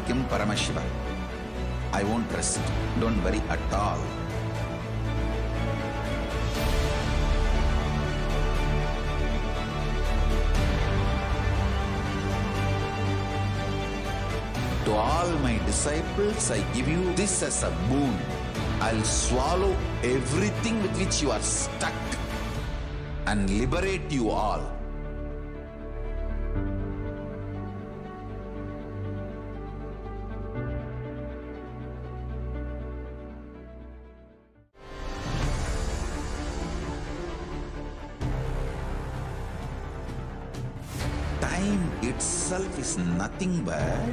become Paramashiva. I won't rest. Don't worry at all. To all my disciples, I give you this as a boon. I'll swallow everything with which you are stuck and liberate you all. Time itself is nothing but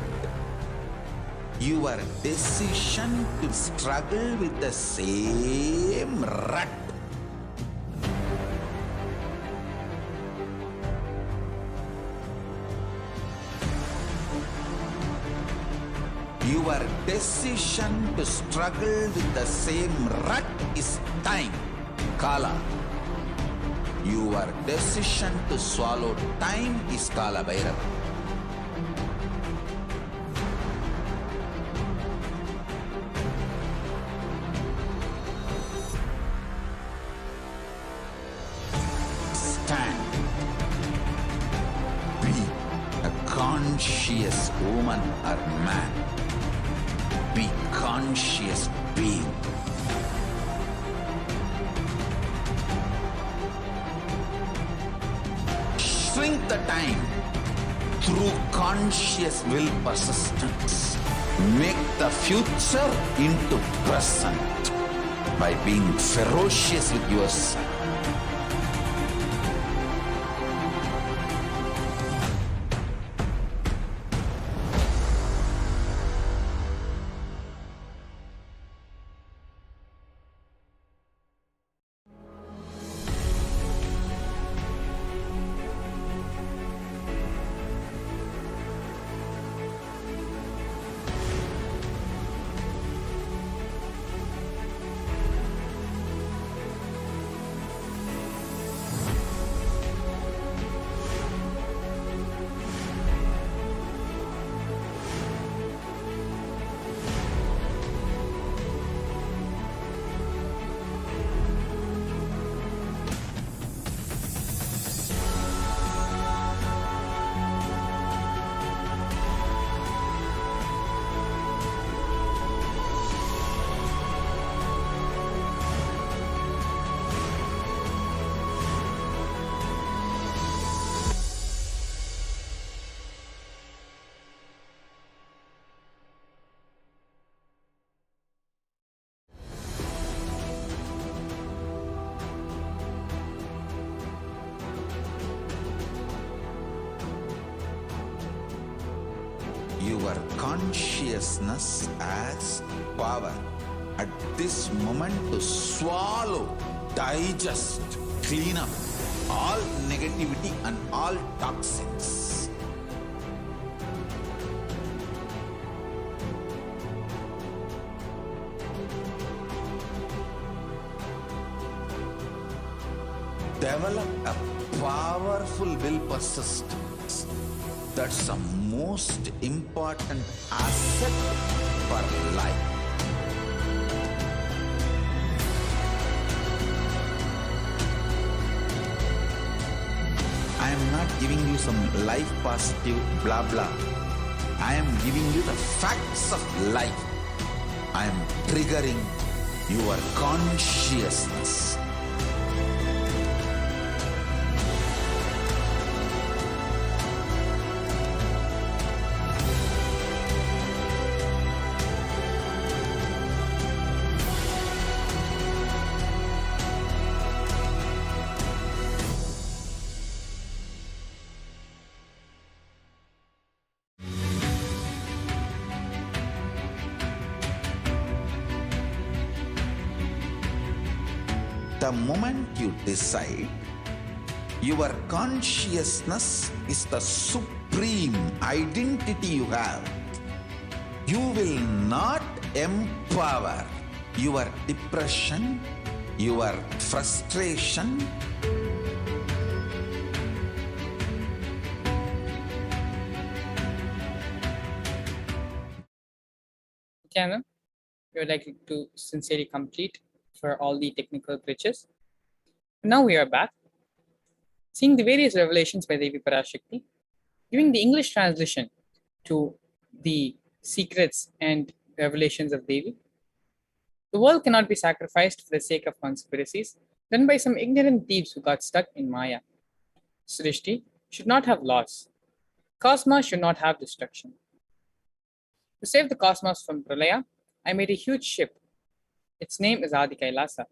your decision to struggle with the same rut. Your decision to struggle with the same rut is time, Kala. Your decision to swallow time is Kala Bhairava. Stand. Be a conscious woman or man. Be conscious being. Shrink the time through conscious will persistence. Make the future into present by being ferocious with yourself. Your consciousness as power at this moment to swallow, digest, clean up all negativity and all toxins. Develop a powerful will persistence. That's the most important asset for life. I am not giving you some life positive blah blah. I am giving you the facts of life. I am triggering your consciousness. The moment you decide, your consciousness is the supreme identity you have. You will not empower your depression, your frustration, channel. We would like to sincerely complete for all the technical glitches. Now we are back, seeing the various revelations by Devi Parashakti, giving the English translation to the secrets and revelations of Devi. The world cannot be sacrificed for the sake of conspiracies done by some ignorant thieves who got stuck in Maya. Srishti should not have loss. Cosmos should not have destruction. To save the cosmos from Pralaya, I made a huge ship. Its name is Adi KAILASA.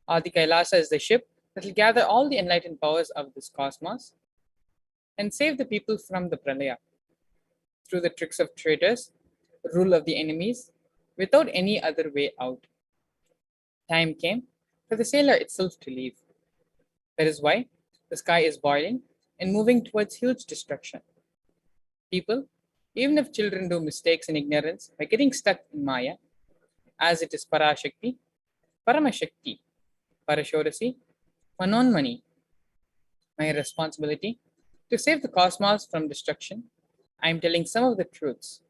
Adi KAILASA is the ship that will gather all the enlightened powers of this cosmos and save the people from the Pralaya through the tricks of traitors, rule of the enemies, without any other way out. Time came for the sailor itself to leave. That is why the sky is boiling and moving towards huge destruction. People, even if children do mistakes and ignorance by getting stuck in Maya, as it is Parashakti, Paramashakti, Parashorasi, Manonmani, my responsibility to save the cosmos from destruction. I am telling some of the truths.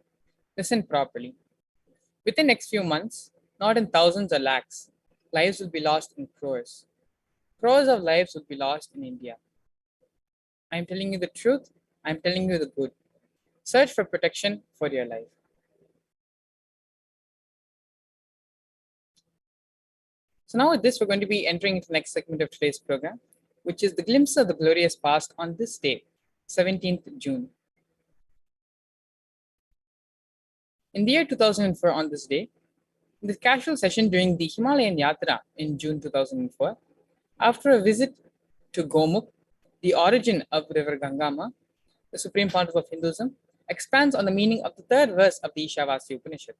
Listen properly. Within next few months, not in thousands or lakhs, lives will be lost in crores. Crores of lives will be lost in India. I am telling you the truth. I am telling you the good. Search for protection for your life. So now with this, we're going to be entering into the next segment of today's program, which is the glimpse of the glorious past on this day, 17th June. In the year 2004 on this day, in the casual session during the Himalayan Yatra in June 2004, after a visit to Gomukh, the origin of river Gangama, the Supreme Pontiff of Hinduism, expands on the meaning of the third verse of the Ishavasya Upanishad.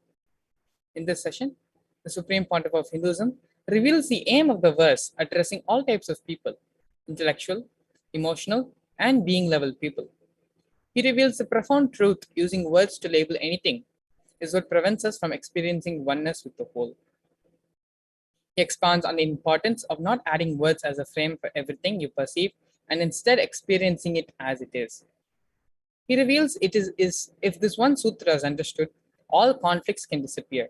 In this session, the Supreme Pontiff of Hinduism reveals the aim of the verse addressing all types of people, intellectual, emotional, and being level people. He reveals the profound truth using words to label anything is what prevents us from experiencing oneness with the whole. He expands on the importance of not adding words as a frame for everything you perceive and instead experiencing it as it is. He reveals it is if this one sutra is understood, all conflicts can disappear.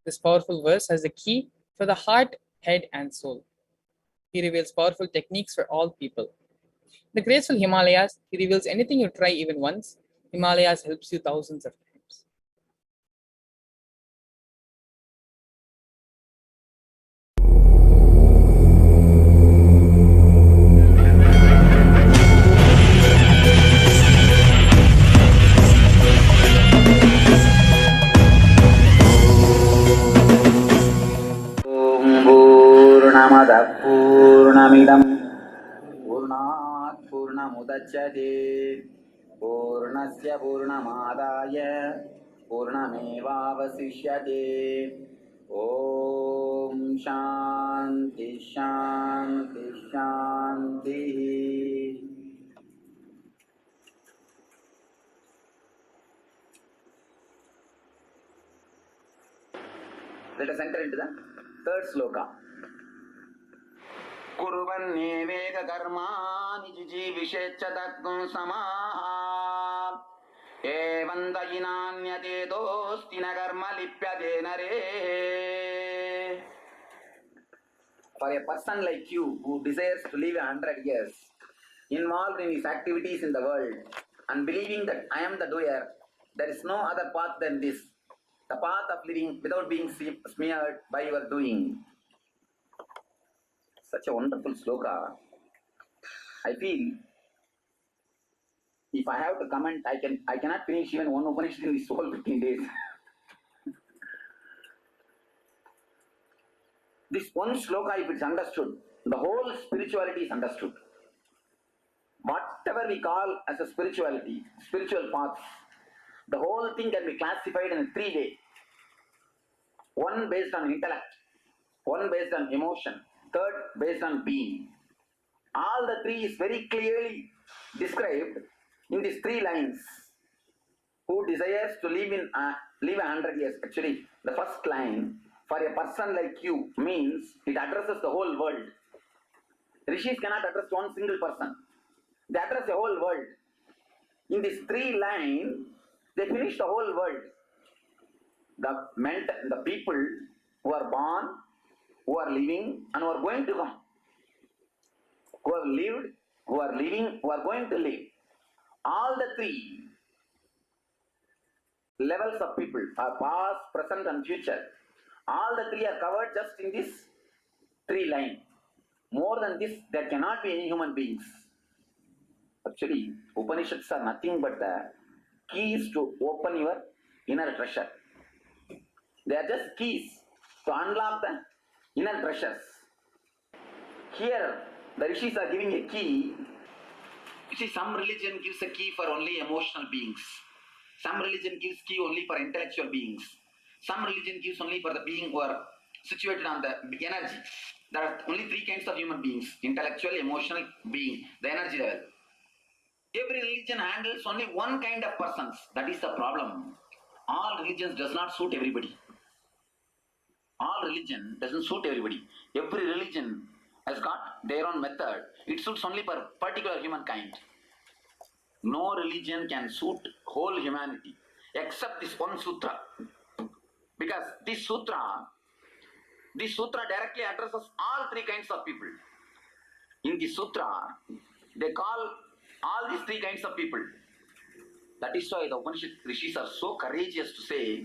This powerful verse has the key for the heart, head, and soul. He reveals powerful techniques for all people. The graceful Himalayas, he reveals anything you try even once, Himalayas helps you thousands of times. पूर्णमिदं पूर्णात् पूर्णमुदच्यते पूर्णस्य पूर्णमादाय पूर्णमेवावशिष्यते ॐ शान्ति शान्ति शान्तिः. Let us enter into the third sloka. कुर्वन्नेवेक कर्माणि जिजीविषेच्च तत्त्वं समाः एवं दयिनान्यतेतोऽस्ति न कर्म लिप्यते नरे. For a person like you who desires to live 100 years, involved in his activities in the world and believing that I am the doer, there is no other path than this, the path of living without being smeared by your doing. Such a wonderful sloka. I feel if I have to comment, I cannot finish even one Upanishad in this whole 15 days. This one sloka, if it's understood, the whole spirituality is understood. Whatever we call as a spirituality, spiritual paths, the whole thing can be classified in 3 ways. One based on intellect, one based on emotion, third based on being. All the three is very clearly described in these 3 lines. Who desires to live 100 years? Actually, the first line, for a person like you, means it addresses the whole world. Rishis cannot address one single person. They address the whole world. In these 3 lines, they finish the whole world. the people who are born, who are living, and who are going to come. Who have lived, who are living, who are going to live. All the three levels of people are past, present, and future. All the three are covered just in this three line. More than this, there cannot be any human beings. Actually, Upanishads are nothing but the keys to open your inner treasure. They are just keys to unlock the inner treasures. Here, the rishis are giving a key. You see, some religion gives a key for only emotional beings. Some religion gives key only for intellectual beings. Some religion gives only for the being who are situated on the energy. There are only three kinds of human beings: intellectual, emotional, being, the energy level. Every religion handles only one kind of persons. That is the problem. All religions does not suit everybody. All religion doesn't suit everybody. Every religion has got their own method. It suits only for particular humankind. No religion can suit whole humanity except this one sutra. Because this sutra directly addresses all three kinds of people. In the sutra, they call all these three kinds of people. That is why the Upanishad rishis are so courageous to say,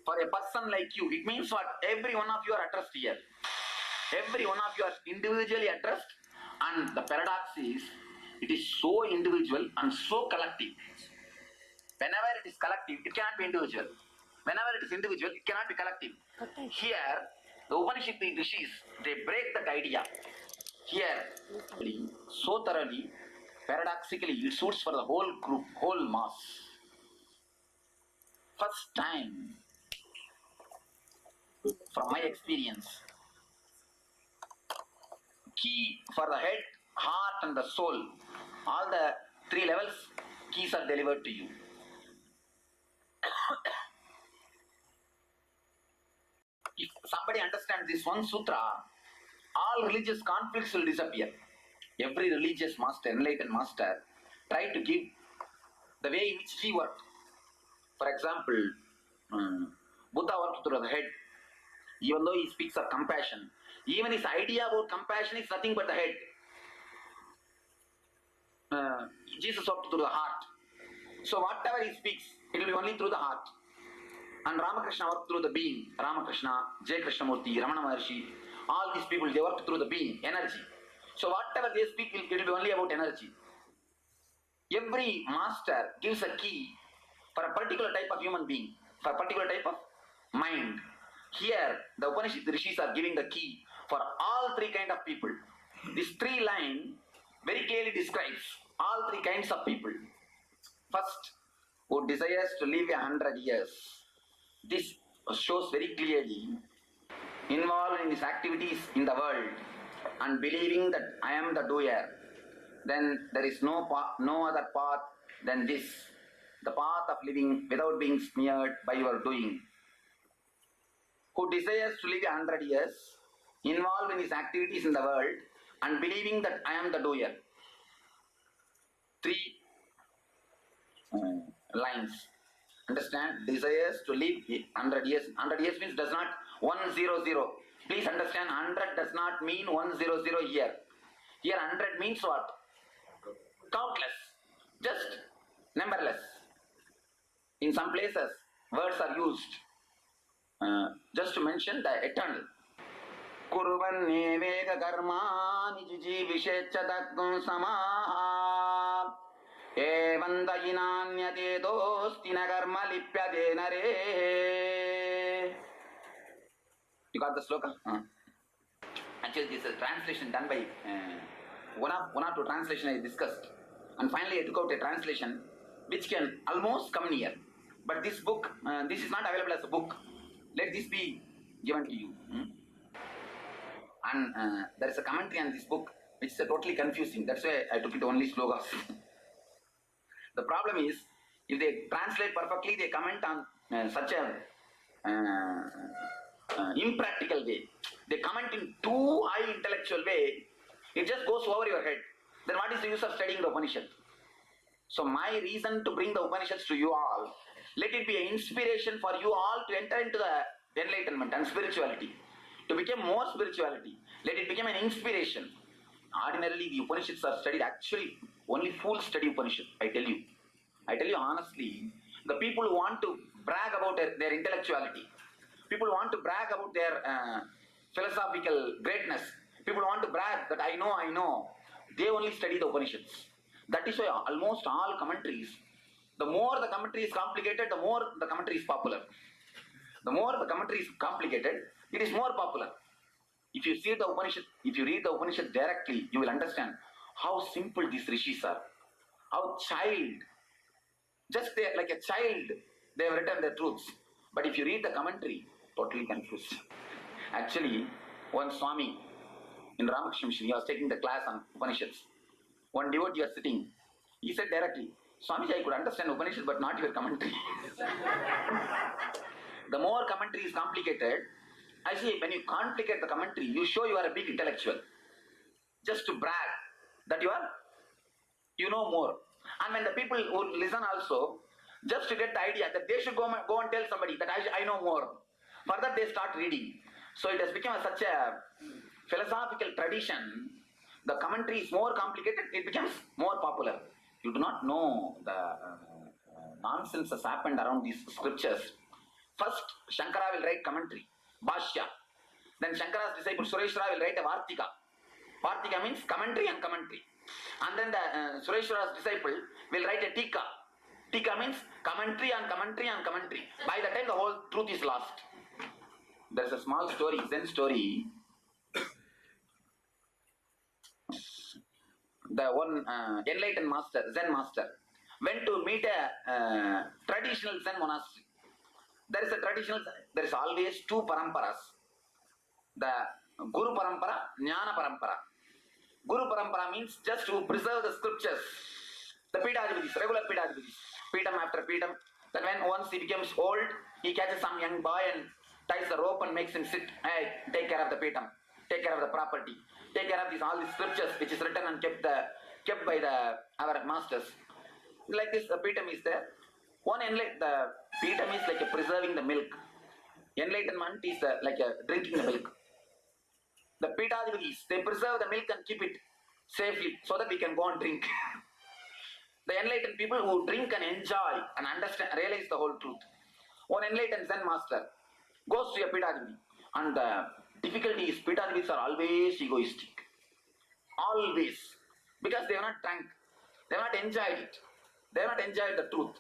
for a person like you, it means what? Every one of you are addressed here. Every one of you are individually addressed, and the paradox is, it is so individual and so collective. Whenever it is collective, it cannot be individual. Whenever it is individual, it cannot be collective. Okay. Here, the Upanishad rishis, they break that idea. Here, so thoroughly, paradoxically, it suits for the whole group, whole mass. First time, from my experience, key for the head, heart, and the soul, all the three levels, keys are delivered to you. If somebody understands this one sutra, all religious conflicts will disappear. Every religious master, enlightened master, tried to give the way in which he worked. For example, Buddha worked through the head. Even though he speaks of compassion, even his idea about compassion is nothing but the head. Jesus worked through the heart. So whatever he speaks, it will be only through the heart. And Ramakrishna worked through the being. Ramakrishna, J. Krishnamurti, Ramana Maharshi, all these people, they worked through the being, energy. So whatever they speak, it will be only about energy. Every master gives a key for a particular type of human being, for a particular type of mind. Here, the Upanishad rishis are giving the key for all three kinds of people. This three line very clearly describes all three kinds of people. First, who desires to live 100 years. This shows very clearly, involved in his activities in the world and believing that I am the doer, then there is no other path than this, the path of living without being smeared by your doing. Who desires to live 100 years, involved in his activities in the world and believing that I am the doer. Three lines. Understand? Desires to live 100 years. 100 years means does not 100. Please understand, 100 does not mean 100 here. Here 100 means what? Countless. Just numberless. In some places, words are used just to mention the eternal. Kurvanneveka karmani jijivishechadagum samaha evandayinanyate dostina karma lipyade nare. You got the sloka? Actually, this is a translation done by one or two translation I discussed. And finally, I took out a translation which can almost come near. But this book, this is not available as a book. Let this be given to you. And there is a commentary on this book which is totally confusing. That's why I took it only slogas. The problem is, if they translate perfectly, they comment on such a impractical way. They comment in too high intellectual way, it just goes over your head. Then what is the use of studying the Upanishad? So my reason to bring the Upanishads to you all Let it be an inspiration for you all to enter into the enlightenment and spirituality, to become more spirituality. Let it become an inspiration. Ordinarily, the Upanishads are studied. Actually, only fools study Upanishad. I tell you honestly, the people who want to brag about their intellectuality, people want to brag about their philosophical greatness, people want to brag that I know, they only study the Upanishads. That is why almost all commentaries, the more the commentary is complicated, the more the commentary is popular. The more the commentary is complicated, it is more popular. If you see the Upanishad, if you read the Upanishad directly, you will understand how simple these rishis are. How like a child, they have written their truths. But if you read the commentary, totally confused. Actually, one Swami in Ramakrishna Mission, he was taking the class on Upanishads. One devotee was sitting. He said directly, Swamiji, I could understand Upanishad, but not your commentary. The more commentary is complicated, I see when you complicate the commentary, you show you are a big intellectual. Just to brag that you know more. And when the people who listen also, just to get the idea that they should go and tell somebody that I know more. For that they start reading. So it has become such a philosophical tradition. The commentary is more complicated, it becomes more popular. You do not know the nonsense has happened around these scriptures. First, Shankara will write commentary, Bhashya. Then Shankara's disciple Sureshwara will write a Vartika. Vartika means commentary and commentary. And then the Sureshwara's disciple will write a Tika. Tika means commentary and commentary and commentary. By the time the whole truth is lost. There is a small story, Zen story. The one enlightened master, Zen master, went to meet a traditional Zen monastery. There is always two paramparas. The Guru Parampara, Jnana Parampara. Guru Parampara means just to preserve the scriptures. The Pidadhipatis, regular Pidadhipatis, Pidam after Pidam. Then when once he becomes old, he catches some young boy and ties the rope and makes him sit. Hey, take care of the Pidam, take care of the property, take care of all these scriptures which is written and kept by our masters. Like this, the Pidam is there. The Pidam is like a preserving the milk. Enlightenment is like a drinking the milk. The Pidadhipatis, they preserve the milk and keep it safely so that we can go and drink. The enlightened people who drink and enjoy and understand, realize the whole truth. One enlightened Zen master goes to a Pidadhipati, and the difficulty is Pidadhipatis are always egoistic. Always. Because they have not drank, they have not enjoyed it. They have not enjoyed the truth.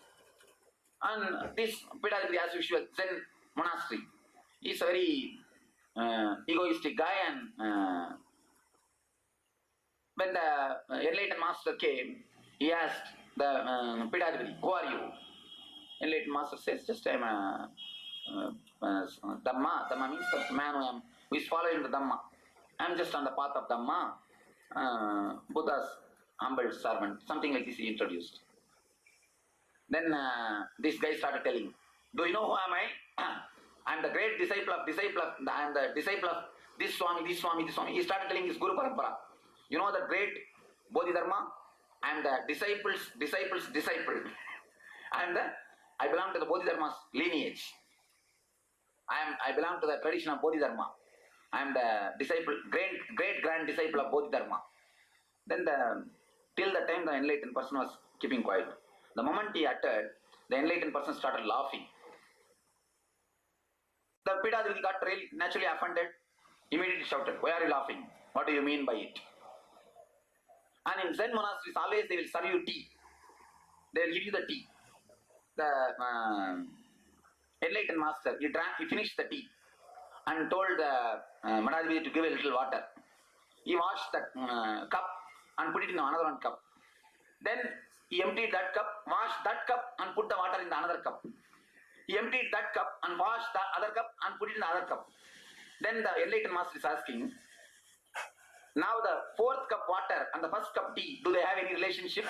And this Pidadhipati, as usual, Zen monastery, is a very egoistic guy, and when the enlightened master came, he asked the Pidadhipati, who are you? Enlightened master says, just I am a Dhamma. Dhamma means the man who is following the Dhamma. I am just on the path of Dhamma, Buddha's humble servant. Something like this he introduced. Then this guy started telling, do you know who am I? I am the great disciple of, I am the disciple of this Swami. He started telling his Guru Parampara. You know the great Bodhidharma? I am the disciple's disciple. I belong to the Bodhidharma's lineage. I belong to the tradition of Bodhidharma. I am the disciple, great grand disciple of Bodhidharma. Then till the time the enlightened person was keeping quiet. The moment he uttered, the enlightened person started laughing. The Pidadhipati got really naturally offended, immediately shouted, why are you laughing? What do you mean by it? And in Zen monasteries, always they will serve you tea. They will give you the tea. The enlightened master, he finished the tea and told the Madhadhipati to give a little water. He washed the cup and put it in another one cup. Then he emptied that cup, washed that cup and put the water in the another cup. He emptied that cup and washed the other cup and put it in the other cup. Then the enlightened master is asking, now the fourth cup water and the first cup tea, do they have any relationship?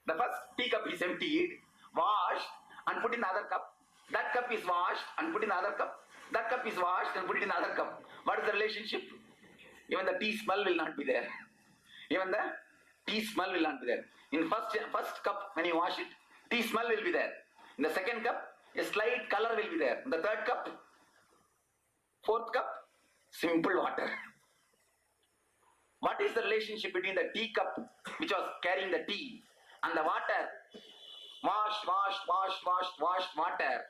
The first tea cup is emptied, washed and put in the other cup. That cup is washed and put in the other cup. That cup is washed and put it in the other cup. What is the relationship? Even the tea smell will not be there. Even the tea smell will not be there. In first cup, when you wash it, tea smell will be there. In the second cup, a slight color will be there. In the third cup, fourth cup, simple water. What is the relationship between the teacup which was carrying the tea and the water? Washed water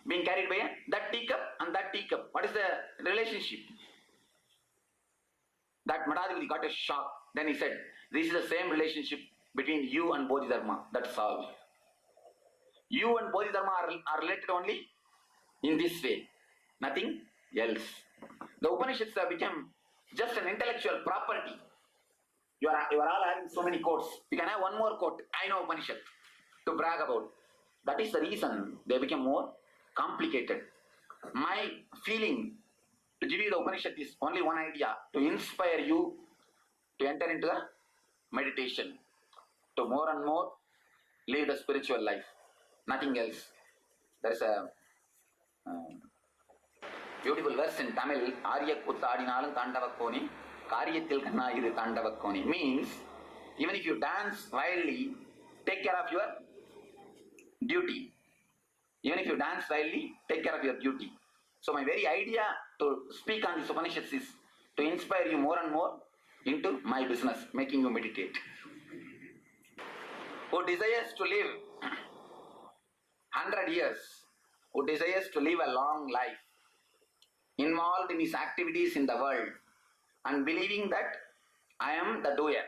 being carried by that teacup and that teacup. What is the relationship? That Madhadivati got a shock. Then he said, this is the same relationship between you and Bodhidharma. That's all. You and Bodhidharma are related only in this way. Nothing else. The Upanishads have become just an intellectual property. You are all having so many quotes. You can have one more quote, I know Upanishad, to brag about. That is the reason they become more complicated. My feeling to give you the Upanishad is only one idea, to inspire you to enter into the meditation, to more and more live the spiritual life. Nothing else. There is a beautiful verse in Tamil, Arya Kuttadinalum Tandavakkoni, Karyathil Kanna Idu Tandavakkoni. Means, even if you dance wildly, take care of your duty. Even if you dance wildly, take care of your duty. So my very idea to speak on these Upanishads is to inspire you more and more into my business, making you meditate. Who desires to live 100 years, who desires to live a long life, involved in his activities in the world, and believing that I am the doer.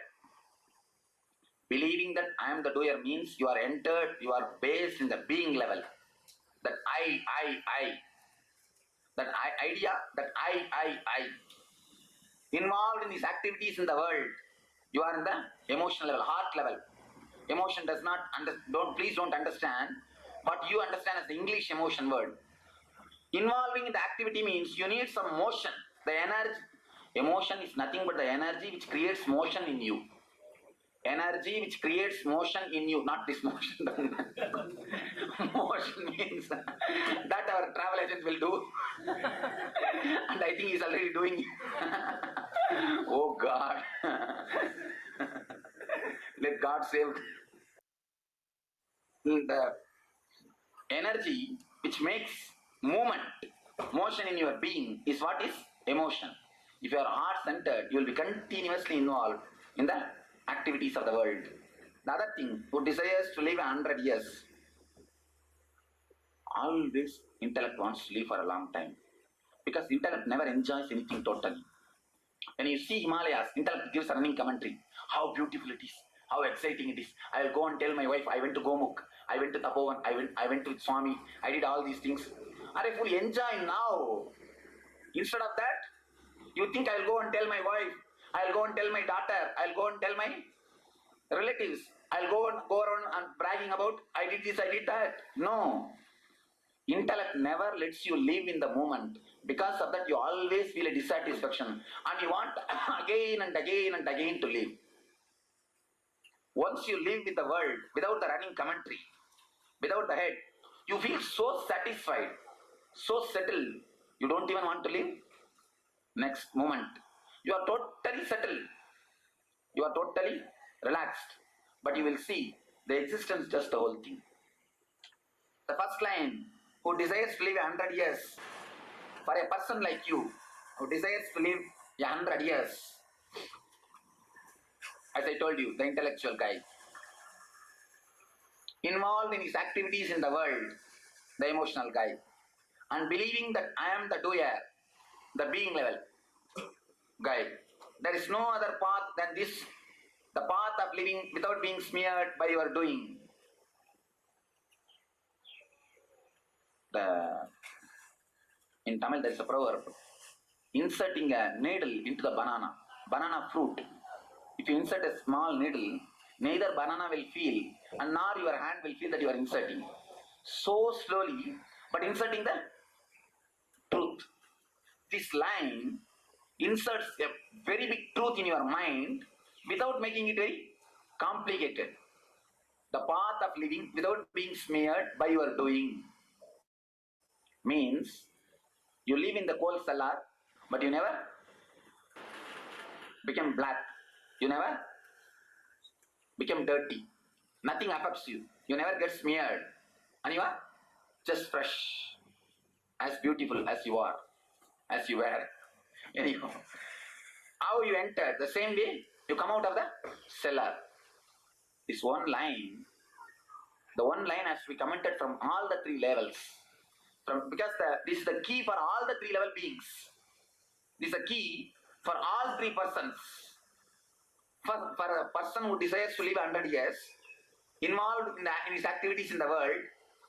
Believing that I am the doer means you are entered, you are based in the being level. That I. That idea, that I. Involved in his activities in the world, you are in the emotional level, heart level. Emotion does not, please don't understand what you understand as the English emotion word. Involving in the activity means you need some motion. The energy, emotion is nothing but the energy which creates motion in you. Energy which creates motion in you, not this motion. Motion means that our travel agent will do. And I think he's already doing it. Oh God. Let God save. The energy which makes movement, motion in your being is what is emotion. If you are heart-centered, you will be continuously involved in the activities of the world. The other thing, who desires to live 100 years, always intellect wants to live for a long time. Because intellect never enjoys anything totally. When you see Himalayas, intellect gives a running commentary. How beautiful it is, how exciting it is. I will go and tell my wife, I went to Gomukh, I went to Tapovan, I went to Swami, I did all these things. Are I fully enjoy now? Instead of that, you think I'll go and tell my wife, I'll go and tell my daughter, I'll go and tell my relatives, I'll go around and bragging about, I did this, I did that. No. Intellect never lets you live in the moment. Because of that, you always feel a dissatisfaction. And you want again and again and again to live. Once you live with the world, without the running commentary, without the head, you feel so satisfied, so settled, you don't even want to live. Next moment, you are totally settled, you are totally relaxed, but you will see the existence just the whole thing. The first line, who desires to live 100 years, for a person like you, who desires to live 100 years, as I told you, the intellectual guy, involved in his activities in the world, the emotional guy, and believing that I am the doer, the being level guy. There is no other path than this, the path of living without being smeared by your doing. In Tamil there is a proverb, inserting a needle into the banana fruit. If you insert a small needle, neither banana will feel and nor your hand will feel that you are inserting. So slowly, but inserting the truth. This line inserts a very big truth in your mind without making it very complicated. The path of living without being smeared by your doing means you live in the coal cellar, but you never become black. You never become dirty. Nothing affects you. You never get smeared. And you are just fresh, as beautiful as you are, as you were. Anyhow, how you entered, the same way you come out of the cellar. This one line, the one line has to be commented from all the three levels. Because this is the key for all the three level beings. This is the key for all three persons. For a person who desires to live 100 years, involved in his activities in the world,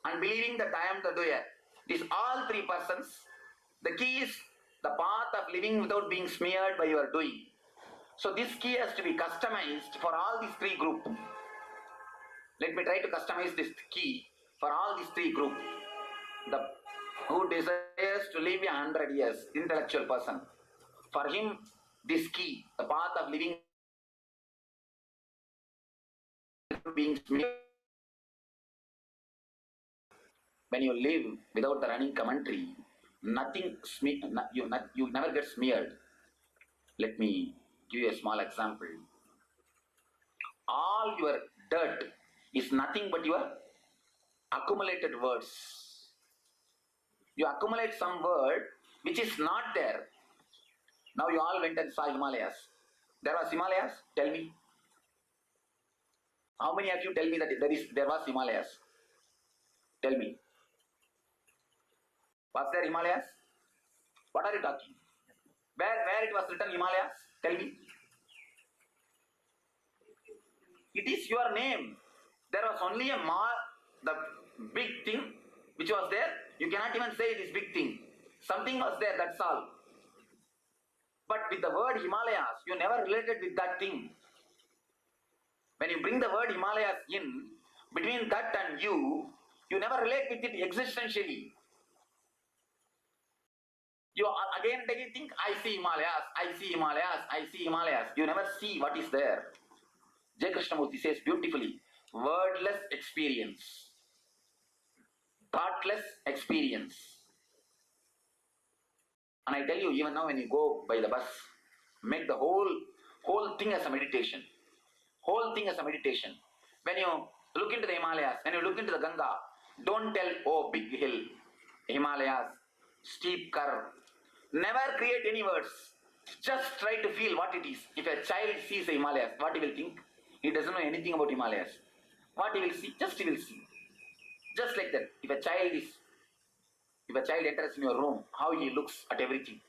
and believing that I am the doer. These all three persons, the key is the path of living without being smeared by your doing. So this key has to be customized for all these three groups. Let me try to customize this key for all these three groups. The who desires to live 100 years, intellectual person. For him, this key, the path of living being smeared. When you live without the running commentary, you never get smeared. Let me give you a small example. All your dirt is nothing but your accumulated words. You accumulate some word which is not there. Now you all went and saw Himalayas. There was Himalayas? Tell me. How many of you tell me that there was Himalayas? Tell me. Was there Himalayas? What are you talking? Where it was written Himalayas? Tell me. It is your name. There was only the big thing which was there. You cannot even say this big thing. Something was there, that's all. But with the word Himalayas, you never related with that thing. When you bring the word Himalayas in, between that and you never relate with it existentially. You again think, I see Himalayas, I see Himalayas, I see Himalayas. You never see what is there. J. Krishnamurti says beautifully, wordless experience, thoughtless experience. And I tell you, even now when you go by the bus, make the whole thing as a meditation. Whole thing as a meditation. When you look into the Himalayas, when you look into the Ganga, don't tell, oh, big hill, Himalayas, steep curve. Never create any words. Just try to feel what it is. If a child sees the Himalayas, what he will think? He doesn't know anything about Himalayas. What he will see? Just he will see. Just like that. If a child enters in your room, how he looks at everything.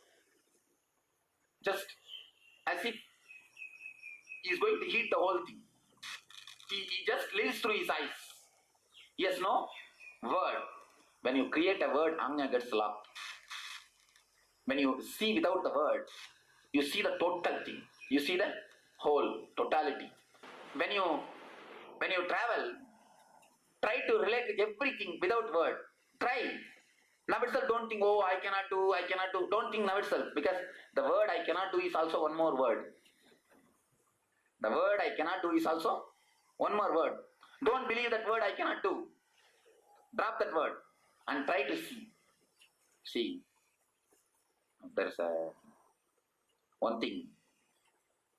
Just as if he is going to eat the whole thing. He just lives through his eyes. He has no word. When you create a word, Anga gets locked. When you see without the word, you see the total thing. You see the whole, totality. When you travel, try to relate with everything without word. Try. Now itself don't think, oh, I cannot do. Don't think now itself, because the word I cannot do is also one more word. The word I cannot do is also one more word. Don't believe that word I cannot do. Drop that word and try to see. See, there's one thing.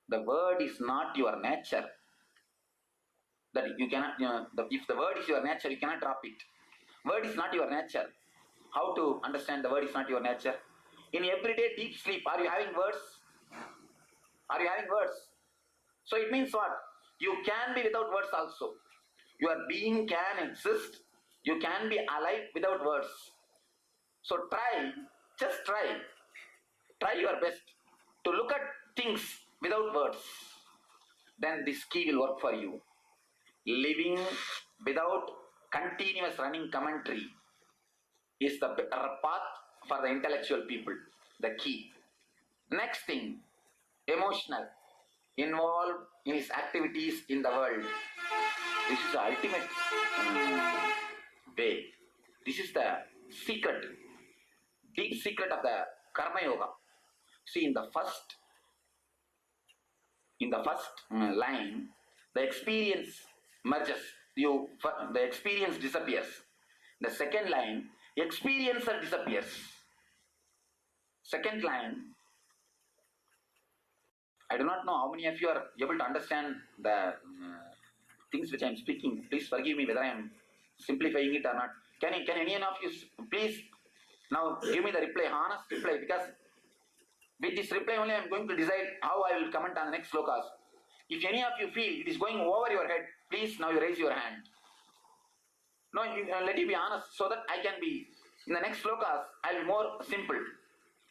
The word is not your nature. That you cannot, if the word is your nature, you cannot drop it. Word is not your nature. How to understand the word is not your nature? In everyday deep sleep, are you having words? Are you having words? So it means what? You can be without words also. Your being can exist. You can be alive without words. So try, just try. Try your best to look at things without words. Then this key will work for you. Living without continuous running commentary is the path for the intellectual people, the key. Next thing, emotional, involved in his activities in the world. This is the ultimate way. This is the secret, deep secret of the Karma Yoga. See, in the first line, the experience merges. The experience disappears. The second line, experiencer disappears. Second line, I do not know how many of you are able to understand the things which I am speaking. Please forgive me whether I am simplifying it or not. Can any of you please now give me the reply, honest reply, because with this reply only I am going to decide how I will comment on the next slokas. If any of you feel it is going over your head, please now you raise your hand. No, let it be honest so that I can be, in the next slokas, I will be more simple.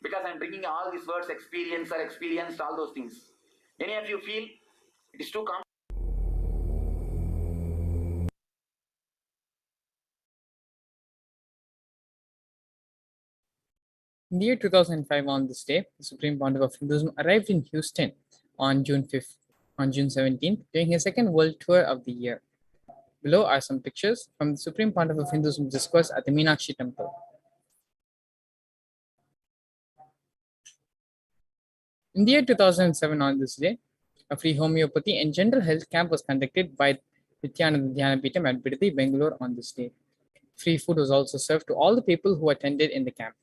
Because I am bringing all these words, experience or experienced, all those things. Any of you feel it is too complex? In the year 2005, on this day, the Supreme Pontiff of Hinduism arrived in Houston on June 17th, during his second world tour of the year. Below are some pictures from the Supreme Pontiff of Hinduism discourse at the Meenakshi temple. In the year 2007, on this day, a free homeopathy and general health camp was conducted by Nithyananda Paramashivam at Bidadi, Bangalore on this day. Free food was also served to all the people who attended in the camp.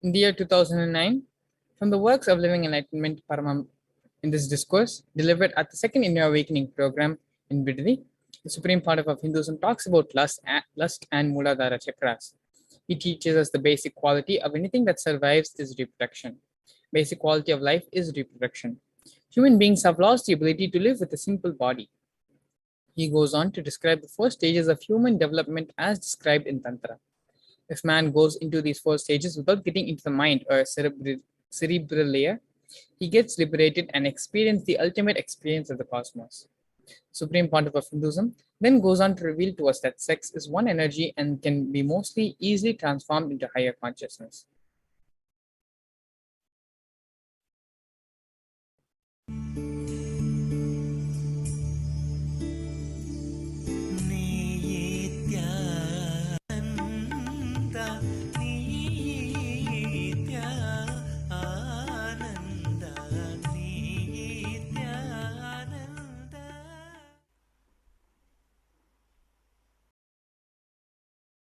In the year 2009, from the works of Living Enlightenment in this discourse, delivered at the Second Inner Awakening program in Bidadi, the Supreme Pontiff of Hinduism talks about lust and Muladhara chakras. He teaches us the basic quality of anything that survives is reproduction. Basic quality of life is reproduction. Human beings have lost the ability to live with a simple body. He goes on to describe the 4 stages of human development as described in Tantra. If man goes into these 4 stages without getting into the mind or cerebral layer, he gets liberated and experiences the ultimate experience of the cosmos. Supreme Pontiff of Hinduism then goes on to reveal to us that sex is one energy and can be mostly easily transformed into higher consciousness.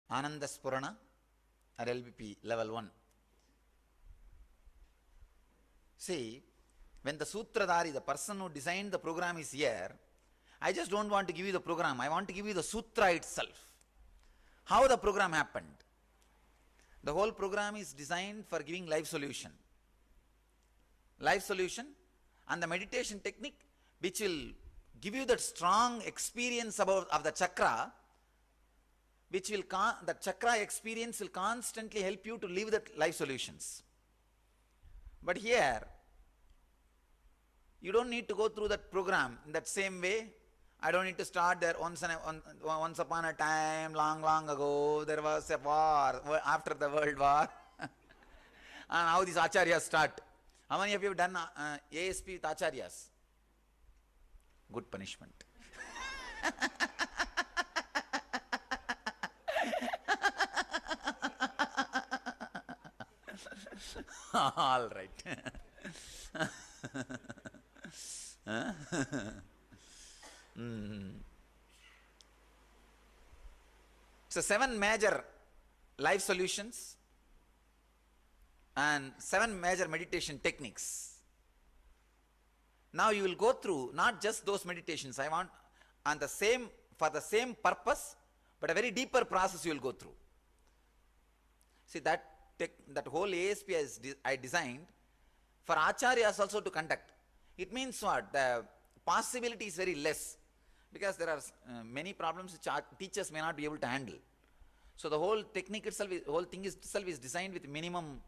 Ananda Spurana or LBP level 1. See, when the Sutradhari, the person who designed the program is here, I just don't want to give you the program, I want to give you the sutra itself. How the program happened. The whole program is designed for giving life solution. Life solution and the meditation technique which will give you that strong experience of the chakra, which will, the chakra experience will constantly help you to live that life solutions. But here, you don't need to go through that program in that same way. I don't need to start there. Once upon a time, long ago, there was a war after the World War. And how these acharyas start. How many of you have done ASP with acharyas? Good punishment. All right. So 7 major life solutions and 7 major meditation techniques. Now you will go through not just those meditations. I want on the same, for the same purpose, but a very deeper process you will go through. See, that whole ASP I designed for acharyas also to conduct. It means what? The possibility is very less, because there are many problems which teachers may not be able to handle. So the whole technique itself, whole thing itself is designed with minimum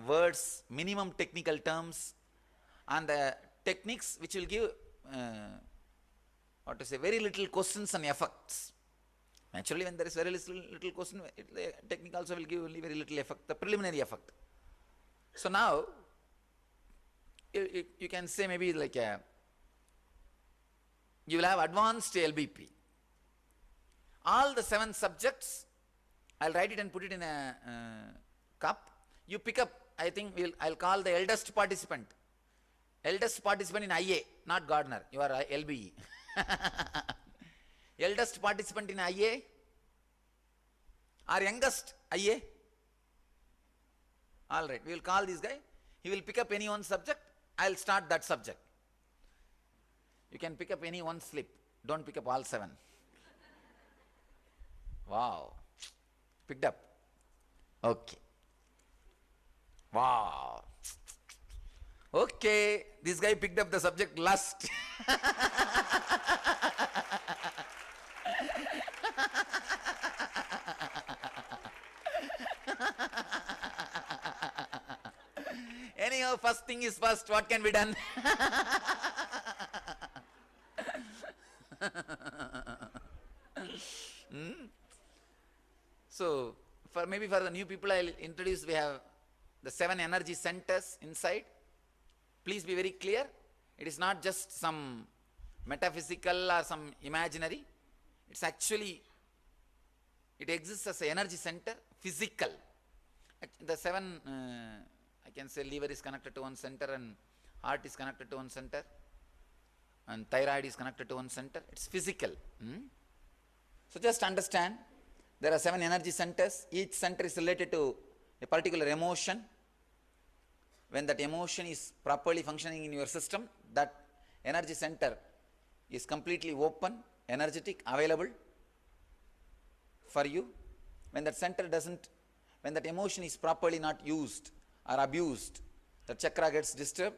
words, minimum technical terms, and the techniques which will give very little questions and effects. Naturally, when there is very little question, the technique also will give only very little effect, the preliminary effect. So now, you can say maybe like you will have advanced LBP. All the 7 subjects, I'll write it and put it in a cup. You pick up, I think I'll call the eldest participant. Eldest participant in IA, not Gardner, you are LBE. Eldest participant in IA or youngest IA? All right, we will call this guy. He will pick up any one subject I'll start that subject. You can pick up any one slip. Don't pick up all 7. Wow. Picked up. Okay. Wow. Okay. This guy picked up the subject lust. Anyhow, first thing is first. What can be done? So, maybe for the new people I'll introduce, we have the 7 energy centers inside. Please be very clear. It is not just some metaphysical or some imaginary. It's actually, it exists as an energy center, physical. The 7, I can say liver is connected to one center, and heart is connected to one center, and thyroid is connected to one center. It's physical. So just understand, there are 7 energy centers. Each center is related to a particular emotion. When that emotion is properly functioning in your system, that energy center is completely open, energetic, available for you. When that center doesn't, when that emotion is properly not used or abused, the chakra gets disturbed.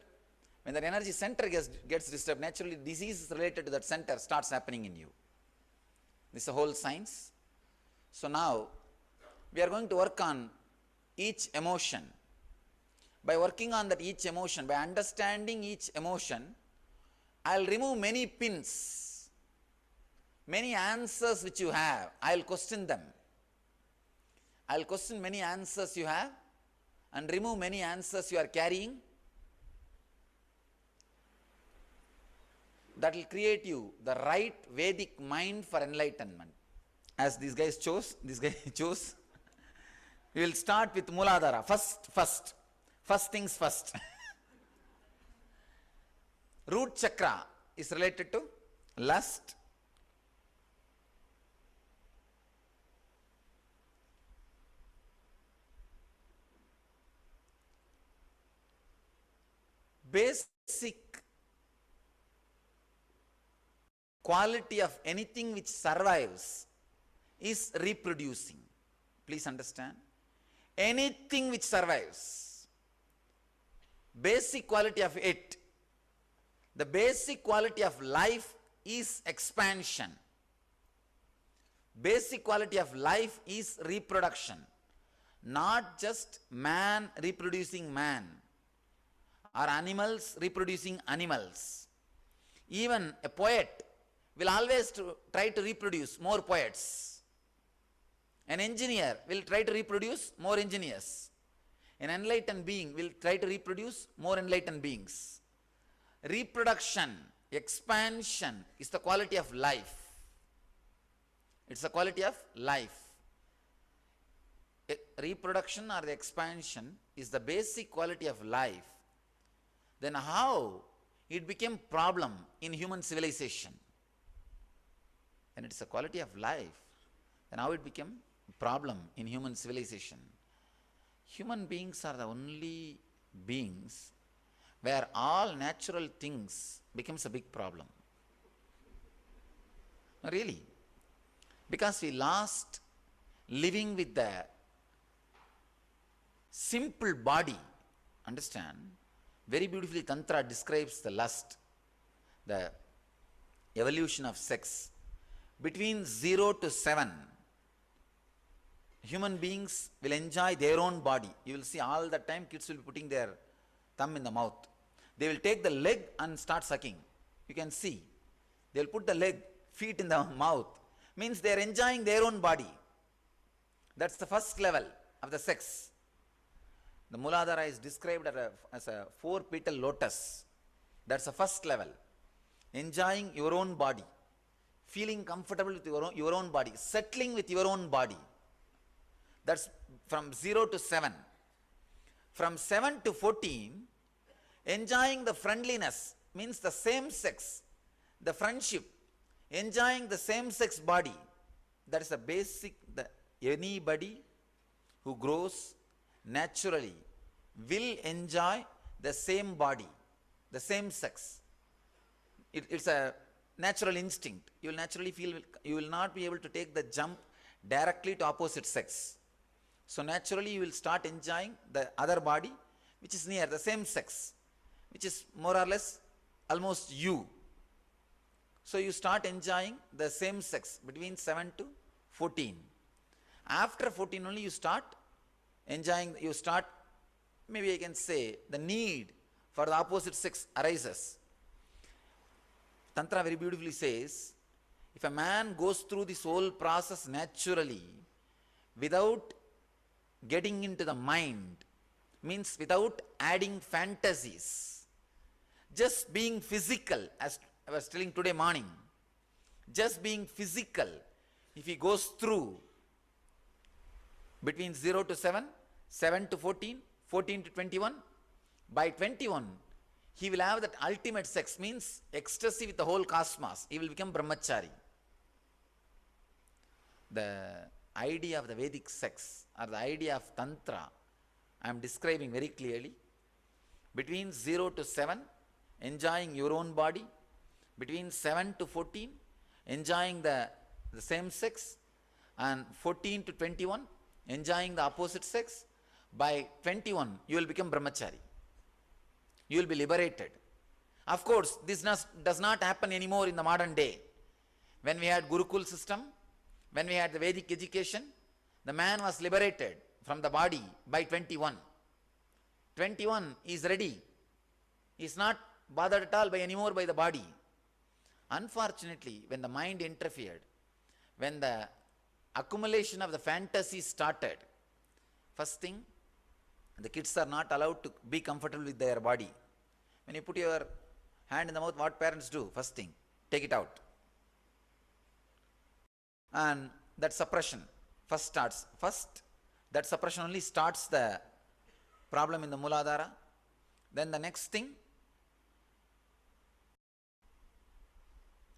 When that energy center gets disturbed, naturally diseases related to that center starts happening in you. This is a whole science. So now we are going to work on each emotion. By working on that each emotion, by understanding each emotion, I'll remove many pins, many answers which you have. I'll question them. I'll question many answers you have and remove many answers you are carrying. That will create you the right Vedic mind for enlightenment. As these guys chose, we will start with Muladhara. First things first. Root chakra is related to lust. Basic quality of anything which survives is reproducing. Please understand. Anything which survives, basic quality of it, the basic quality of life is expansion. Basic quality of life is reproduction. Not just man reproducing man or animals reproducing animals. Even a poet will always try to reproduce more poets. An engineer will try to reproduce more engineers. An enlightened being will try to reproduce more enlightened beings. Reproduction, expansion is the quality of life. It's the quality of life. Reproduction or the expansion is the basic quality of life. Then how it became problem in human civilization? And it's a quality of life. Then how it became problem in human civilization? Human beings are the only beings where all natural things becomes a big problem. Really. Because we lost living with the simple body. Understand? Very beautifully Tantra describes the lust, the evolution of sex. Between 0 to 7, human beings will enjoy their own body. You will see all the time kids will be putting their thumb in the mouth. They will take the leg and start sucking. You can see. They will put the leg, feet in the mouth. Means they are enjoying their own body. That's the first level of the sex. The Muladhara is described as a 4-petal lotus. That's the first level. Enjoying your own body. Feeling comfortable with your own body. Settling with your own body. That's from 0 to 7. From 7 to 14, enjoying the friendliness means the same sex, the friendship, enjoying the same sex body. That is a basic, anybody who grows naturally will enjoy the same body. the same sex. It's a natural instinct. You will naturally feel, you will not be able to take the jump directly to opposite sex. So naturally you will start enjoying the other body which is near the same sex, which is more or less almost you. So you start enjoying the same sex between 7 to 14. After 14 only you start enjoying, maybe I can say, the need for the opposite sex arises. Tantra very beautifully says, if a man goes through this whole process naturally, without getting into the mind, means without adding fantasies, just being physical, as I was telling today morning, just being physical, if he goes through between 0 to 7, 7 to 14, 14 to 21, by 21, he will have that ultimate sex, means ecstasy with the whole cosmos. He will become brahmachari. The idea of the Vedic sex, or the idea of Tantra, I am describing very clearly. Between 0 to 7, enjoying your own body. Between 7 to 14, enjoying the same sex. And 14 to 21, enjoying the opposite sex. By 21, you will become brahmachari. You will be liberated. Of course, this does not happen anymore in the modern day. When we had Gurukul system, when we had the Vedic education, the man was liberated from the body by 21. 21 is ready. He is not bothered at all anymore by the body. Unfortunately, when the mind interfered, when the accumulation of the fantasy started, first thing, the kids are not allowed to be comfortable with their body. When you put your hand in the mouth, what parents do? First thing, take it out. And that suppression first starts. First, that suppression only starts the problem in the Mooladhara. Then the next thing,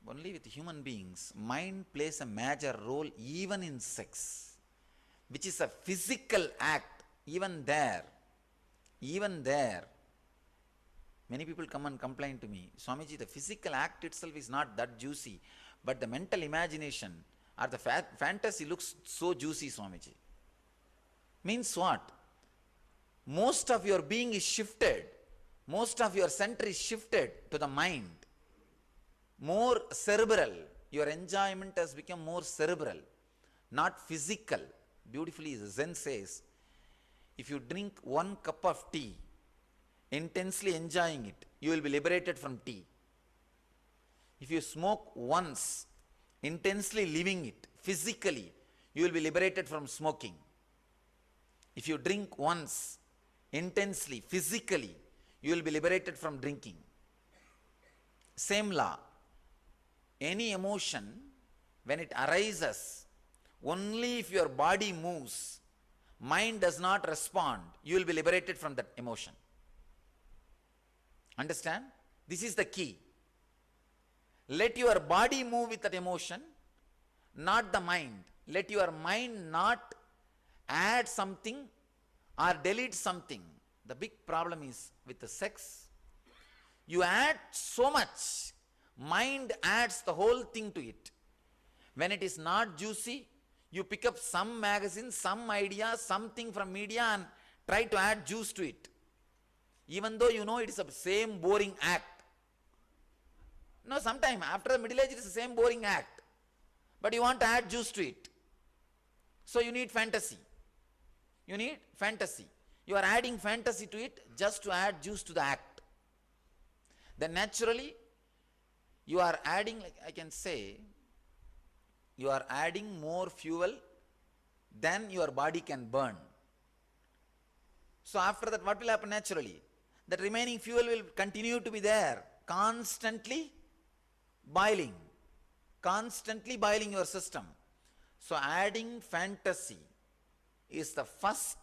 only with human beings, mind plays a major role even in sex, which is a physical act. Even there, many people come and complain to me, Swamiji, the physical act itself is not that juicy, but the mental imagination or the fantasy looks so juicy, Swamiji. Means what? Most of your being is shifted. Most of your center is shifted to the mind. More cerebral. Your enjoyment has become more cerebral, not physical. Beautifully, Zen says, if you drink 1 cup of tea, intensely enjoying it, you will be liberated from tea. If you smoke once, intensely living it, physically, you will be liberated from smoking. If you drink once, intensely, physically, you will be liberated from drinking. Same law. Any emotion, when it arises, only if your body moves, mind does not respond, you will be liberated from that emotion. Understand? This is the key. Let your body move with that emotion, not the mind. Let your mind not add something or delete something. The big problem is with the sex, you add so much, mind adds the whole thing to it. When it is not juicy, you pick up some magazine, some idea, something from media and try to add juice to it. Even though you know it is the same boring act. No, sometime after the middle age it is the same boring act. But you want to add juice to it. So you need fantasy. You need fantasy. You are adding fantasy to it just to add juice to the act. Then naturally, you are adding, like I can say, you are adding more fuel than your body can burn. So after that, what will happen naturally? That remaining fuel will continue to be there, constantly boiling your system. So adding fantasy is the first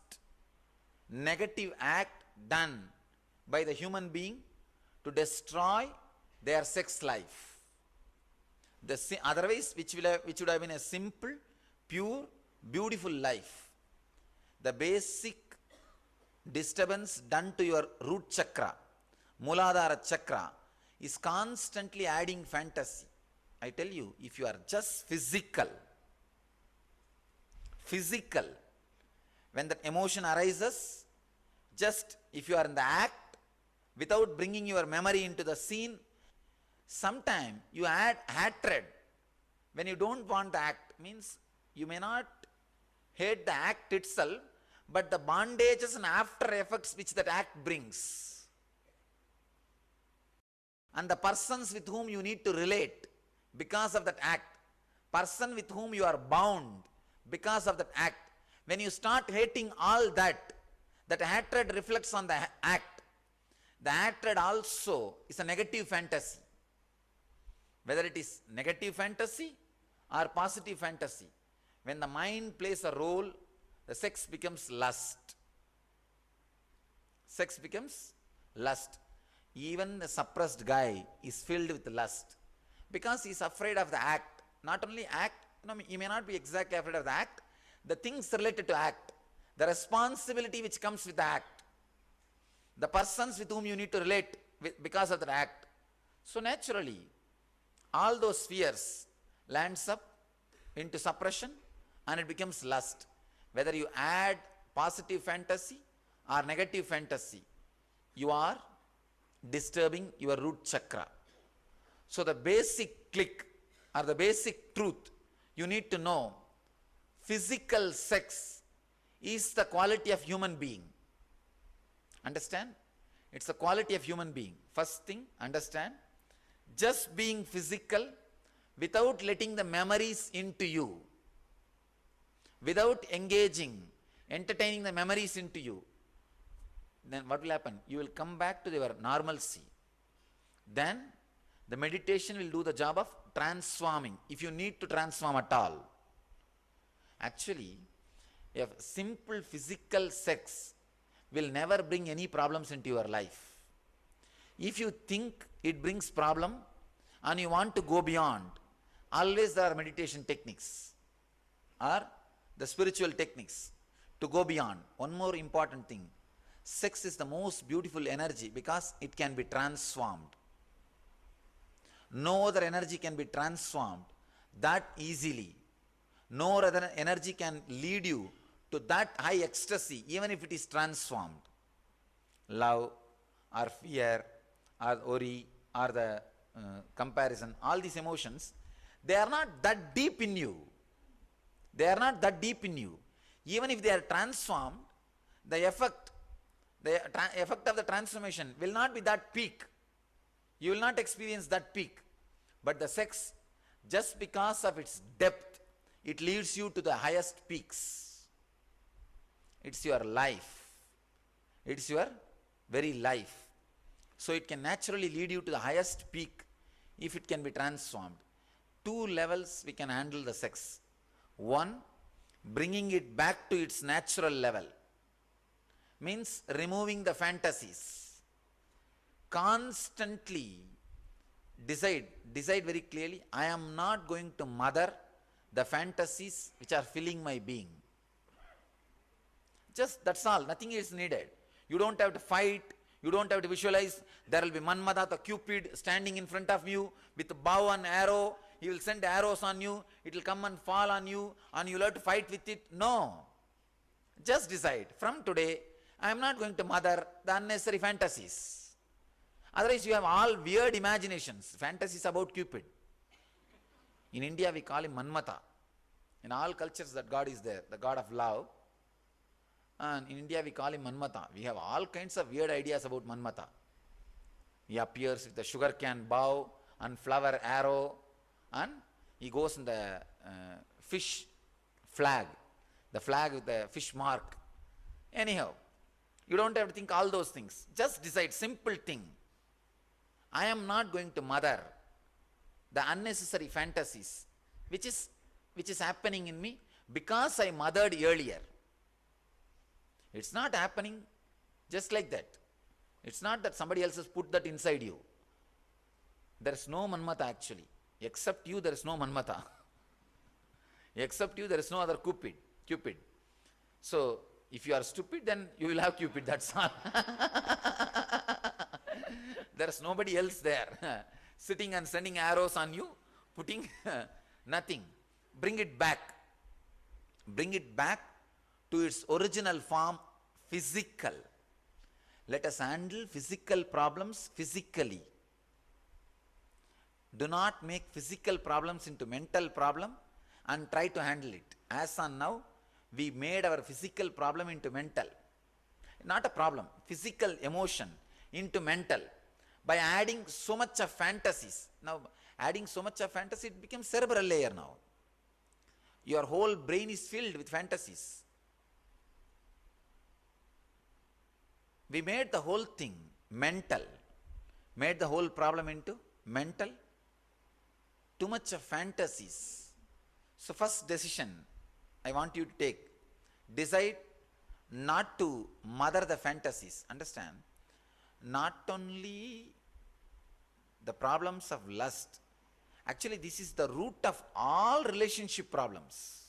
negative act done by the human being to destroy their sex life. Otherwise, which would have been a simple, pure, beautiful life. The basic disturbance done to your root chakra, Mooladhara chakra, is constantly adding fantasy. I tell you, if you are just physical, when that emotion arises, just if you are in the act, without bringing your memory into the scene, sometime you add hatred. When you don't want the act, means you may not hate the act itself, but the bondages and after effects which that act brings. And the persons with whom you need to relate because of that act, person with whom you are bound because of that act, when you start hating all that, that hatred reflects on the act. The hatred also is a negative fantasy. Whether it is negative fantasy or positive fantasy, when the mind plays a role, the sex becomes lust. Sex becomes lust. Even the suppressed guy is filled with lust because he is afraid of the act. Not only act, he may not be exactly afraid of the act, the things related to act, the responsibility which comes with the act, the persons with whom you need to relate with because of the act. So naturally, all those fears lands up into suppression and it becomes lust. Whether you add positive fantasy or negative fantasy, you are disturbing your root chakra. So the basic click or the basic truth you need to know, physical sex is the quality of human being. Understand? It's the quality of human being. First thing, understand, just being physical without letting the memories into you, without engaging, entertaining the memories into you, then what will happen? You will come back to your normalcy. Then the meditation will do the job of transforming, if you need to transform at all. Actually, if simple physical sex will never bring any problems into your life. If you think it brings problem and you want to go beyond, always there are meditation techniques or the spiritual techniques to go beyond. One more important thing, sex is the most beautiful energy because it can be transformed. No other energy can be transformed that easily. No other energy can lead you to that high ecstasy even if it is transformed. Love or fear or worry or the comparison, all these emotions, they are not that deep in you. They are not that deep in you. Even if they are transformed, the effect of the transformation will not be that peak. You will not experience that peak. But the sex, just because of its depth, it leads you to the highest peaks. It's your life. It's your very life. So it can naturally lead you to the highest peak if it can be transformed. Two levels we can handle the sex. One, bringing it back to its natural level, means removing the fantasies. Constantly decide very clearly, I am not going to mother the fantasies which are filling my being. Just that's all, nothing is needed. You don't have to fight, you don't have to visualize. There will be Manmada, the Cupid, standing in front of you with a bow and arrow. He will send arrows on you, it will come and fall on you, and you will have to fight with it. No. Just decide, from today, I am not going to mother the unnecessary fantasies. Otherwise, you have all weird imaginations, fantasies about Cupid. In India, we call him Manmata. In all cultures, that God is there, the God of love. And in India, we call him Manmata. We have all kinds of weird ideas about Manmata. He appears with the sugarcane bow and flower arrow, and he goes in the fish flag, the flag with the fish mark. Anyhow, you don't have to think all those things. Just decide, simple thing. I am not going to mother the unnecessary fantasies which is happening in me because I mothered earlier. It's not happening just like that. It's not that somebody else has put that inside you. There is no Manmata actually. Except you, there is no Manmata. Except you, there is no other Cupid. So, if you are stupid, then you will have Cupid, that's all. There's nobody else there sitting and sending arrows on you, putting nothing. Bring it back. Bring it back to its original form, physical. Let us handle physical problems physically. Do not make physical problems into mental problem and try to handle it. As on now, we made our physical problem into mental. Not a problem, physical emotion into mental. By adding so much of fantasies. Now, adding so much of fantasy, it becomes cerebral layer now. Your whole brain is filled with fantasies. We made the whole thing mental. Made the whole problem into mental. Too much of fantasies. So first decision I want you to take. Decide not to mother the fantasies. Understand? Not only the problems of lust. Actually, this is the root of all relationship problems.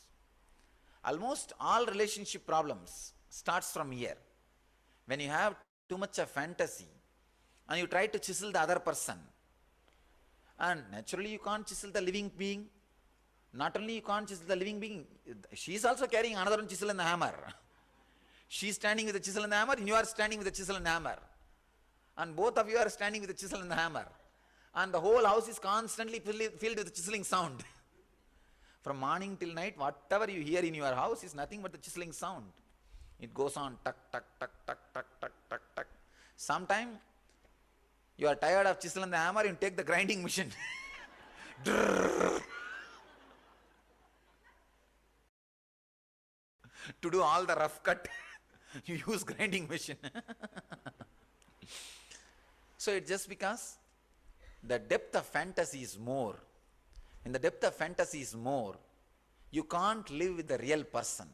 Almost all relationship problems starts from here. When you have too much of fantasy and you try to chisel the other person, and naturally you can't chisel the living being. Not only you can't chisel the living being, she is also carrying another one chisel and the hammer. She is standing with the chisel and the hammer, and you are standing with the chisel and the hammer. And both of you are standing with the chisel and the hammer. And the whole house is constantly filled with the chiseling sound. From morning till night, whatever you hear in your house is nothing but the chiseling sound. It goes on tuck, tuck, tuck, tuck, tuck, tuck, tuck, tuck. Sometime you are tired of chisel and the hammer, you take the grinding machine. To do all the rough cut, you use grinding machine. So it's just because the depth of fantasy is more. When the depth of fantasy is more, you can't live with the real person.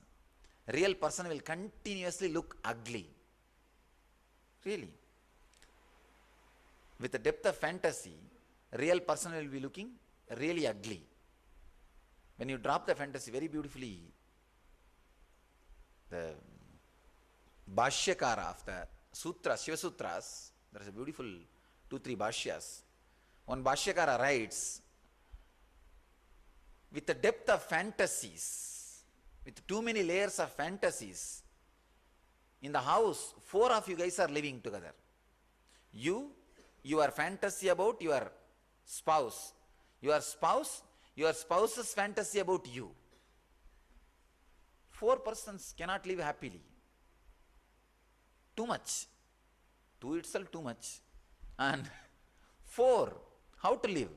Real person will continuously look ugly. Really. With the depth of fantasy, real person will be looking really ugly. When you drop the fantasy very beautifully, the Bhashyakara of the Sutras, Shiva Sutras, there is a beautiful 2-3 Bhashyas. One Bhashyakara writes, with the depth of fantasies, with too many layers of fantasies, in the house, 4 of you guys are living together. Your fantasy about your spouse, your spouse's fantasy about you. 4 persons cannot live happily. Too much. 2 itself too much. And 4, how to live?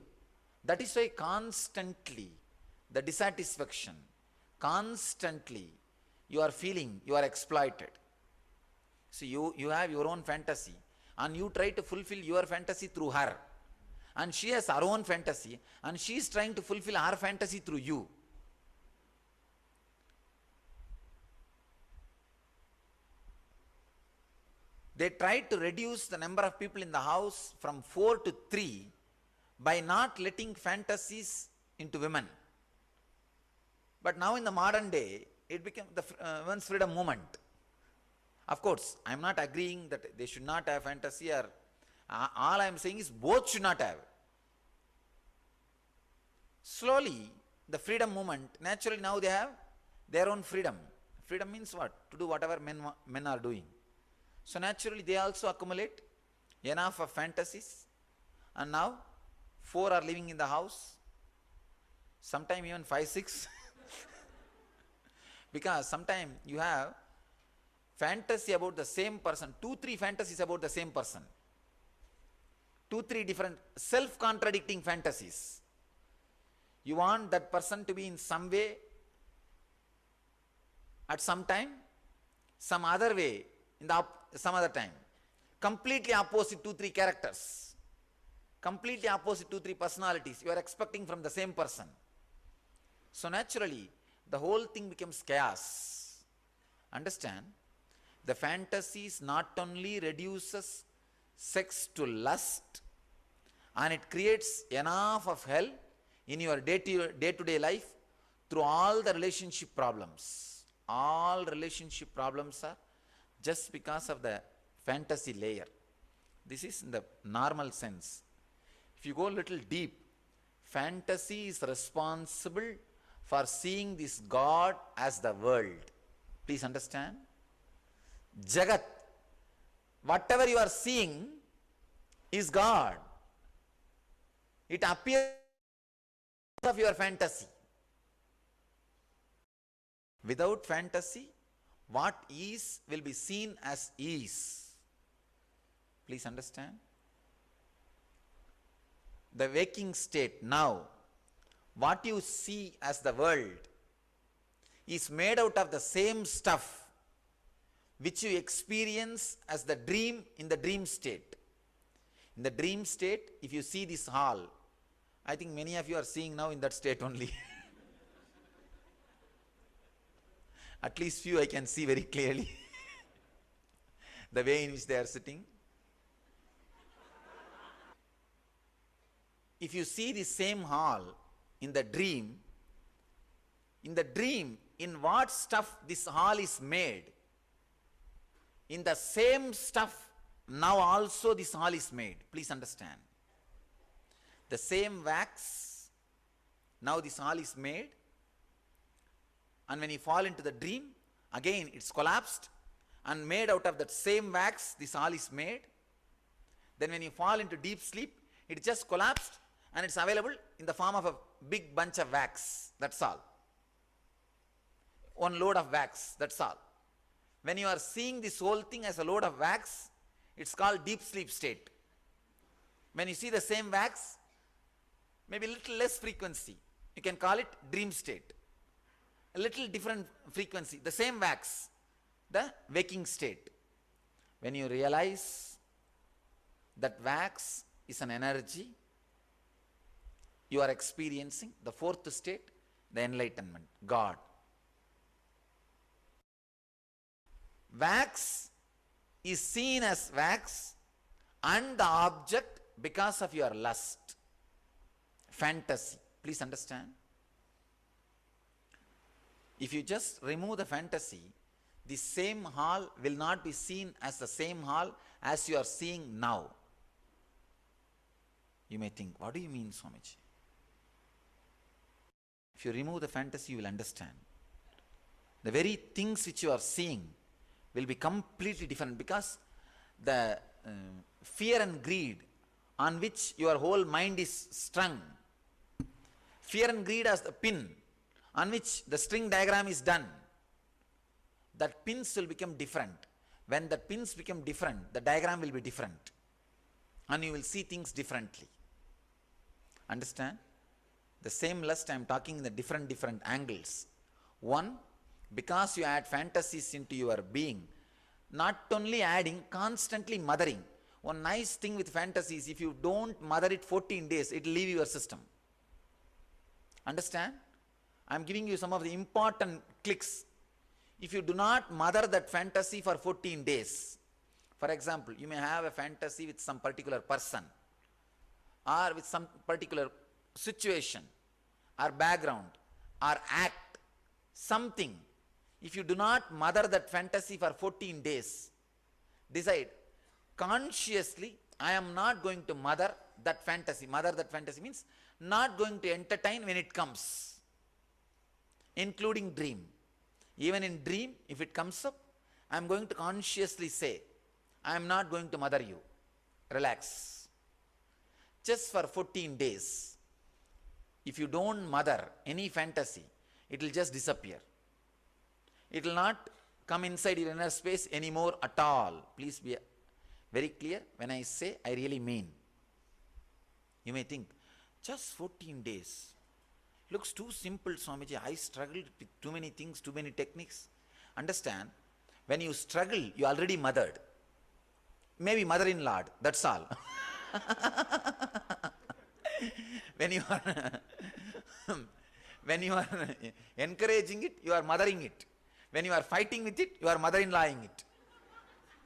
That is why constantly the dissatisfaction, constantly you are feeling you are exploited. So you have your own fantasy and you try to fulfill your fantasy through her. And she has her own fantasy and she is trying to fulfill her fantasy through you. They tried to reduce the number of people in the house from 4 to 3 by not letting fantasies into women. But now in the modern day, it became the women's freedom movement. Of course, I am not agreeing that they should not have fantasy, or all I am saying is both should not have. Slowly, the freedom movement, naturally now they have their own freedom. Freedom means what? To do whatever men are doing. So naturally they also accumulate enough of fantasies, and now 4 are living in the house, sometime even 5, 6. Because sometimes you have fantasy about the same person, 2, 3 fantasies about the same person. 2, 3 different self-contradicting fantasies. You want that person to be in some way at some time, some other way in some other time. Completely opposite 2, 3 characters. Completely opposite 2, 3 personalities you are expecting from the same person. So naturally, the whole thing becomes chaos. Understand? The fantasies not only reduces sex to lust, and it creates enough of hell in your day-to-day life through all the relationship problems. All relationship problems are just because of the fantasy layer. This is in the normal sense. If you go a little deep, fantasy is responsible for seeing this God as the world. Please understand. Jagat, whatever you are seeing is God. It appears of your fantasy. Without fantasy, what is will be seen as is. Please understand. The waking state now, what you see as the world is made out of the same stuff which you experience as the dream in the dream state. In the dream state, if you see this hall, I think many of you are seeing now in that state only. At least few I can see very clearly. The way in which they are sitting. If you see the same hall in the dream, in what stuff this hall is made, in the same stuff now also this hall is made. Please understand. The same wax, now this hall is made, and when you fall into the dream, again it's collapsed and made out of that same wax, this hall is made. Then when you fall into deep sleep, it just collapsed and it's available in the form of a big bunch of wax. That's all. One load of wax, that's all. When you are seeing this whole thing as a load of wax, it's called deep sleep state. When you see the same wax, maybe a little less frequency, you can call it dream state. A little different frequency, the same wax, the waking state. When you realize that wax is an energy, you are experiencing the fourth state, the enlightenment, God. Wax is seen as wax and the object because of your lust, fantasy. Please understand. If you just remove the fantasy, the same hall will not be seen as the same hall as you are seeing now. You may think, what do you mean, Swamiji? If you remove the fantasy, you will understand. The very things which you are seeing will be completely different, because the fear and greed on which your whole mind is strung, fear and greed as the pin on which the string diagram is done, that pins will become different. When the pins become different, the diagram will be different and you will see things differently. Understand? The same lust I am talking in the different angles. One, because you add fantasies into your being, not only adding, constantly mothering. One nice thing with fantasies, if you don't mother it 14 days, it will leave your system. Understand? I am giving you some of the important clicks. If you do not mother that fantasy for 14 days, for example, you may have a fantasy with some particular person or with some particular situation or background or act, something. If you do not mother that fantasy for 14 days, decide consciously, I am not going to mother that fantasy. Mother that fantasy means not going to entertain when it comes, including dream. Even in dream, if it comes up, I am going to consciously say, I am not going to mother you. Relax. Just for 14 days. If you don't mother any fantasy, it will just disappear. It will not come inside your inner space anymore at all. Please be very clear. When I say, I really mean. You may think, just 14 days. Looks too simple, Swamiji. I struggled with too many things, too many techniques. Understand, when you struggle, you already mothered. Maybe mother-in-law, that's all. When you are encouraging it, you are mothering it. When you are fighting with it, you are mother-in-lawing it.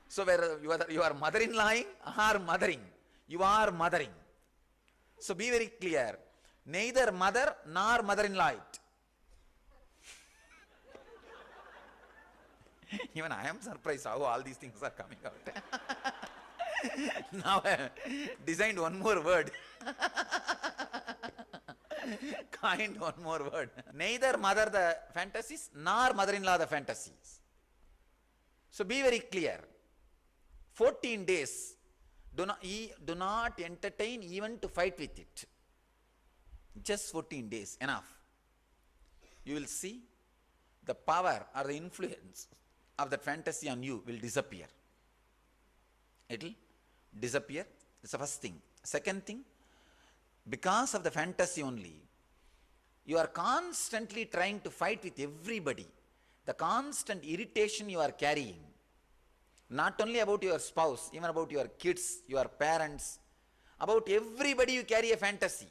So whether you are mother-in-lawing or mothering, you are mothering. So be very clear. Neither mother nor mother-in-law it. Even I am surprised how all these things are coming out. Now I designed one more word. Coined one more word. Neither mother the fantasies nor mother-in-law the fantasies. So be very clear. 14 days. Do not entertain even to fight with it. Just 14 days, enough. You will see the power or the influence of that fantasy on you will disappear. It will disappear. It's the first thing. Second thing, because of the fantasy only, you are constantly trying to fight with everybody. The constant irritation you are carrying, not only about your spouse, even about your kids, your parents, about everybody you carry a fantasy.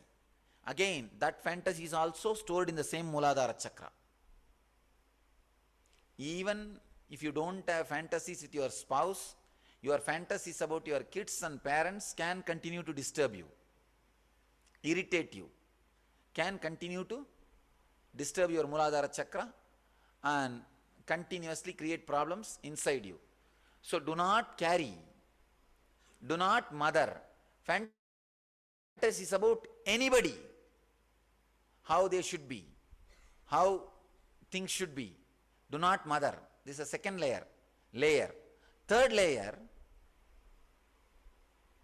Again, that fantasy is also stored in the same Mooladhara chakra. Even if you don't have fantasies with your spouse, your fantasies about your kids and parents can continue to disturb you, irritate you, can continue to disturb your Mooladhara chakra and continuously create problems inside you. So do not carry, do not mother fantasies about anybody, how they should be, how things should be. Do not mother. This is the second layer. Third layer,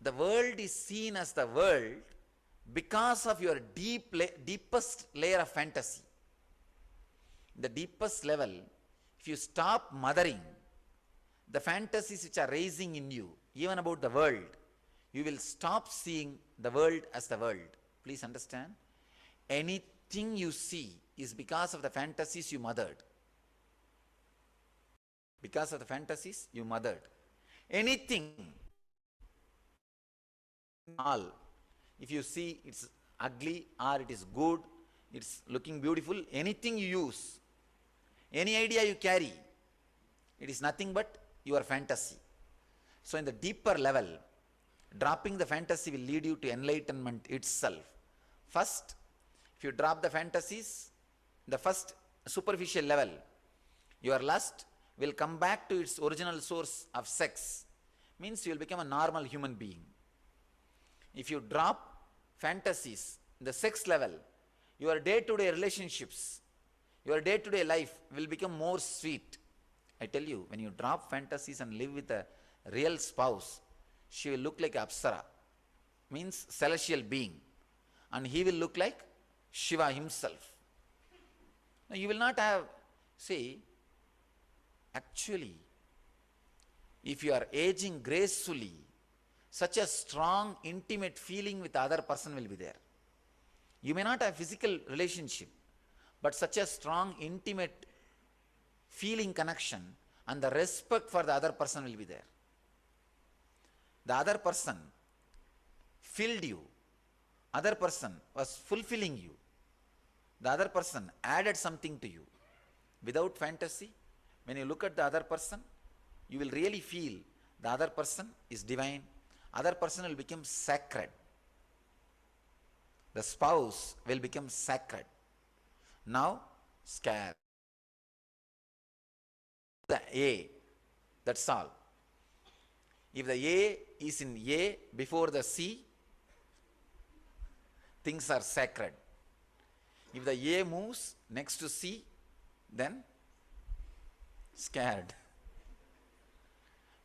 the world is seen as the world because of your deepest layer of fantasy. The deepest level, if you stop mothering the fantasies which are raising in you, even about the world, you will stop seeing the world as the world. Please understand. Anything you see is because of the fantasies you mothered. Because of the fantasies you mothered. Anything, all, if you see it's ugly or it is good, it's looking beautiful, anything you use, any idea you carry, it is nothing but your fantasy. So in the deeper level, dropping the fantasy will lead you to enlightenment itself. First, if you drop the fantasies, the first superficial level, your lust will come back to its original source of sex. Means you will become a normal human being. If you drop fantasies, the sex level, your day-to-day relationships, your day-to-day life will become more sweet. I tell you, when you drop fantasies and live with a real spouse, she will look like Apsara, means celestial being, and he will look like Shiva himself. Now you will not have, see, actually, if you are aging gracefully, such a strong, intimate feeling with the other person will be there. You may not have physical relationship, but such a strong, intimate feeling connection and the respect for the other person will be there. The other person filled you. Other person was fulfilling you. The other person added something to you. Without fantasy, when you look at the other person, you will really feel the other person is divine. Other person will become sacred. The spouse will become sacred. Now, scared. The A, that's all. If the A is in A before the C, things are sacred. If the A moves next to C, then scared.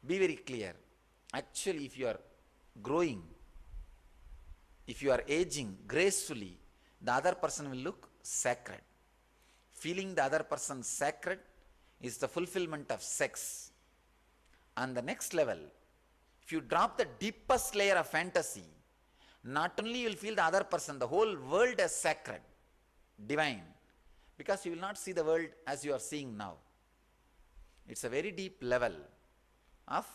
Be very clear. Actually, if you are growing, if you are aging gracefully, the other person will look sacred. Feeling the other person sacred is the fulfillment of sex. And the next level, if you drop the deepest layer of fantasy, not only you will feel the other person, the whole world as sacred, divine, because you will not see the world as you are seeing now. It's a very deep level of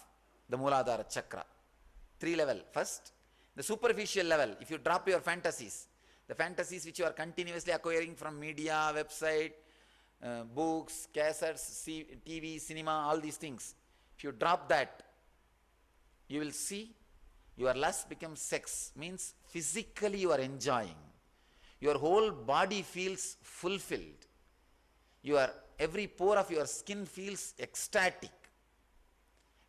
the Mooladhara chakra. 3 level. First, the superficial level, if you drop your fantasies, the fantasies which you are continuously acquiring from media, website, books, cassettes, TV, cinema, all these things, if you drop that, you will see your lust becomes sex, means physically you are enjoying. Your whole body feels fulfilled. Every pore of your skin feels ecstatic.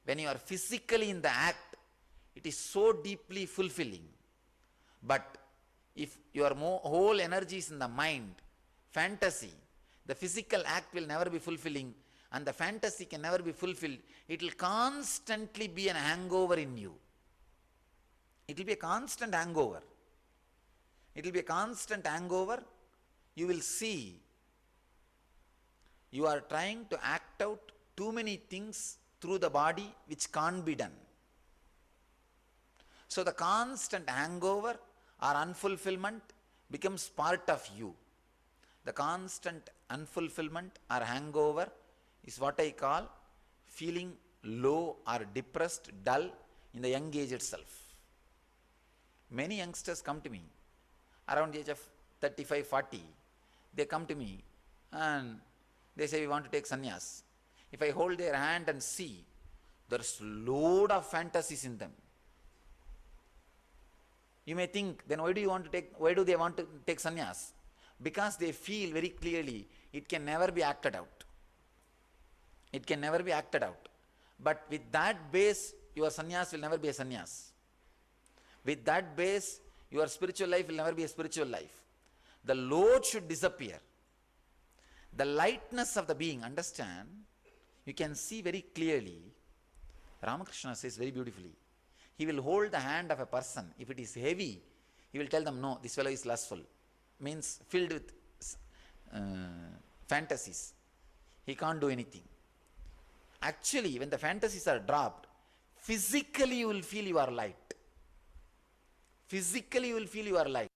When you are physically in the act, It is so deeply fulfilling. But if your whole energy is in the mind, fantasy, the physical act will never be fulfilling, and the fantasy can never be fulfilled. It will constantly be an hangover in you. It will be a constant hangover. It will be a constant hangover. You will see you are trying to act out too many things through the body which can't be done. So the constant hangover or unfulfillment becomes part of you. The constant unfulfillment or hangover is what I call feeling low or depressed, dull in the young age itself. Many youngsters come to me around the age of 35, 40. They come to me and they say, we want to take sannyas. If I hold their hand and see, there's load of fantasies in them. You may think, then why do they want to take sannyas? Because they feel very clearly it can never be acted out. It can never be acted out. But with that base, your sannyas will never be a sannyas. With that base, your spiritual life will never be a spiritual life. The load should disappear. The lightness of the being, understand, you can see very clearly. Ramakrishna says very beautifully, he will hold the hand of a person. If it is heavy, he will tell them, no, this fellow is lustful, means filled with fantasies. He can't do anything. Actually, when the fantasies are dropped, physically you will feel you are light. Physically you will feel you are light.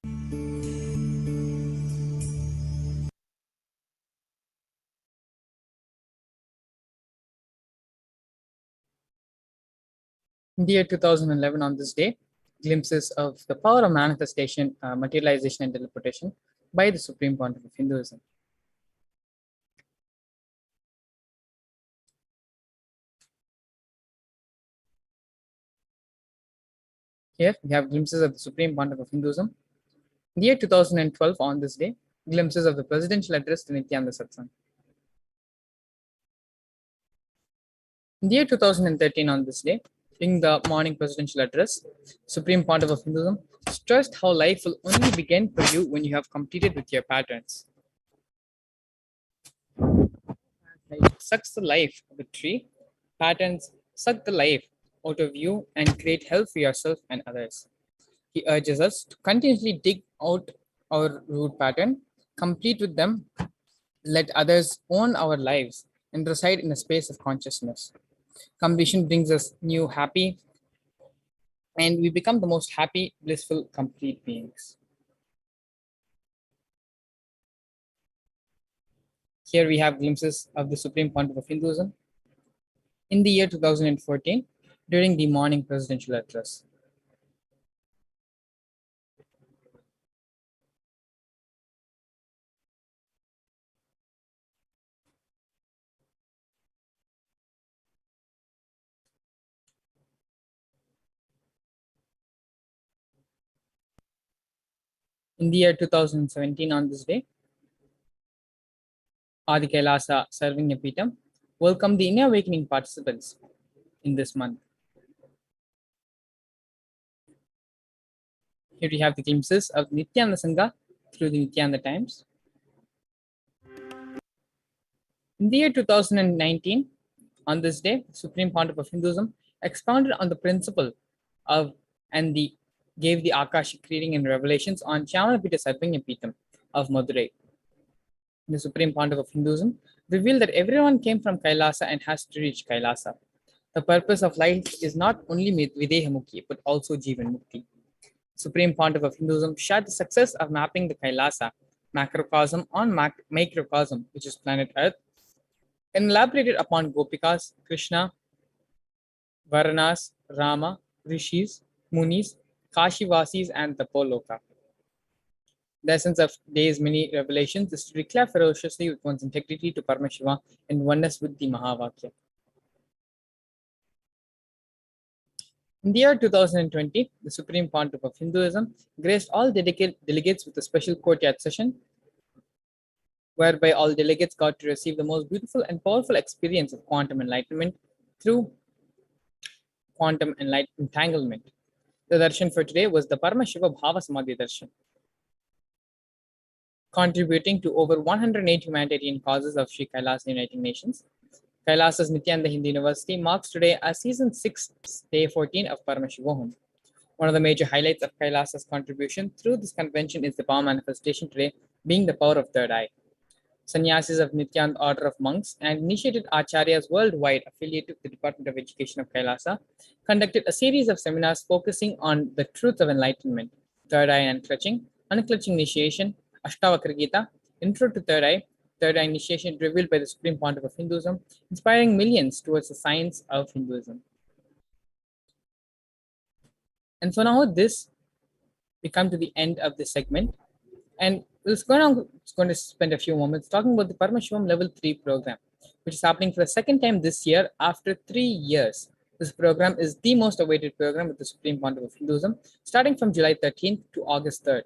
In the year 2011, on this day, glimpses of the power of manifestation, materialization, and teleportation by the Supreme Pontiff of Hinduism. Here we have glimpses of the Supreme Pontiff of Hinduism. In the year 2012, on this day, glimpses of the presidential address to Nithyananda Satsang. In the year 2013, on this day, during the morning presidential address, Supreme Pontiff of Hinduism stressed how life will only begin for you when you have completed with your patterns. Life sucks the life of a tree. Patterns suck the life out of you and create health for yourself and others. He urges us to continuously dig out our root pattern, complete with them, let others own our lives, and reside in a space of consciousness. Completion brings us new happy, and we become the most happy, blissful, complete beings. Here we have glimpses of the Supreme Pontiff of Hinduism in the year 2014 during the morning presidential address. In the year 2017, on this day, Adi KAILASA serving Nepitam welcomed the inner awakening participants in this month. Here we have the glimpses of Nithyananda Sangha through the Nithyananda Times. In the year 2019, on this day, Supreme Pontiff of Hinduism expounded on the principle of gave the Akashic reading and revelations on Chamanapita Sarvagnapeetham of Madurai. The Supreme Pontiff of Hinduism revealed that everyone came from Kailasa and has to reach Kailasa. The purpose of life is not only Videha Mukti, but also Jivan Mukti. Supreme Pontiff of Hinduism shared the success of mapping the Kailasa macrocosm on microcosm, which is planet Earth, and elaborated upon Gopikas, Krishna, Varanas, Rama, Rishis, Munis, Kashivasis, and Tapoloka. The essence of day's many revelations is to declare ferociously with one's integrity to Paramashiva and oneness with the Mahavakya. In the year 2020, the Supreme Pontiff of Hinduism graced all delegates with a special courtyard session, whereby all delegates got to receive the most beautiful and powerful experience of quantum enlightenment through quantum entanglement. The darshan for today was the Paramashiva Bhava Samadhi darshan, contributing to over 108 humanitarian causes of Sri KAILASA Uniting Nations. KAILASA's Nithyananda Hindu University marks today as season 6, day 14 of Paramashivoham. One of the major highlights of KAILASA's contribution through this convention is the power manifestation today being the power of third eye. Sannyasis of Nityananda Order of Monks and initiated acharyas worldwide affiliated with the Department of Education of KAILASA conducted a series of seminars focusing on the truth of enlightenment, third eye and unclutching initiation, Ashtavakra Gita, intro to third eye initiation revealed by the Supreme Pontiff of Hinduism, inspiring millions towards the science of Hinduism. And so now with this, we come to the end of this segment. And we're going to spend a few moments talking about the Paramashivam Level 3 program, which is happening for the second time this year after 3 years. This program is the most awaited program with the Supreme Pontiff of Hinduism, starting from July 13th to August 3rd.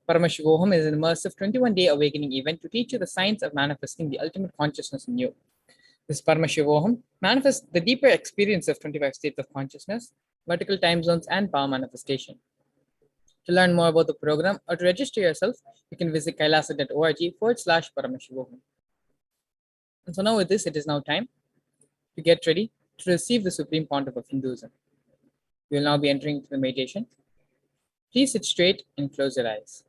Paramashivoham is an immersive 21-day awakening event to teach you the science of manifesting the ultimate consciousness in you. This Paramashivoham manifests the deeper experience of 25 states of consciousness, vertical time zones, and power manifestation. To learn more about the program or to register yourself, you can visit kailasa.org/Paramashivoham. And so now with this, it is now time to get ready to receive the Supreme Pontiff of Hinduism. We will now be entering into the meditation. Please sit straight and close your eyes.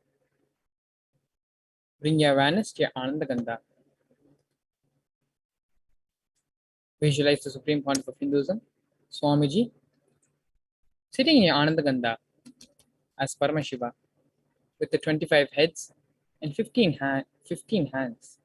Bring your awareness to your Ananda Gandha. Visualize the Supreme Pontiff of Hinduism, Swamiji, sitting in your Ananda Gandha as Paramashiva with the 25 heads and 15 hands.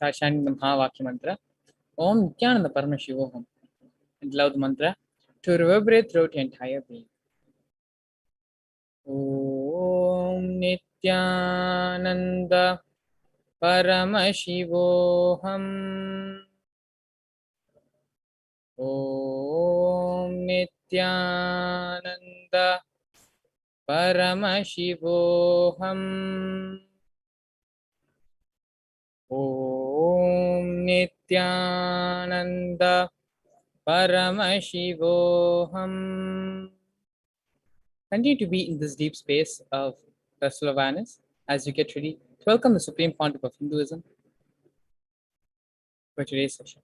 Sashananda Mahavakya mantra, Om Nithyananda Paramashivoham, and loud mantra to reverberate throughout your entire being. Om Nithyananda Paramashivoham. Om Nithyananda Paramashivoham. Om Nithyananda Paramashivoham. Continue to be in this deep space of personal awareness as you get ready to welcome the Supreme Pontiff of Hinduism for today's session.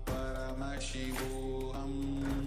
Paramashivoham.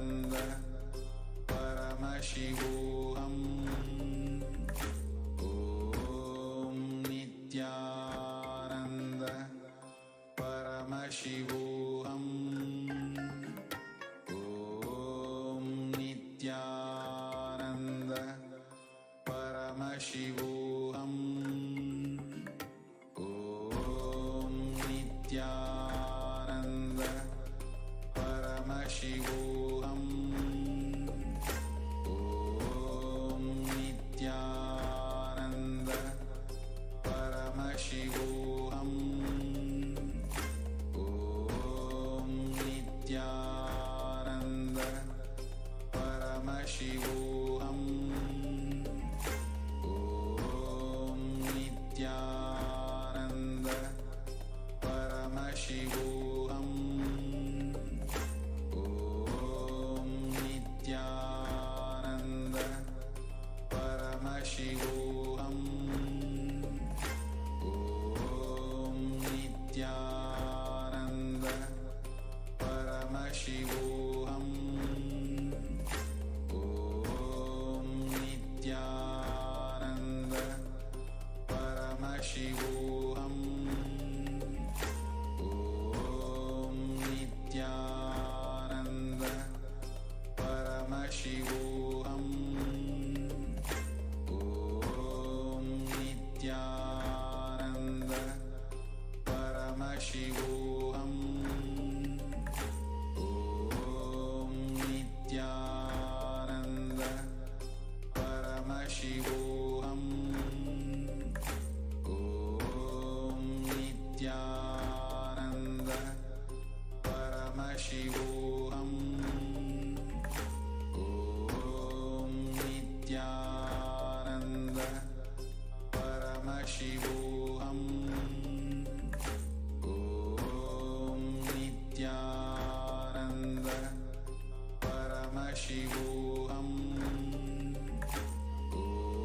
Paramashivoham.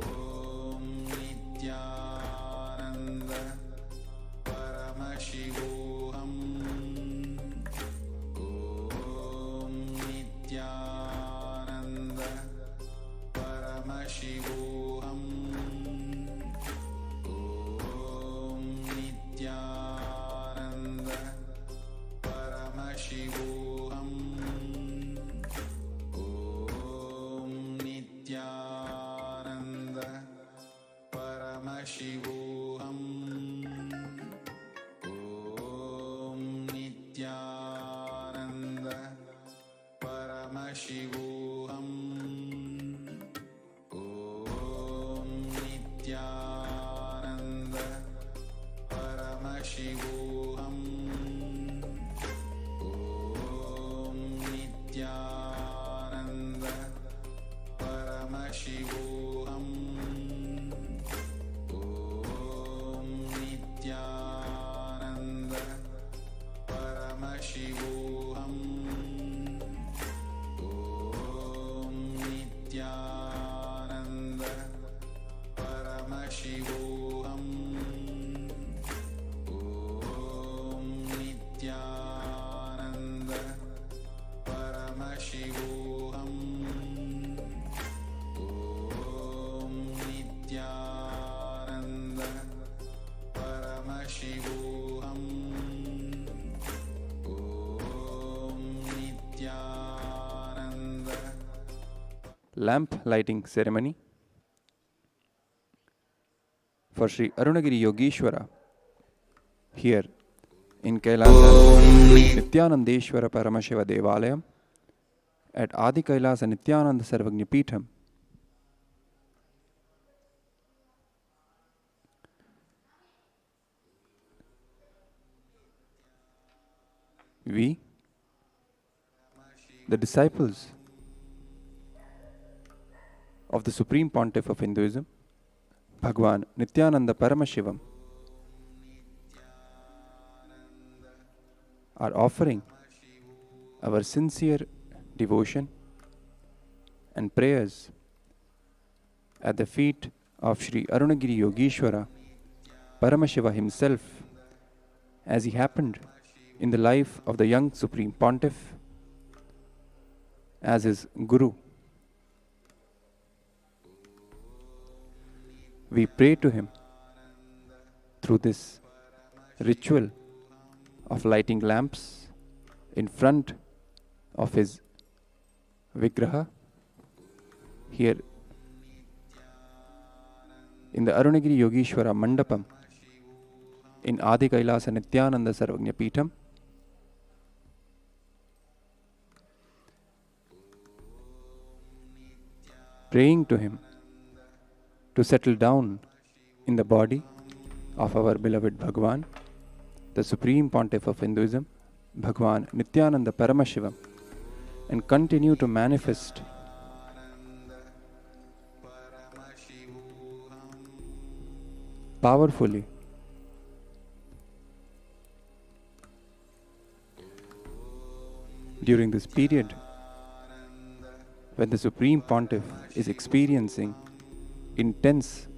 Om Nithyananda Paramashivoham. Om Nithyananda Paramashivoham. Om Nithyananda Paramashivoham. Om Nithyananda Paramashivoham. Om Nithyananda Paramashivoham. Om Nithyananda Paramashivoham. Om Nithyananda Paramashivoham. Om Nithyananda Paramashivoham. Om Nithyananda Paramashivoham. Om Nithyananda Paramashivoham. Om Nithyananda Paramashivoham. Om Nithyananda. Lamp lighting ceremony for Sri Arunagiri Yogeshwara here in KAILASA Nithyanandeshwara Paramashiva Devalayam at Adi KAILASA Nithyananda Sarvagnya Peetham. We, the disciples of the Supreme Pontiff of Hinduism, Bhagwan Nithyananda Paramashivam, are offering our sincere devotion and prayers at the feet of Sri Arunagiri Yogeshwara Paramashiva himself, as he happened in the life of the young Supreme Pontiff as his Guru. We pray to him through this ritual of lighting lamps in front of his Vigraha here in the Arunagiri Yogeshwara Mandapam in Adi KAILASA Nithyananda Sarvagnya Peetham. Praying to him to settle down in the body of our beloved Bhagwan, the Supreme Pontiff of Hinduism, Bhagwan Nithyananda Paramashivam, and continue to manifest powerfully during this period when the Supreme Pontiff is experiencing intense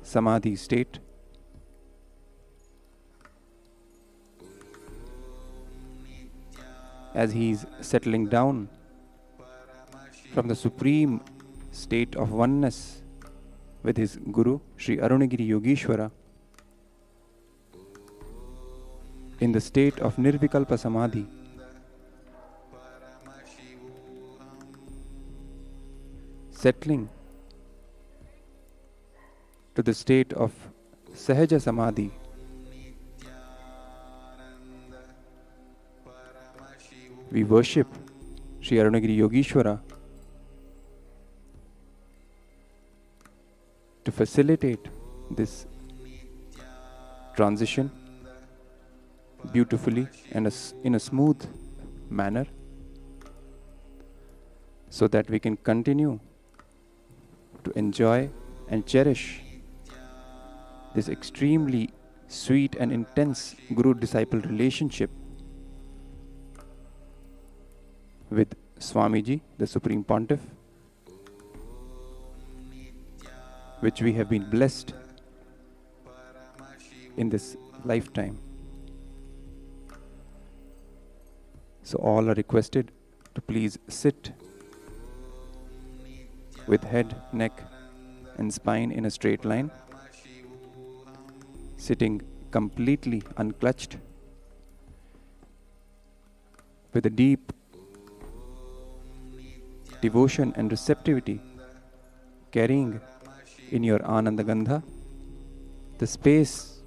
samadhi state. As he is settling down from the supreme state of oneness with his Guru, Sri Arunagiri Yogeshwara, in the state of Nirvikalpa Samadhi, settling to the state of Sahaja Samadhi, we worship Sri Arunagiri Yogeshwara to facilitate this transition beautifully and in a smooth manner, so that we can continue to enjoy and cherish this extremely sweet and intense Guru-disciple relationship with Swamiji, the Supreme Pontiff, which we have been blessed in this lifetime. So all are requested to please sit with head, neck and spine in a straight line, sitting completely unclutched, with a deep devotion and receptivity, carrying in your Ananda Gandha the space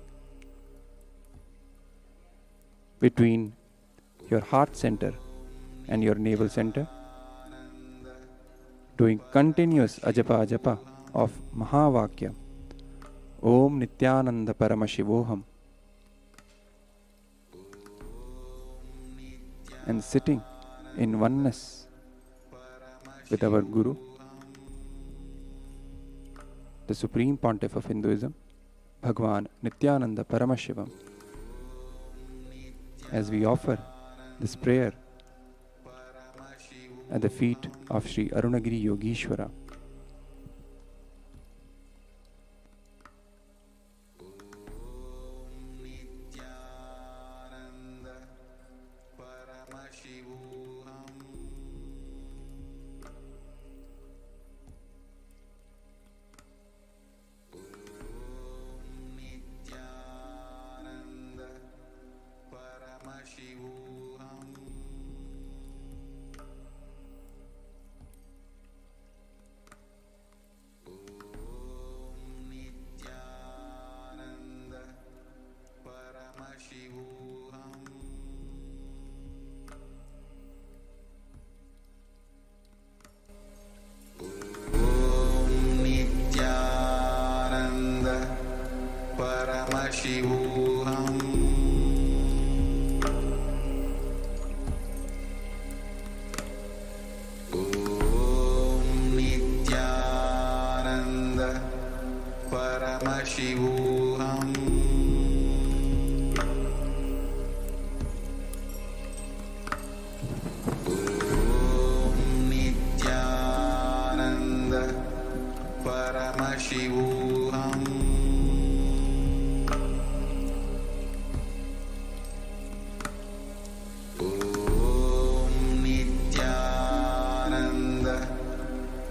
between your heart center and your navel center, doing continuous ajapa of Mahavakya, Om Nithyananda Paramashivoham, and sitting in oneness with our Guru, the Supreme Pontiff of Hinduism, Bhagwan Nithyananda Paramashivam, as we offer this prayer at the feet of Sri Arunagiri Yogeshwara. Paramashivoham. Om Nithyananda Paramashivoham. Om Nithyananda Paramashivoham. Paramashivoham. Om Nithyananda Paramashivoham. Om Nithyananda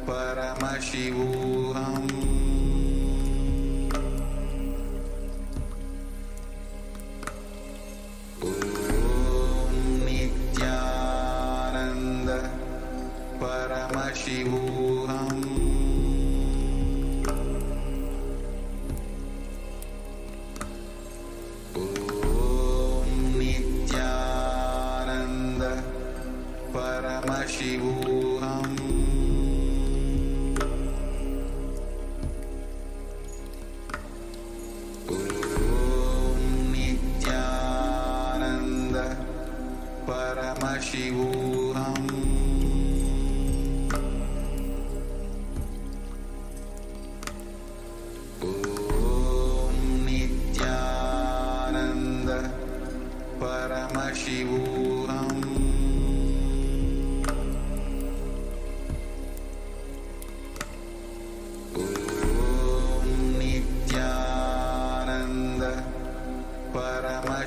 Paramashivoham. Paramashivoham. Om Nithyananda Paramashivoham. Om Nithyananda Paramashivoham.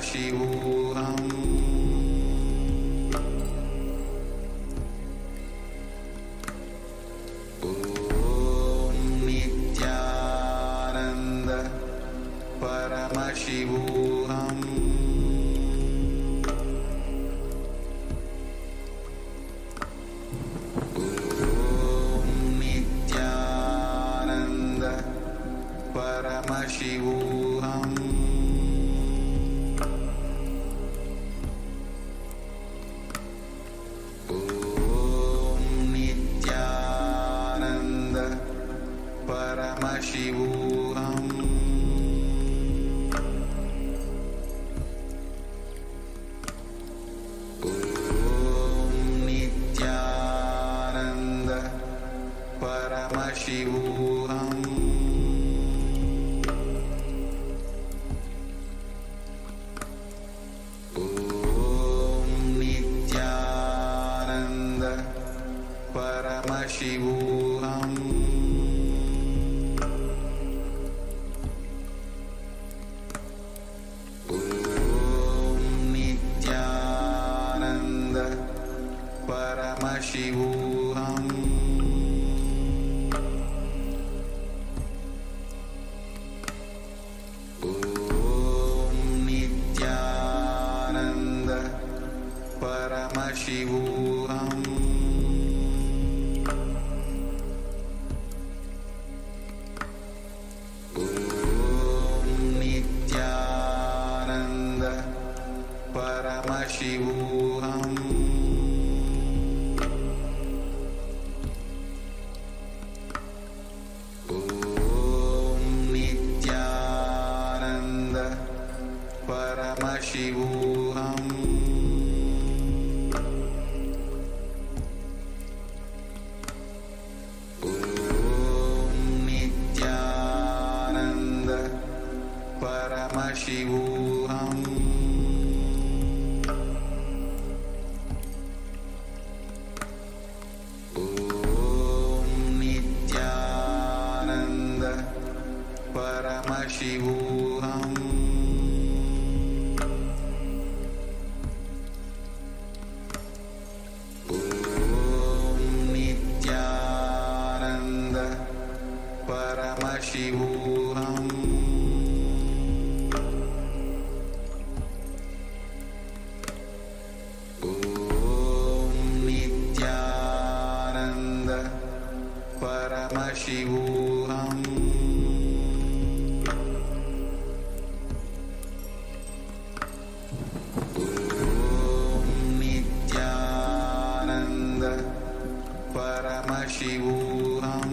Paramashivoham. Om Nithyananda Paramashivoham. Om Nithyananda Paramashivoham. Paramashivoham. Om Nithyananda Paramashivoham. Om Nithyananda Paramashivoham. Om Nithyananda Paramashivoham. Paramashivoham. Om Nithyananda Paramashivoham. Om Nithyananda Paramashivoham. Paramashivoham. Om Nithyananda Paramashivoham. Om Nithyananda Paramashivoham. Paramashivoham. Om Nithyananda Paramashivoham.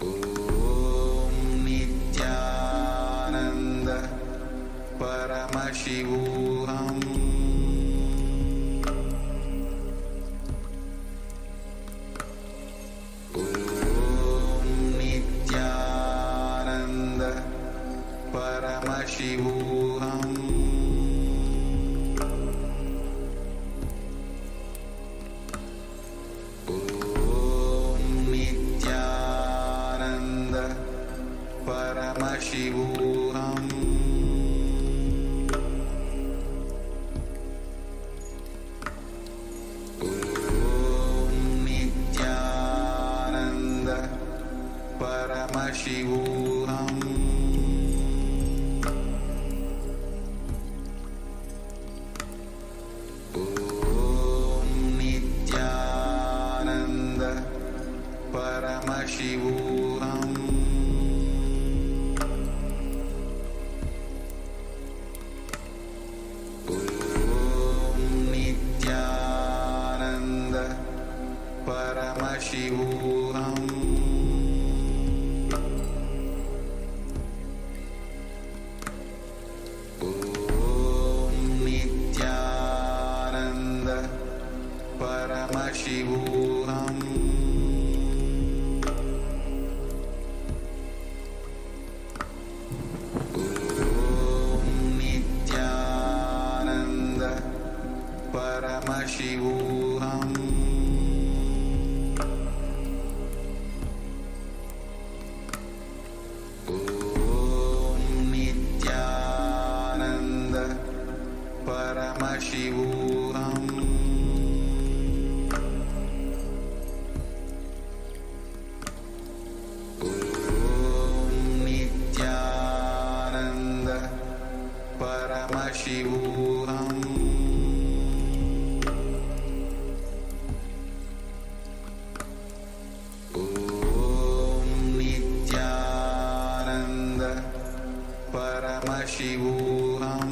Om Nithyananda Paramashivoham. Paramashivoham. Om Nithyananda Paramashivoham. Om Nithyananda Paramashivoham. Paramashivoham. Om Nithyananda Paramashivoham. Om Nithyananda Paramashivoham. Paramashivoham. Om Nithyananda Paramashivoham. Om Nithyananda Paramashivoham.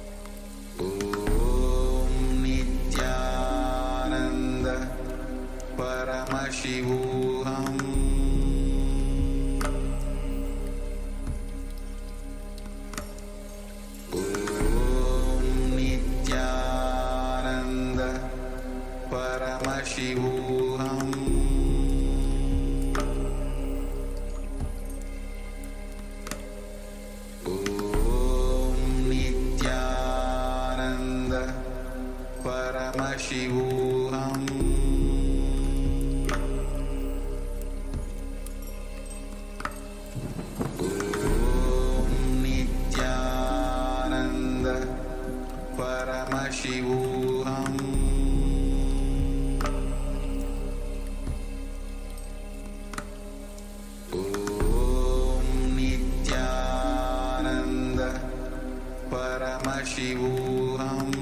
Paramashivoham.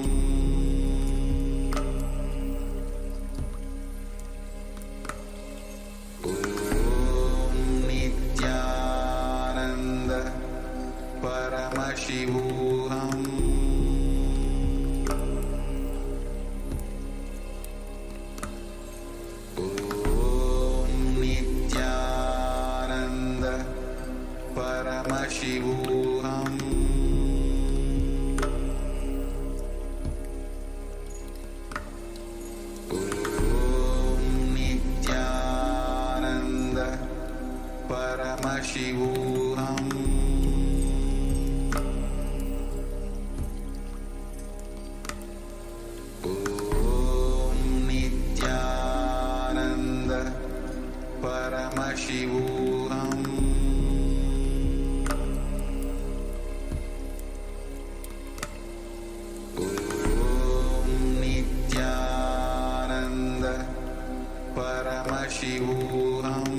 Om Nithyananda Paramashivoham. Om Nithyananda Paramashivoham. Om Nithyananda Paramashivoham. Om Nithyananda Paramashivoham.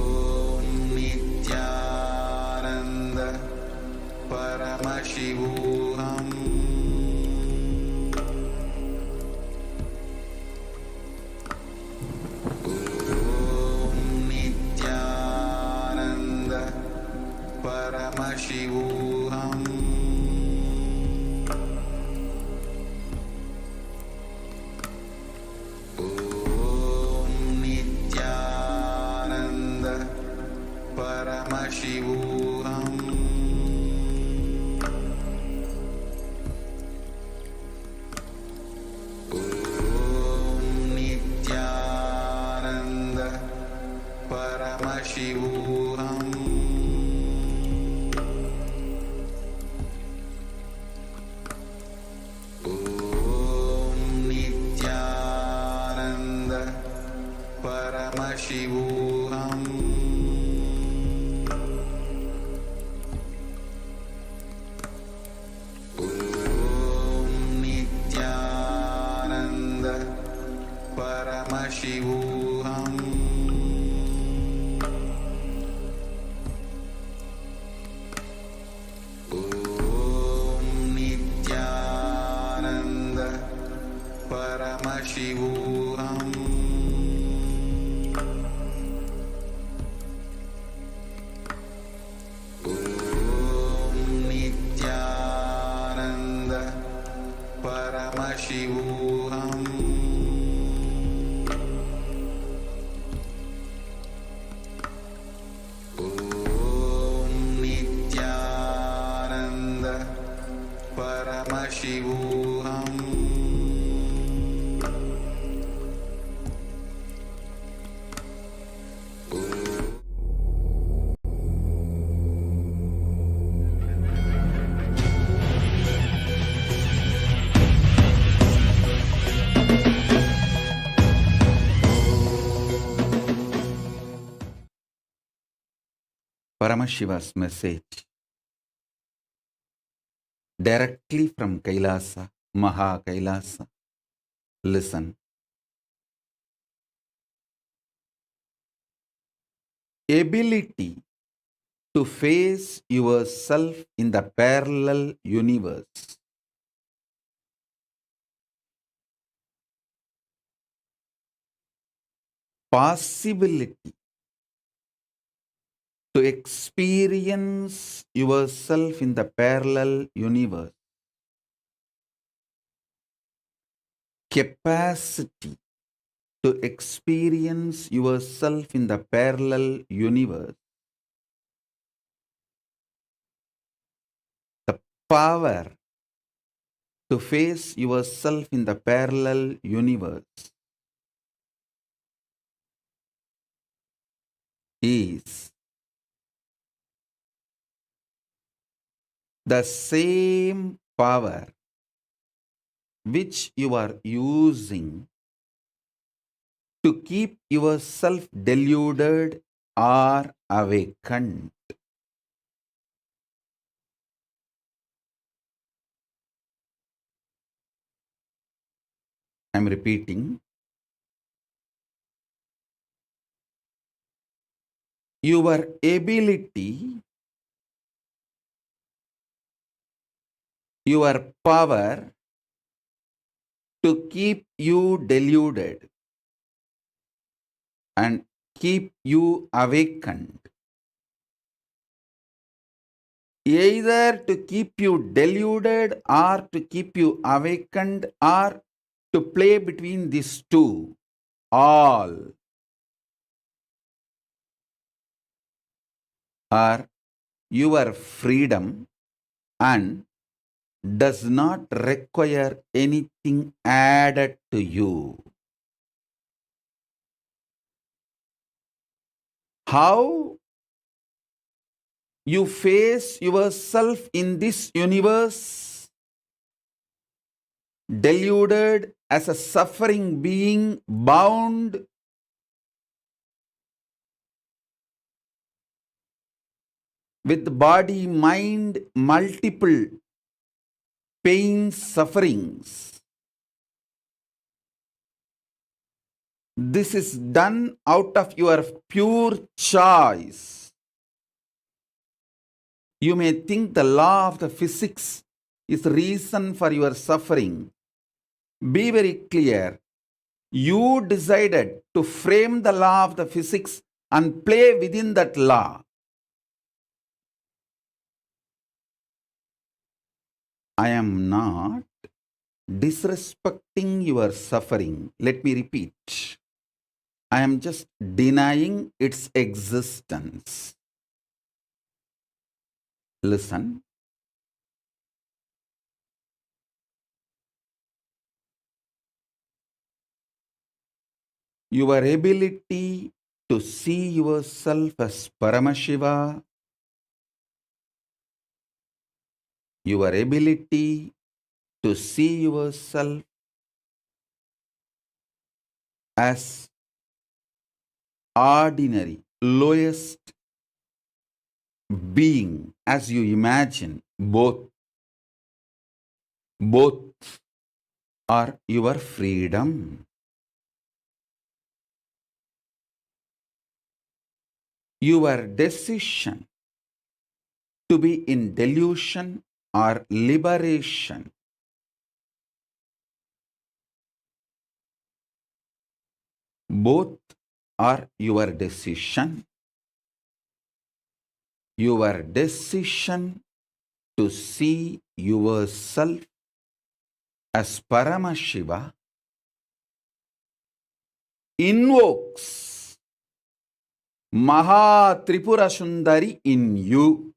Om Nithyananda Paramashivoham. Om Nithyananda Paramashivoham. Om Nithyananda Paramashivoham. Om Nithyananda Paramashivoham. Om Nithyananda Paramashivoham. Om Nithyananda Paramashivoham. Om Nithyananda Paramashivoham. Om Nithyananda Paramashivoham. Om Nithyananda Paramashivoham. Om Nithyananda Paramashivoham. Paramashiva's message directly from Kailasa, Maha Kailasa. Listen. Ability to face yourself in the parallel universe. Possibility to experience yourself in the parallel universe. Capacity to experience yourself in the parallel universe. The power to face yourself in the parallel universe is the same power which you are using to keep yourself deluded or awakened. I am repeating. your ability, your power to keep you deluded and keep you awakened. Either to keep you deluded or to keep you awakened or to play between these two. All are your freedom and does not require anything added to you. How you face yourself in this universe, deluded as a suffering being, bound with body, mind, multiple pains, sufferings. This is done out of your pure choice. You may think the law of the physics is reason for your suffering. Be very clear. You decided to frame the law of the physics and play within that law. I am not disrespecting your suffering. Let me repeat. I am just denying its existence. Listen. Your ability to see yourself as Paramashiva, your ability to see yourself as ordinary, lowest being, as you imagine, both are your freedom. Your decision to be in delusion or liberation, both are your decision. Your decision to see yourself as Paramashiva invokes Maha Tripura Sundari in you.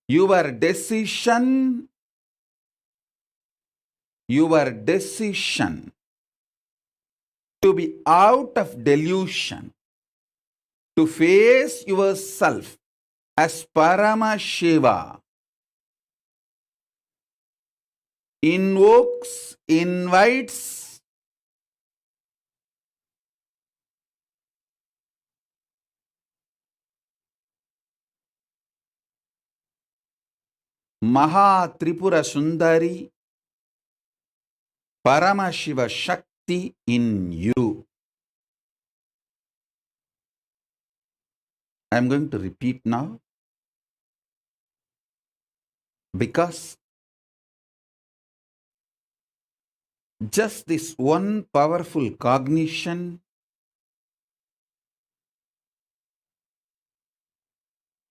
Your decision to be out of delusion, to face yourself as Paramashiva, invites Maha Tripura Sundari, Paramashiva Shakti in you. I am going to repeat now because just this one powerful cognition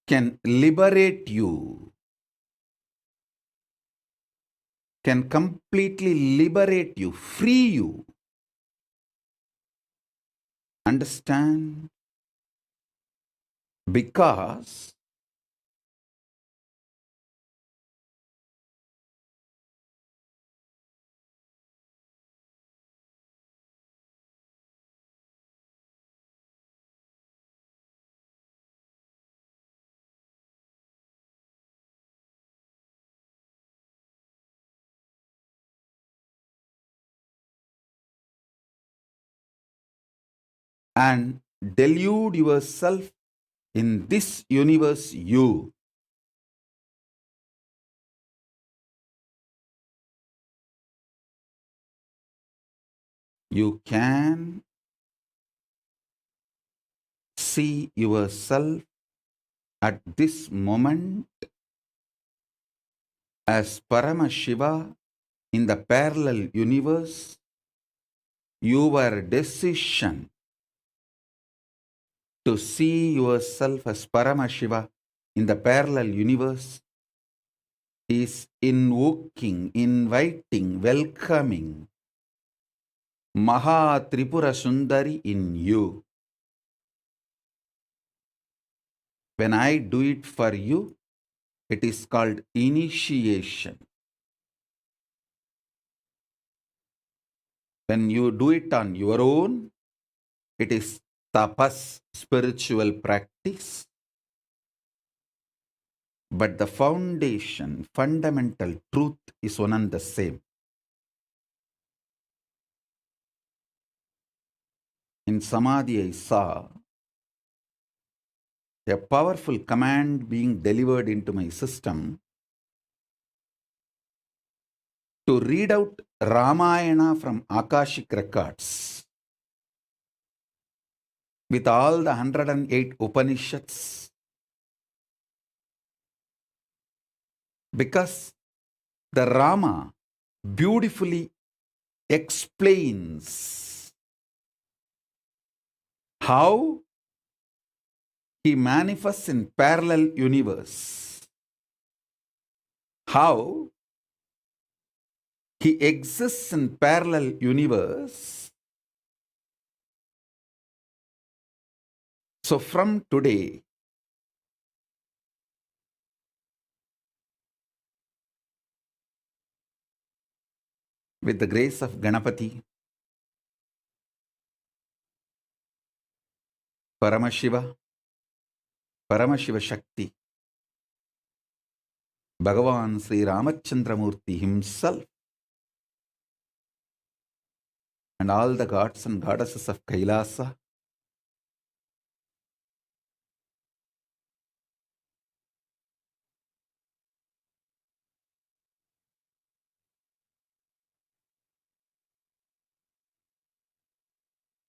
can liberate you, can completely liberate you, free you. Understand? Because and delude yourself in this universe, you can see yourself at this moment as Paramashiva in the parallel universe, your decision to see yourself as Paramashiva in the parallel universe is invoking, inviting, welcoming Maha Tripura Sundari in you. When I do it for you, it is called initiation. When you do it on your own, it is tapas, spiritual practice. But the foundation, fundamental truth is one and the same. In Samadhi, I saw a powerful command being delivered into my system to read out Ramayana from Akashic records with all the 108 Upanishads, because the Rama beautifully explains how he manifests in parallel universe, how he exists in parallel universe. So from today, with the grace of Ganapati, Paramashiva, Paramashiva Shakti, Bhagavan Sri Ramachandramurti himself, and all the gods and goddesses of KAILASA,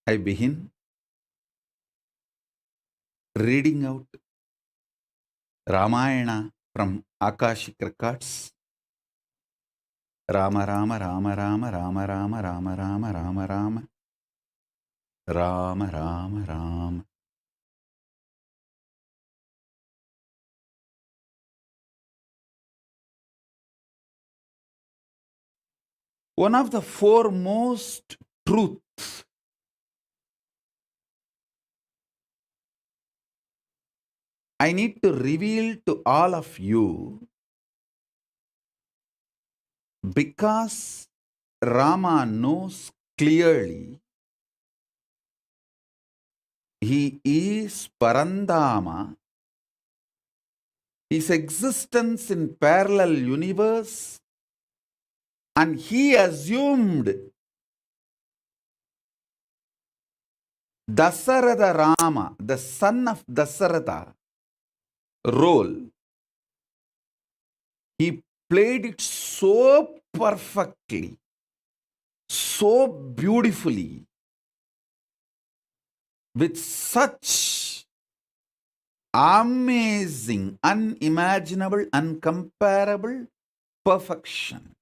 I begin reading out Ramayana from Akashic records. Rama Rama Rama Rama Rama Rama Rama Rama Rama Rama Rama Rama Rama. One of the foremost truths I need to reveal to all of you, because Rama knows clearly he is Parandama, his existence in parallel universe, and he assumed Dasaratha Rama, the son of Dasaratha, role. He played it so perfectly, so beautifully, with such amazing, unimaginable, uncomparable perfection.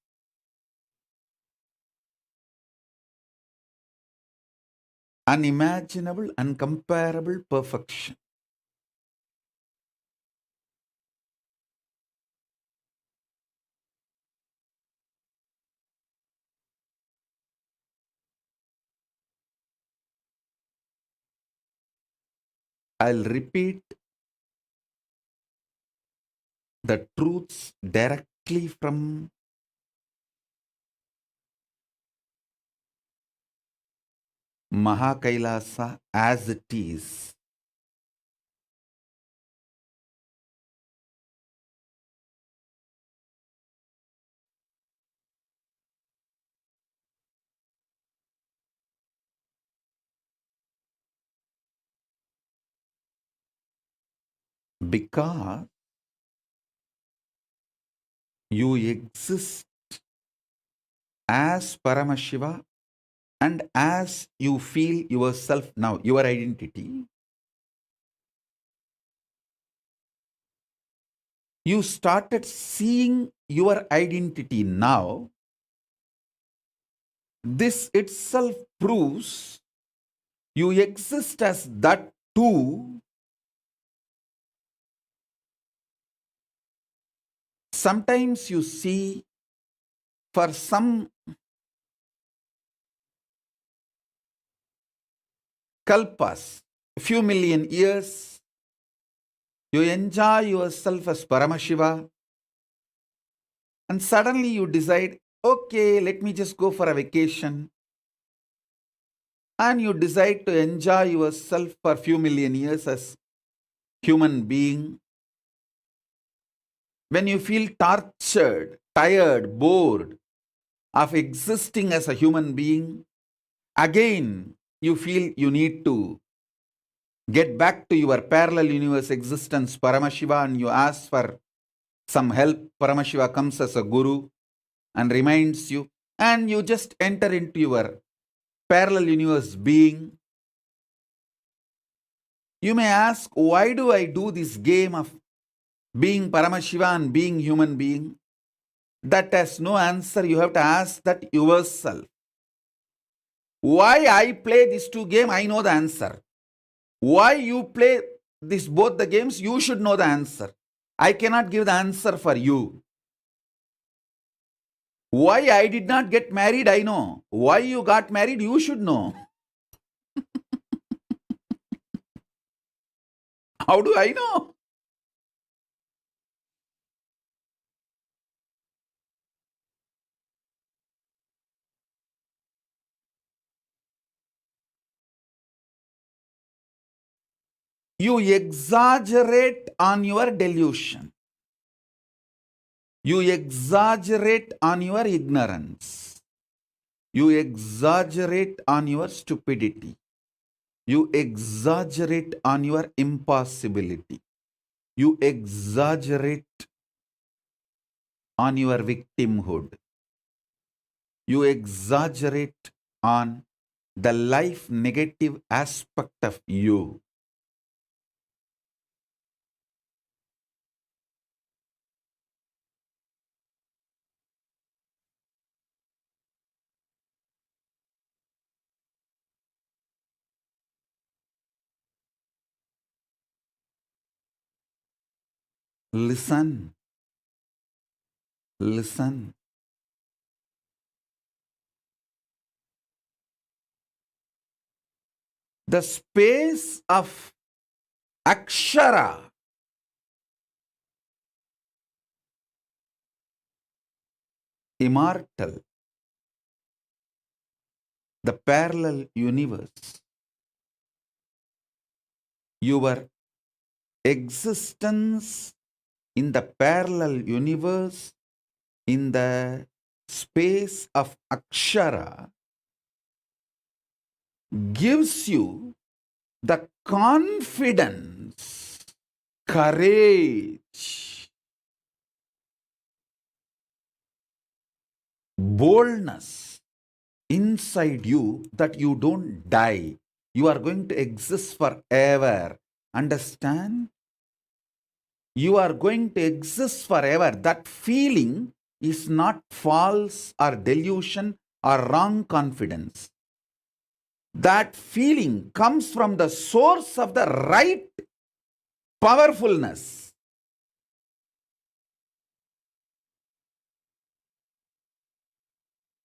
Unimaginable, uncomparable perfection. I'll repeat the truths directly from Mahakailasa as it is. Because you exist as Paramashiva, and as you feel yourself now, your identity, You started seeing your identity now. This itself proves you exist as that too. Sometimes you see, for some kalpas, a few million years, you enjoy yourself as Paramashiva, and suddenly you decide, okay, let me just go for a vacation. And you decide to enjoy yourself for a few million years as human being. When you feel tortured, tired, bored of existing as a human being, again you feel you need to get back to your parallel universe existence, Paramashiva, and you ask for some help. Paramashiva comes as a guru and reminds you, and you just enter into your parallel universe being. You may ask, why do I do this game of being Paramashiva and being human being? That has no answer. You have to ask that yourself. Why I play these two games, I know the answer. Why you play both the games, you should know the answer. I cannot give the answer for you. Why I did not get married, I know. Why you got married, you should know. How do I know? You exaggerate on your delusion. You exaggerate on your ignorance. You exaggerate on your stupidity. You exaggerate on your impossibility. You exaggerate on your victimhood. You exaggerate on the life negative aspect of you. Listen. Listen. The space of Akshara, immortal, the parallel universe, your existence in the parallel universe, in the space of Akshara, gives you the confidence, courage, boldness inside you that you don't die. You are going to exist forever. Understand? You are going to exist forever. That feeling is not false or delusion or wrong confidence. That feeling comes from the source of the right powerfulness.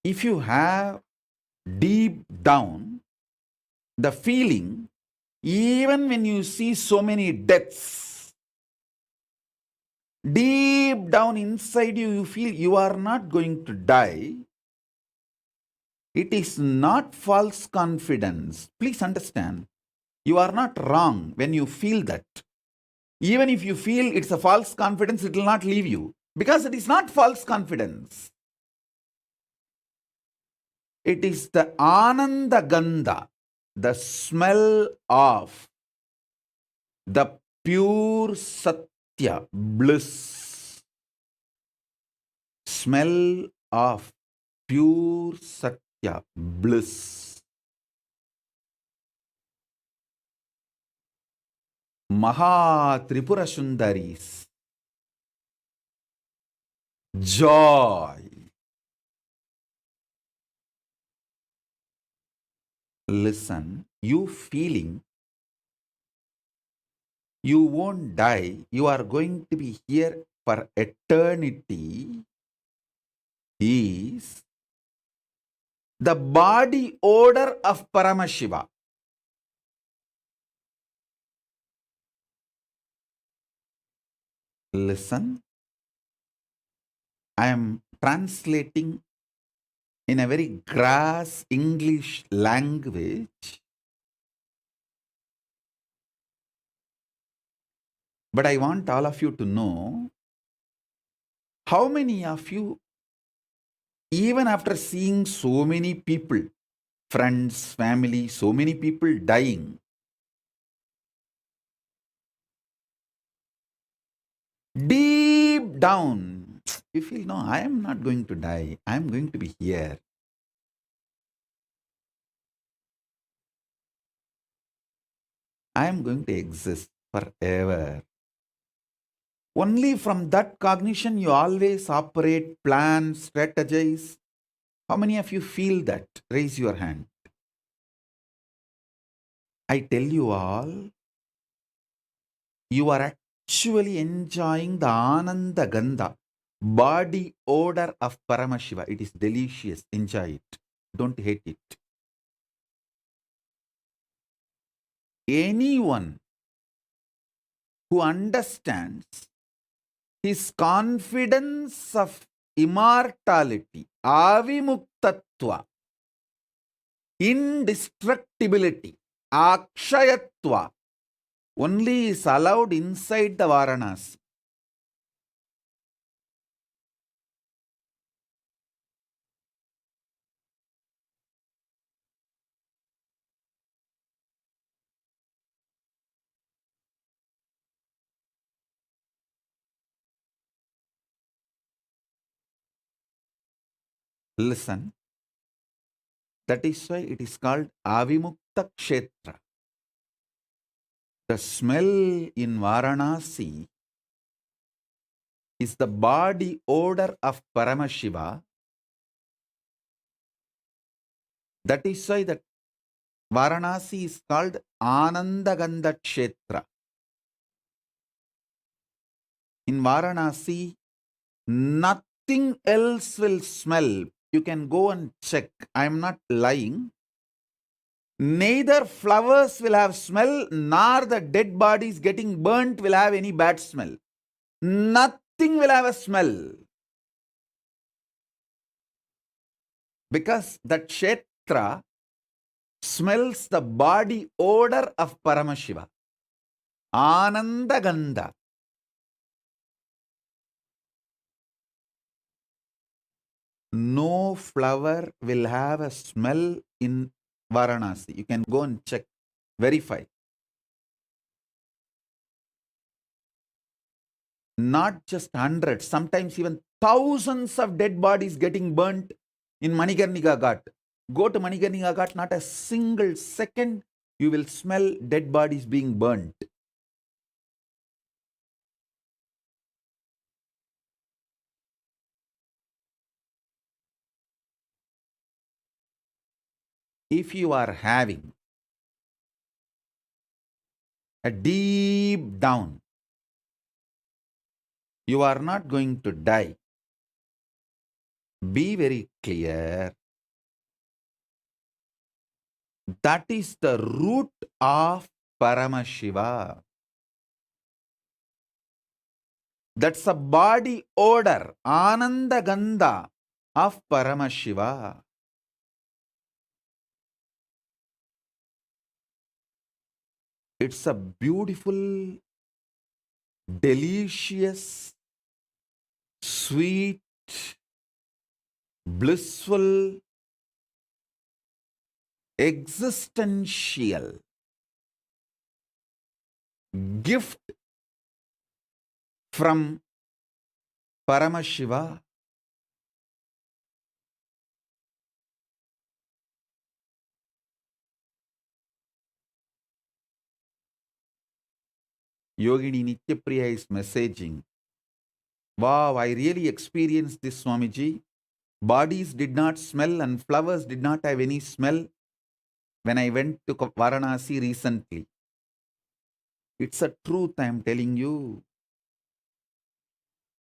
If you have deep down the feeling, even when you see so many deaths, deep down inside you, you feel you are not going to die. It is not false confidence. Please understand, you are not wrong when you feel that. Even if you feel it's a false confidence, it will not leave you because it is not false confidence. It is the Ananda Gandha, the smell of the pure Satya, bliss. Smell of pure Satya, bliss. Maha Tripura Sundaris, joy. Listen, you feeling you won't die, you are going to be here for eternity is the body odor of Paramashiva. Listen, I am translating in a very grass English language, but I want all of you to know how many of you, even after seeing so many people, friends, family, so many people dying, deep down, you feel, no, I am not going to die. I am going to be here. I am going to exist forever. Only from that cognition you always operate, plan, strategize. How many of you feel that? Raise your hand. I tell you all, you are actually enjoying the Ananda Gandha, body odor of Paramashiva. It is delicious. Enjoy it. Don't hate it. Anyone who understands his confidence of immortality, avimuktatva, indestructibility, akshayatva, only is allowed inside the Varanasi. Listen, that is why it is called Avimukta Kshetra. The smell in Varanasi is the body odor of Paramashiva. That is why that Varanasi is called Anandagandha Kshetra. In Varanasi, nothing else will smell. You can go and check. I am not lying. Neither flowers will have smell, nor the dead bodies getting burnt will have any bad smell. Nothing will have a smell. Because that Kshetra smells the body odor of Paramashiva. Ananda Gandha. No flower will have a smell in Varanasi. You can go and check, verify. Not just hundreds, sometimes even thousands of dead bodies getting burnt in Manikarnika Ghat. Go to Manikarnika Ghat, not a single second you will smell dead bodies being burnt. If you are having a deep down, you are not going to die. Be very clear. That is the root of Paramashiva. That's a body odor, Ananda Gandha of Paramashiva. It's a beautiful, delicious, sweet, blissful, existential gift from Paramashiva. Yogini Nityapriya is messaging, Wow, I really experienced this, Swamiji. Bodies did not smell and flowers did not have any smell when I went to Varanasi recently. It's a truth, I'm telling you.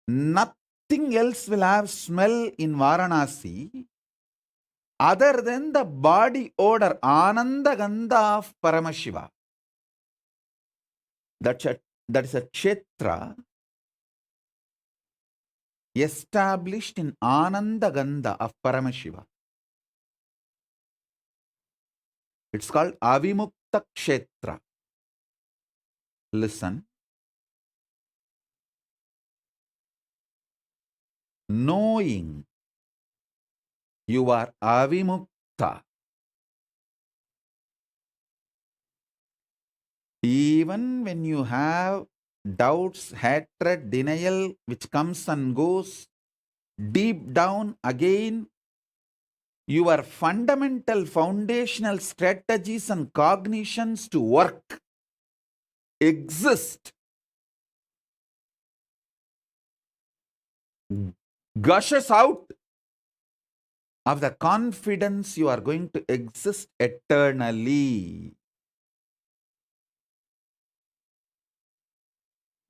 Nothing else will have smell in Varanasi other than the body odor, Ananda Gandha of Paramashiva. That is a kshetra established in Ananda Gandha of Paramashiva. It's called Avimukta Kshetra. Listen. Knowing you are Avimukta, even when you have doubts, hatred, denial, which comes and goes, deep down again, your fundamental foundational strategies and cognitions to work exist, gushes out of the confidence you are going to exist eternally.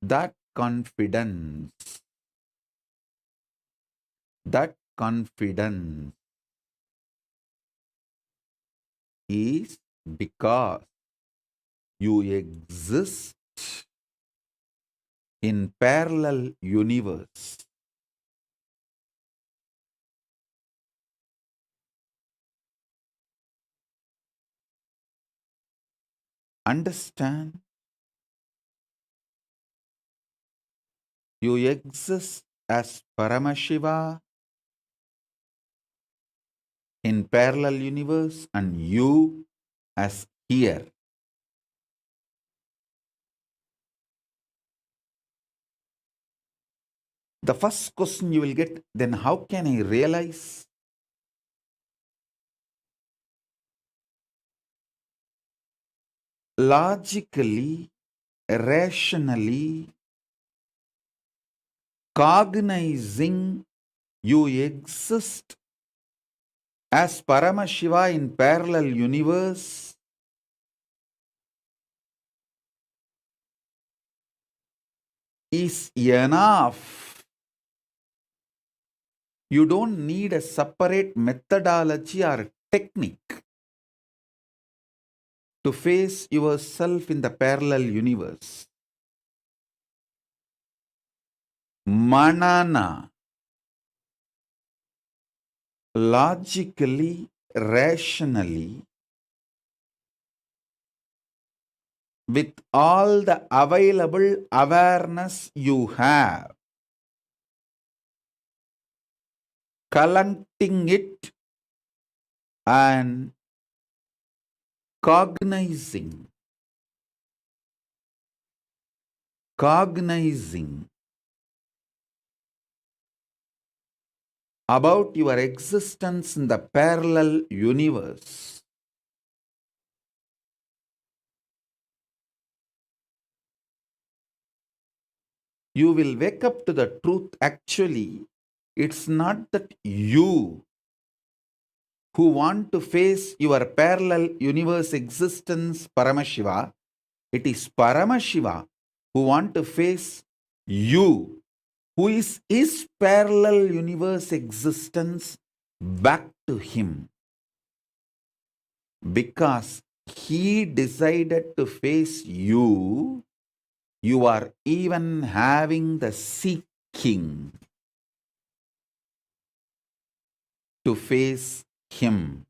That confidence is because you exist in parallel universe. Understand? You exist as Paramashiva in parallel universe and you as here. The first question you will get, then how can I realize? Logically, rationally, cognizing you exist as Paramashiva in parallel universe is enough. You don't need a separate methodology or technique to face yourself in the parallel universe. Manana, logically, rationally, with all the available awareness you have, collecting it and cognizing about your existence in the parallel universe. You will wake up to the truth. Actually, it's not that you who want to face your parallel universe existence, Paramashiva. It is Paramashiva who want to face you, who is his parallel universe existence, back to him. Because he decided to face you, you are even having the seeking to face him.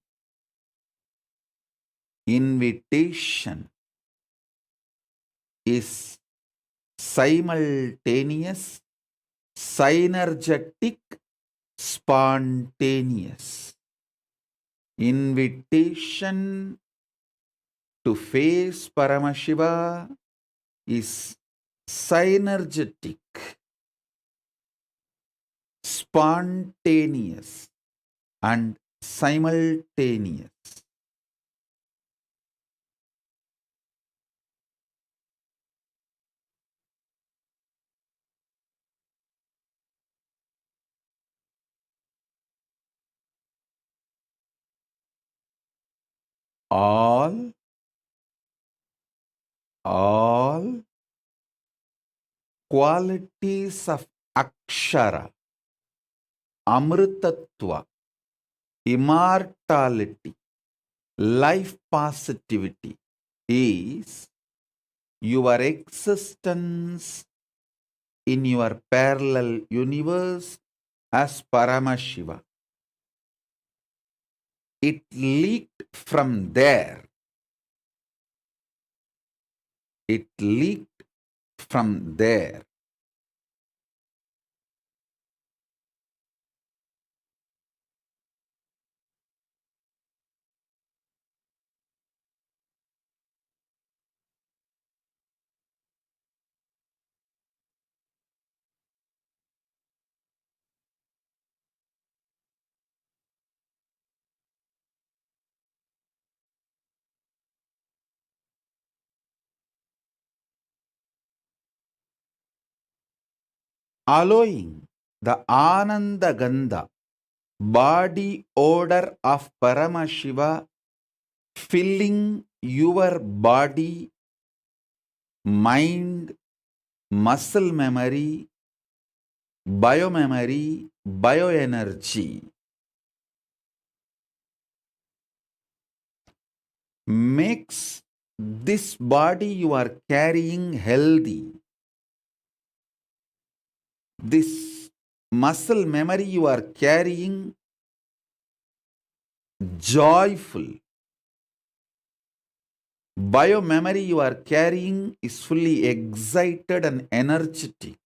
Invitation is simultaneous, synergetic, spontaneous. Invitation to face Paramashiva is synergetic, spontaneous, and simultaneous. all qualities of Akshara, Amritatva, immortality, life positivity is your existence in your parallel universe as Paramashiva. It leaked from there. It leaked from there. Allowing the Ananda Gandha, body odor of Paramashiva filling your body, mind, muscle memory, biomemory, bioenergy makes this body you are carrying healthy. This muscle memory you are carrying joyful. Biomemory you are carrying is fully excited and energetic.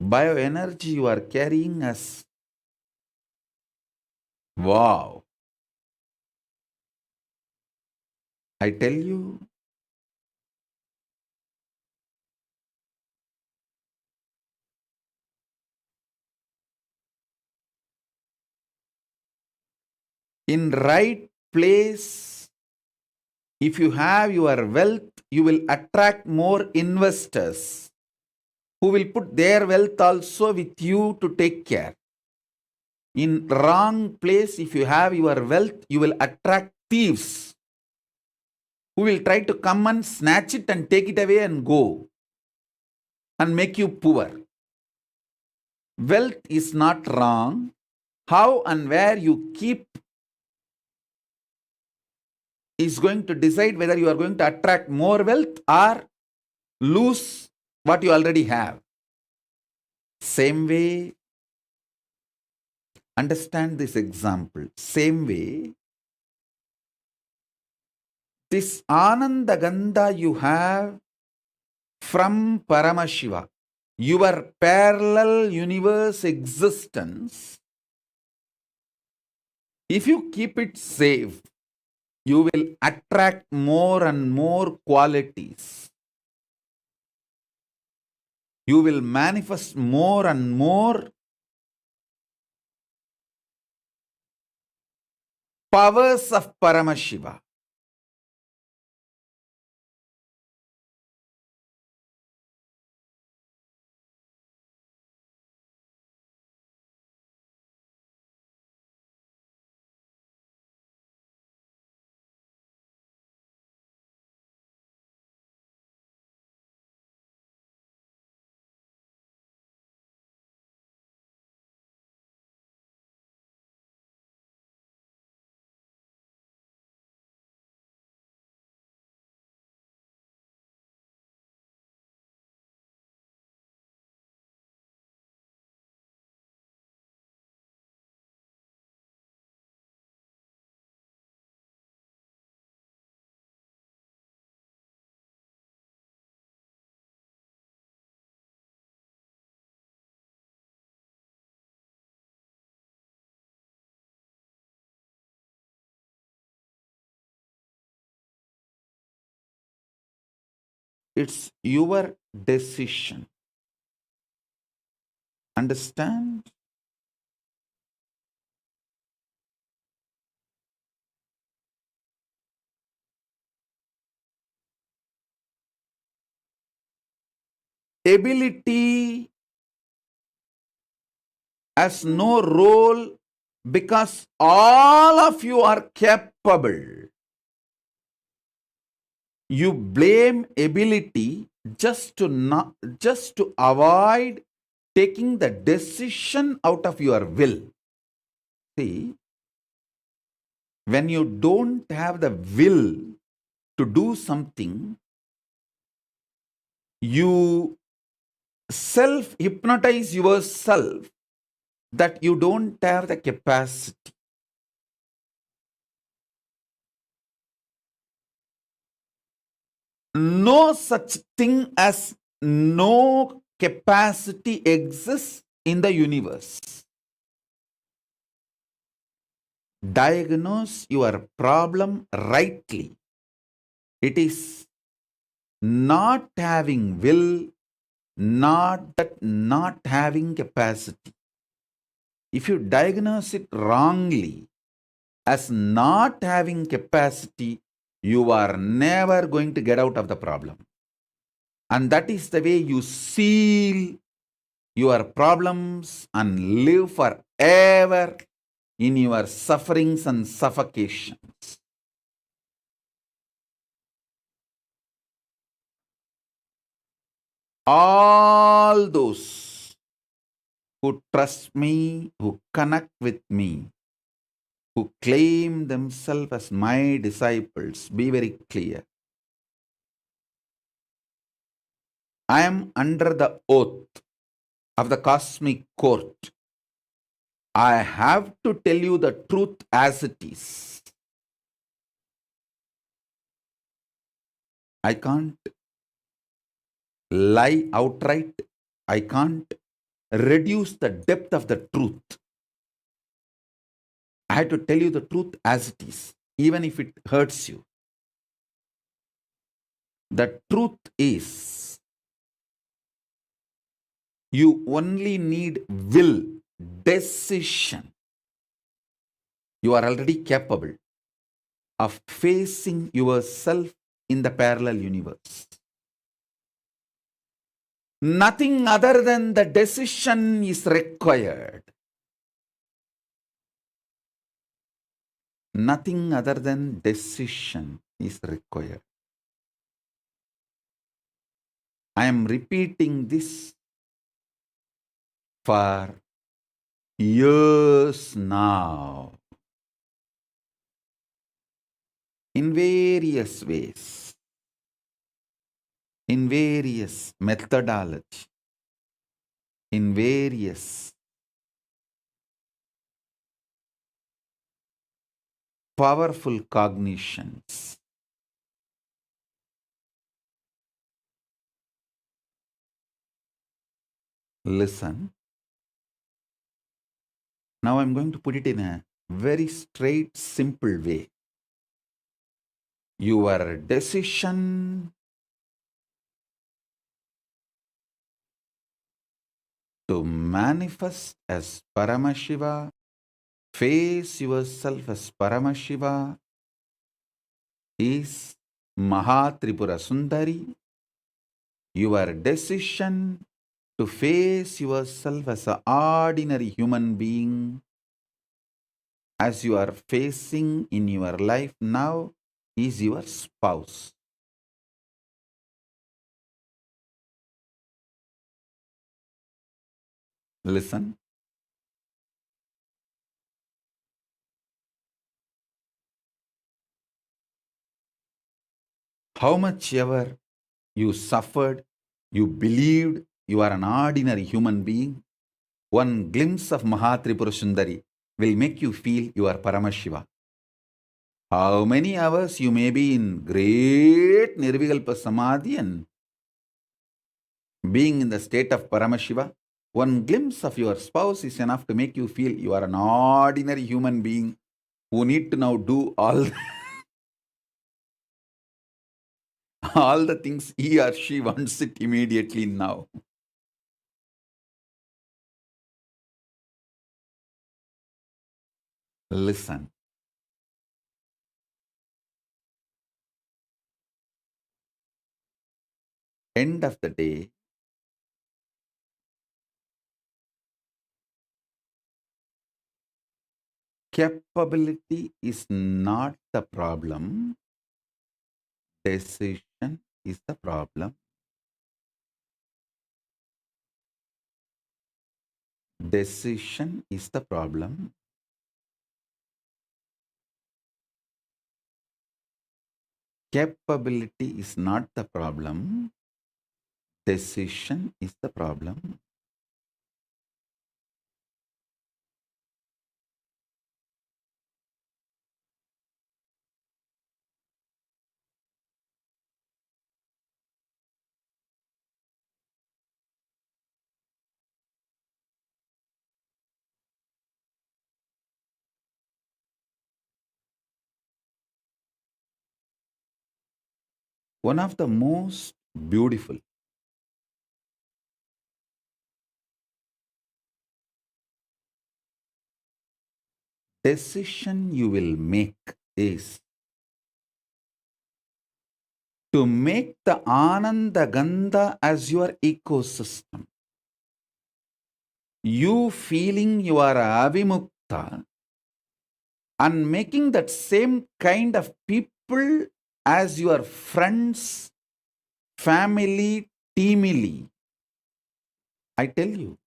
Bioenergy you are carrying as wow. I tell you, in right place, if you have your wealth, you will attract more investors who will put their wealth also with you to take care. In wrong place, if you have your wealth, you will attract thieves who will try to come and snatch it and take it away and go and make you poor. Wealth is not wrong. How and where you keep is going to decide whether you are going to attract more wealth or lose what you already have. Same way, understand this example. Same way, this Ananda Gandha you have from Paramashiva, your parallel universe existence, if you keep it safe, you will attract more and more qualities. You will manifest more and more powers of Paramashiva. It's your decision. Understand? Ability has no role Because all of you are capable. You blame ability just to avoid taking the decision out of your will. See, when you don't have the will to do something, you self hypnotize yourself that you don't have the capacity. No such thing as no capacity exists in the universe. Diagnose your problem rightly. It is not having will, not having capacity. If you diagnose it wrongly as not having capacity, you are never going to get out of the problem. And that is the way you seal your problems and live forever in your sufferings and suffocations. All those who trust me, who connect with me, who claim themselves as my disciples, be very clear. I am under the oath of the cosmic court. I have to tell you the truth as it is. I can't lie outright. I can't reduce the depth of the truth. I have to tell you the truth as it is, even if it hurts you. The truth is, you only need will, decision. You are already capable of facing yourself in the parallel universe. Nothing other than the decision is required. Nothing other than decision is required. I am repeating this for years now, in various ways, in various methodology, in various powerful cognitions. Listen. Now I'm going to put it in a very straight, simple way. Your decision to manifest as Paramashiva, face yourself as Paramashiva, is Mahatripura Sundari. Your decision to face yourself as an ordinary human being, as you are facing in your life now, is your spouse. Listen. How much ever you suffered, you believed you are an ordinary human being, one glimpse of Mahatripura Sundari will make you feel you are Paramashiva. How many hours you may be in great Nirvikalpa Samadhi and being in the state of Paramashiva, one glimpse of your spouse is enough to make you feel you are an ordinary human being who need to now do all all the things he or she wants it immediately now. Listen. End of the day, Capability is not the problem. Decision is the problem. Decision is the problem. Capability is not the problem. Decision is the problem. One of the most beautiful decision you will make is to make the Ananda Gandha as your ecosystem. You feeling you are avimukta and making that same kind of people as your friends, family, teamily. I tell you,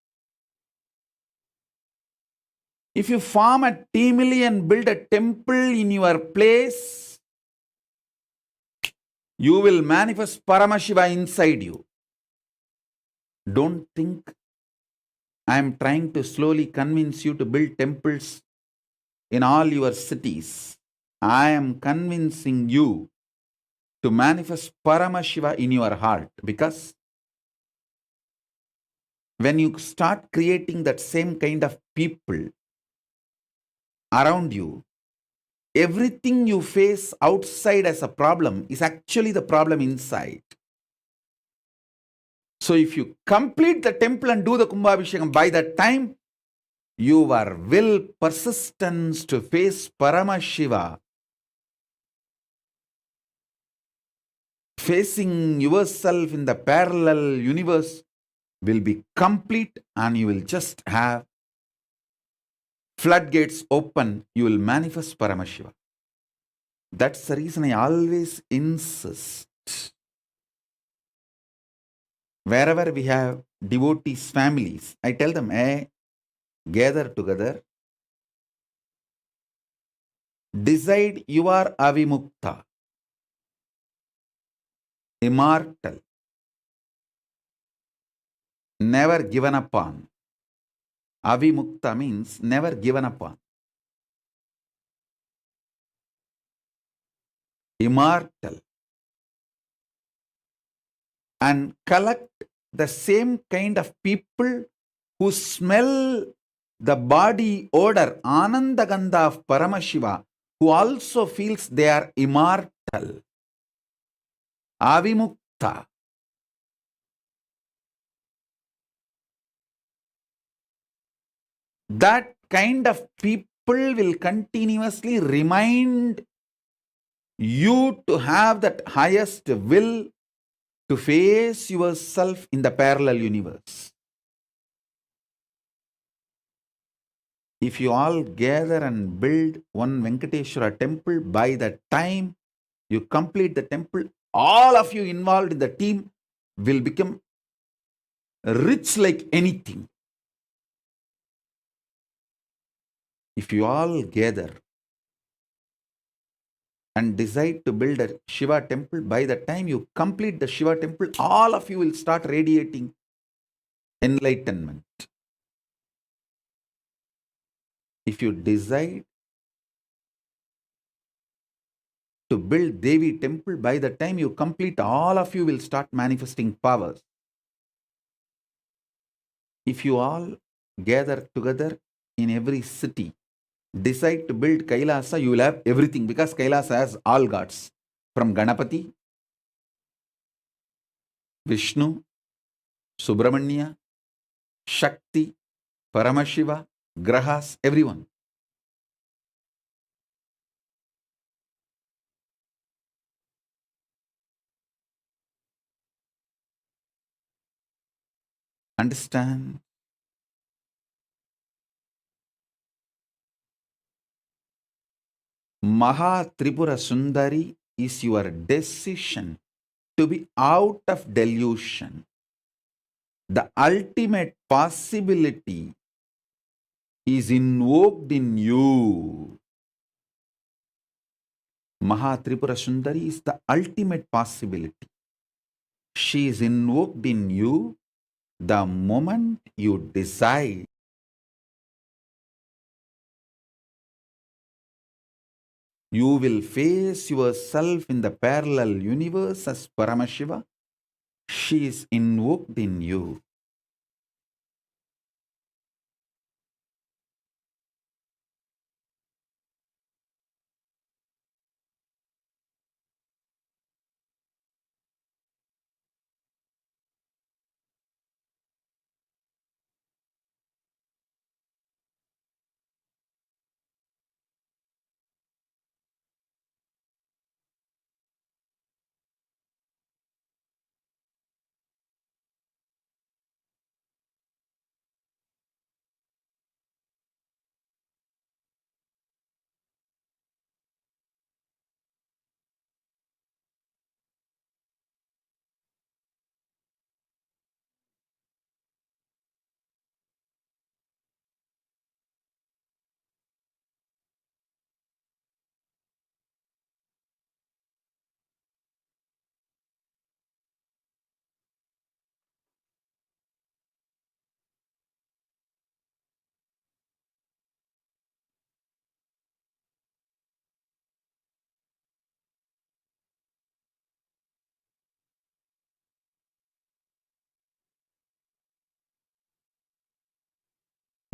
if you form a teamily and build a temple in your place, you will manifest Paramashiva inside you. Don't think I am trying to slowly convince you to build temples in all your cities. I am convincing you to manifest Paramashiva in your heart, because when you start creating that same kind of people around you, everything you face outside as a problem is actually the problem inside. So if you complete the temple and do the Kumbhabhishekam, by that time, your will, persistence to face Paramashiva, facing yourself in the parallel universe, will be complete, and you will just have floodgates open. You will manifest Paramashiva. That's the reason I always insist. Wherever we have devotees, families, I tell them, hey, gather together, decide you are avimukta, immortal, never given upon. Avimukta means never given upon. Immortal. And collect the same kind of people who smell the body odor, Ananda Gandha of Paramashiva, who also feels they are immortal. Avimukta. That kind of people will continuously remind you to have that highest will to face yourself in the parallel universe. If you all gather and build one Venkateshwara temple, by the time you complete the temple, all of you involved in the team will become rich like anything. If you all gather and decide to build a Shiva temple, by the time you complete the Shiva temple, all of you will start radiating enlightenment. If you decide to build Devi temple, by the time you complete, all of you will start manifesting powers. If you all gather together in every city, decide to build Kailasa, you will have everything, because Kailasa has all gods, from Ganapati, Vishnu, Subramanya, Shakti, Paramashiva, Grahas, everyone. Understand? Maha Tripura Sundari is your decision to be out of delusion. The ultimate possibility is invoked in you. Maha Tripura Sundari is the ultimate possibility. She is invoked in you the moment you decide. You will face yourself in the parallel universe as Paramashiva. She is invoked in you.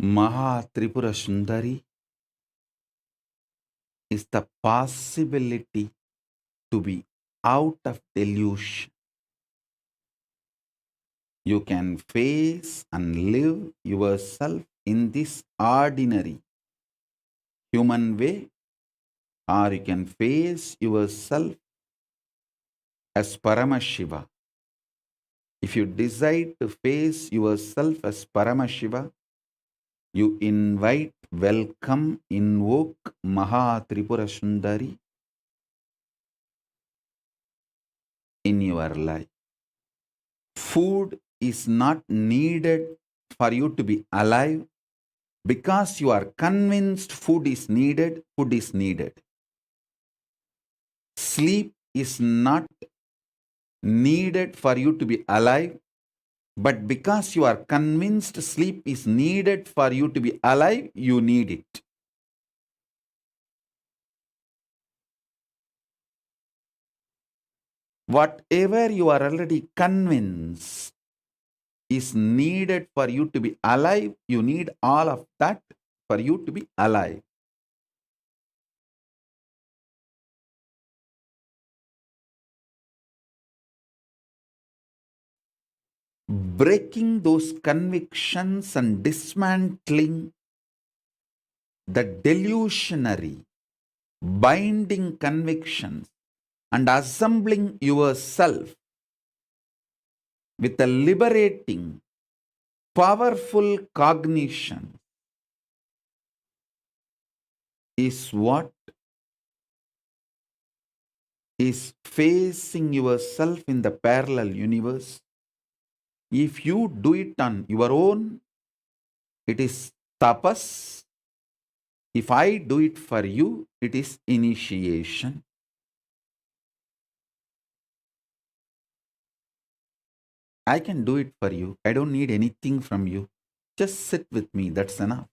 Maha Tripura Sundari is the possibility to be out of delusion. You can face and live yourself in this ordinary human way, or you can face yourself as Paramashiva. If you decide to face yourself as Paramashiva, you invite, welcome, invoke Maha Tripura Sundari in your life. Food is not needed for you to be alive because you are convinced food is needed, food is needed. Sleep is not needed for you to be alive, but because you are convinced sleep is needed for you to be alive, you need it. Whatever you are already convinced is needed for you to be alive, you need all of that for you to be alive. Breaking those convictions and dismantling the delusionary, binding convictions and assembling yourself with a liberating, powerful cognition is what is facing yourself in the parallel universe. If you do it on your own, it is tapas. If I do it for you, it is initiation. I can do it for you. I don't need anything from you. Just sit with me. That's enough.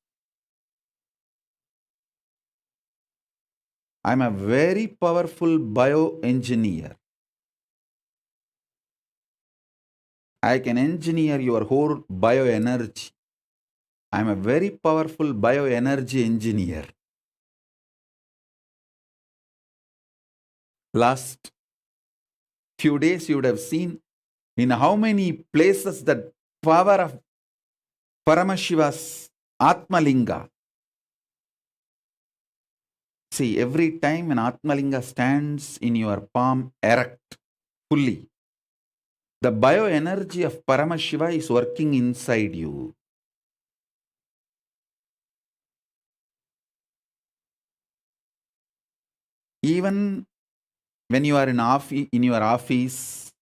I'm a very powerful bioengineer. I can engineer your whole bioenergy. I'm a very powerful bioenergy engineer. Last few days, you would have seen in how many places the power of Paramashiva's Atmalinga. See, every time an Atmalinga stands in your palm erect, fully, the bioenergy of Paramashiva is working inside you. Even when you are in your office,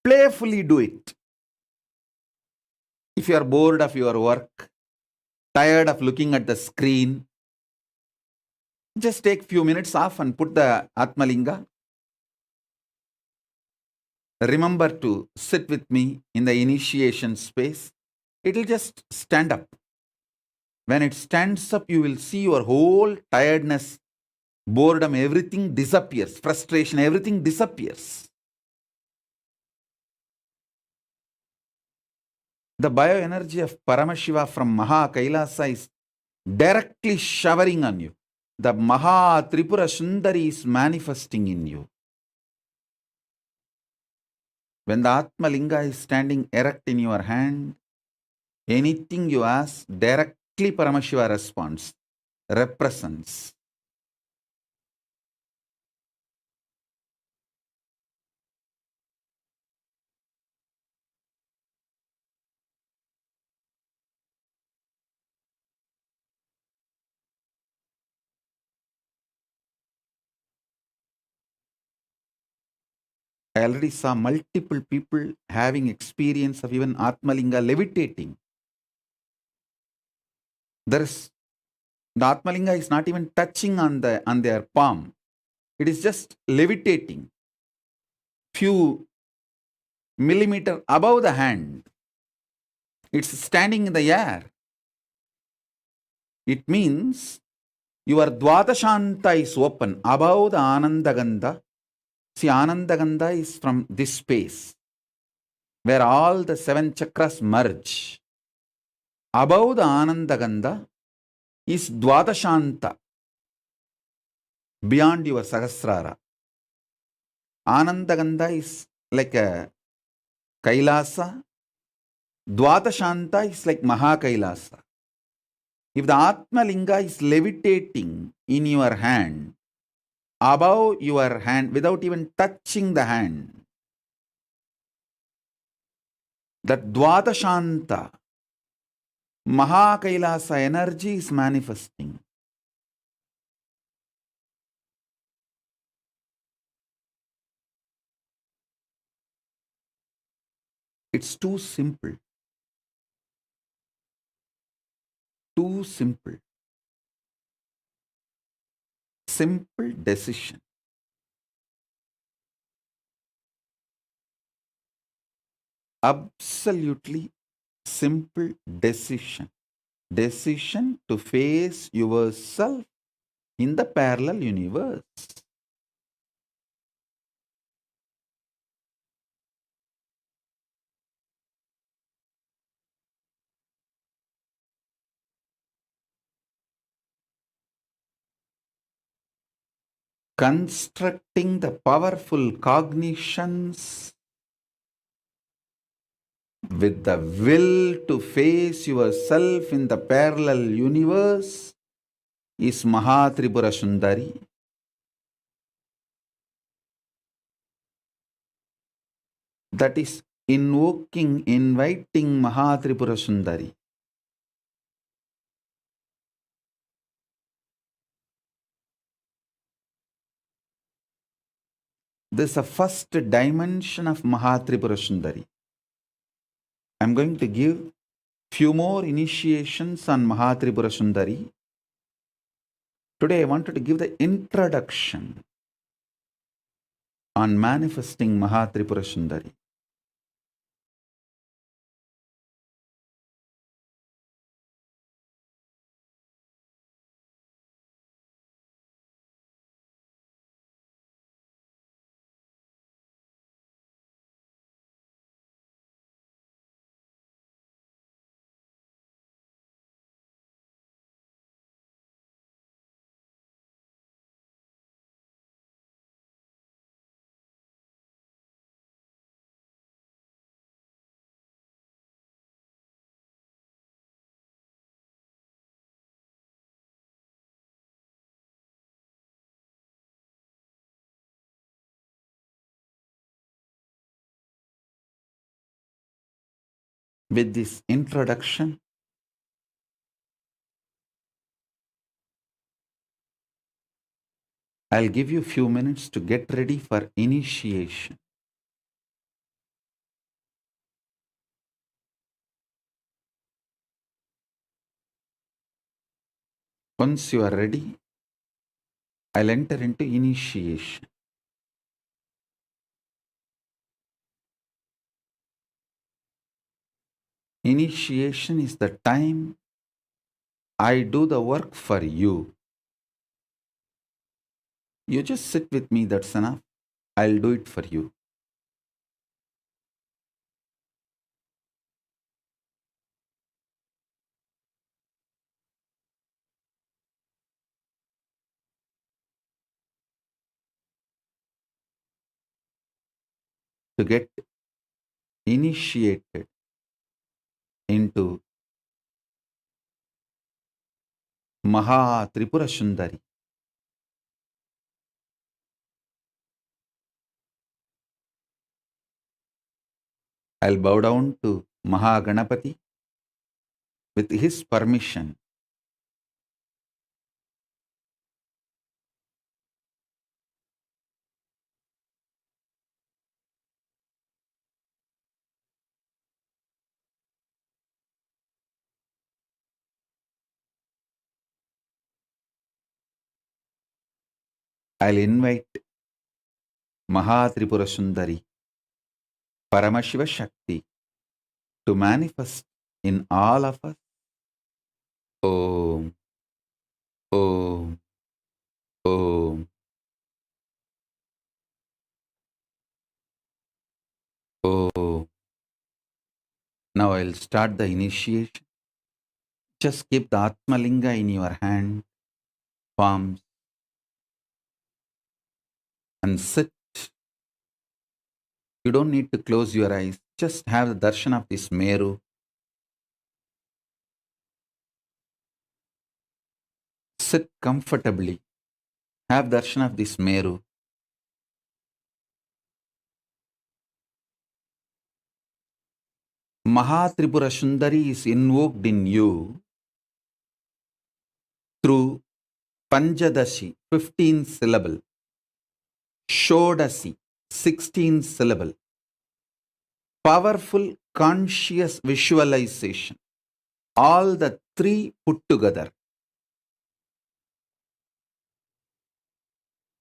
playfully do it. If you are bored of your work, tired of looking at the screen, just take few minutes off and put the Atmalinga. Remember to sit with me in the initiation space. It will just stand up. When it stands up, you will see your whole tiredness, boredom, everything disappears. Frustration, everything disappears. The bioenergy of Paramashiva from Maha KAILASA is directly showering on you. The Maha Tripura Sundari is manifesting in you. When the Atma Linga is standing erect in your hand, anything you ask, directly Paramashiva responds, represents. I already saw multiple people having experience of even Atmalinga levitating. The Atmalinga is not even touching on their palm. It is just levitating few millimeter above the hand. It's standing in the air. It means your Dvadashanta is open above the Anandagandha. See, Anandagandha is from this space where all the 7 chakras merge. Above the Anandagandha is Dvadashanta, beyond your Sahasrara. Anandagandha is like a Kailasa. Dvadashanta is like Mahakailasa. If the Atma Linga is levitating in your hand, above your hand, without even touching the hand, that Dvadashanta, Mahakailasa energy is manifesting. It's too simple. Too simple. Simple decision. Absolutely simple decision. Decision to face yourself in the parallel universe. Constructing the powerful cognitions with the will to face yourself in the parallel universe is Mahatripura Sundari. That is inviting Mahatripura Sundari. This is the first dimension of Mahatripura Sundari. I'm going to give few more initiations on Mahatripura Sundari. Today I wanted to give the introduction on manifesting Mahatripura Sundari. With this introduction, I'll give you a few minutes to get ready for initiation. Once you are ready, I'll enter into initiation. Initiation is the time I do the work for you. You just sit with me, that's enough. I'll do it for you. To get initiated into Maha Tripura Sundari, I'll bow down to Maha Ganapati with his permission. I'll invite Maha Tripura Sundari, Paramashiva Shakti, to manifest in all of us. Om, Om, Om, Om. Now I'll start the initiation. Just keep the Atmalinga in your hand, palms, and sit. You don't need to close your eyes. Just have the darshan of this Meru. Sit comfortably. Have darshan of this Meru. Mahatripura Sundari is invoked in you through Panjadashi, 15 syllable, Shodasi, 16 syllable, powerful conscious visualization, all the three put together.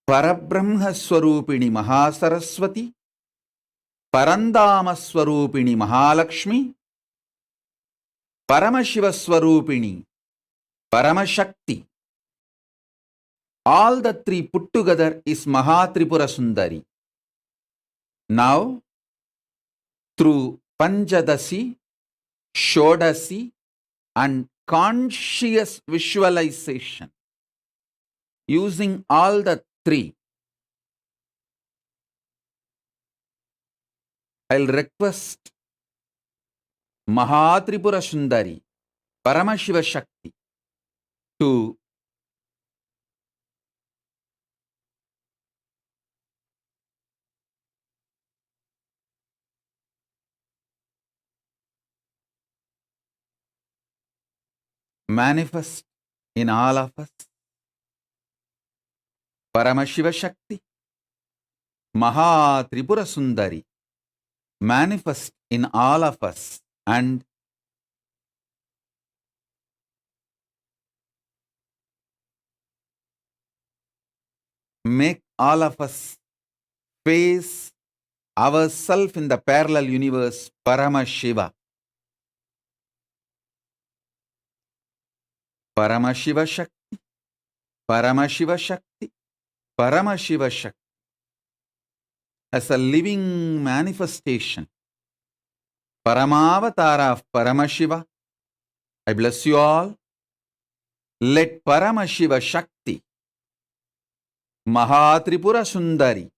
Parabrahma Swarupini Mahasaraswati, Parandama Swarupini Mahalakshmi, Paramashiva Swarupini Paramashakti. All the three put together is Mahatripura Sundari. Now, through Panjadasi, Shodasi, and conscious visualization, using all the three, I'll request Mahatripura Sundari, Paramashiva Shakti, to manifest in all of us. Paramashiva Shakti, Mahatripura Sundari, manifest in all of us and make all of us face ourselves in the parallel universe, Paramashiva. Paramashiva Shakti, Paramashiva Shakti, Paramashiva Shakti. As a living manifestation, Paramavatara of Paramashiva, I bless you all. Let Paramashiva Shakti, Mahatripura Sundari,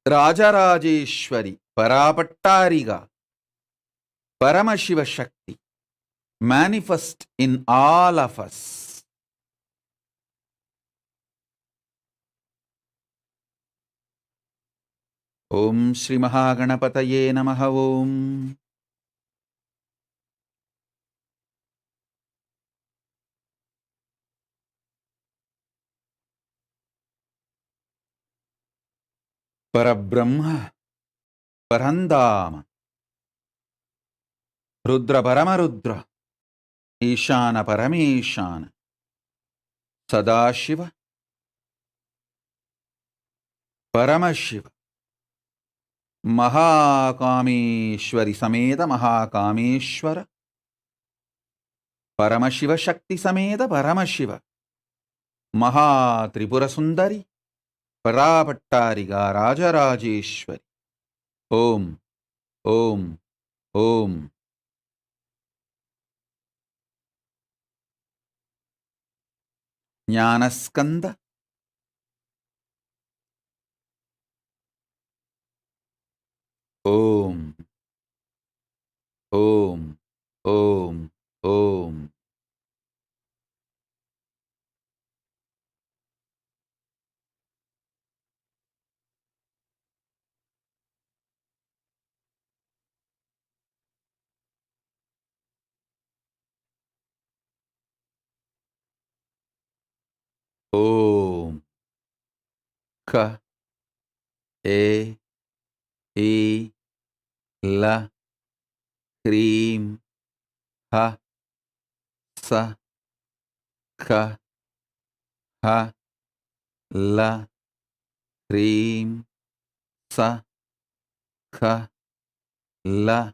Rajarajeshwari, Parapattariga, Paramashiva Shakti, manifest in all of us. Om Shri Mahaganapataye Namaha Om. Parabrahma Parandama Rudra Paramarudra Ishana Parameshana Sadashiva Paramashiva Mahakameshwari Sameda Mahakameshwara Paramashiva Shakti Sameda Paramashiva Maha Tripura Sundari Parapattariga Rajarajeshwari Om Om Om Jnanaskanda Om Om Om Om Om Ka E E La Krim Ha Sa Ka Ha La Krim Sa Ka La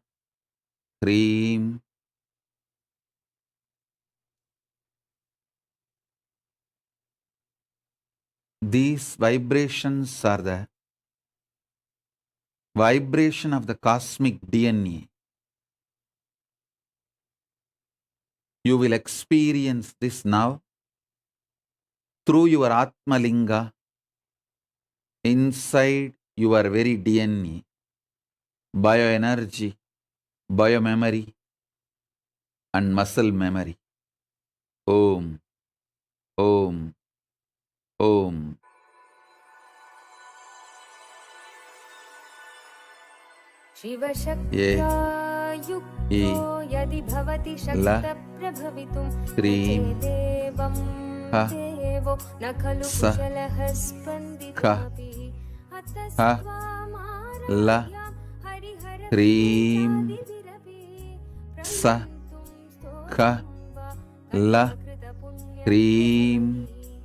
Krim. These vibrations are the vibration of the cosmic DNA. You will experience this now through your Atma Linga inside your very DNA, bioenergy, biomemory, and muscle memory. Om, Om, Om. शिवशक्त्या युक्तो यदि भवति शक्तप्रभवितुं देवं देवो न खलु कुशलः स्पन्दितोऽपि अतस्त्वामाराध्या हरिहरप्रियादिभिरपि प्रविन्तुं स्तोत्रं Krim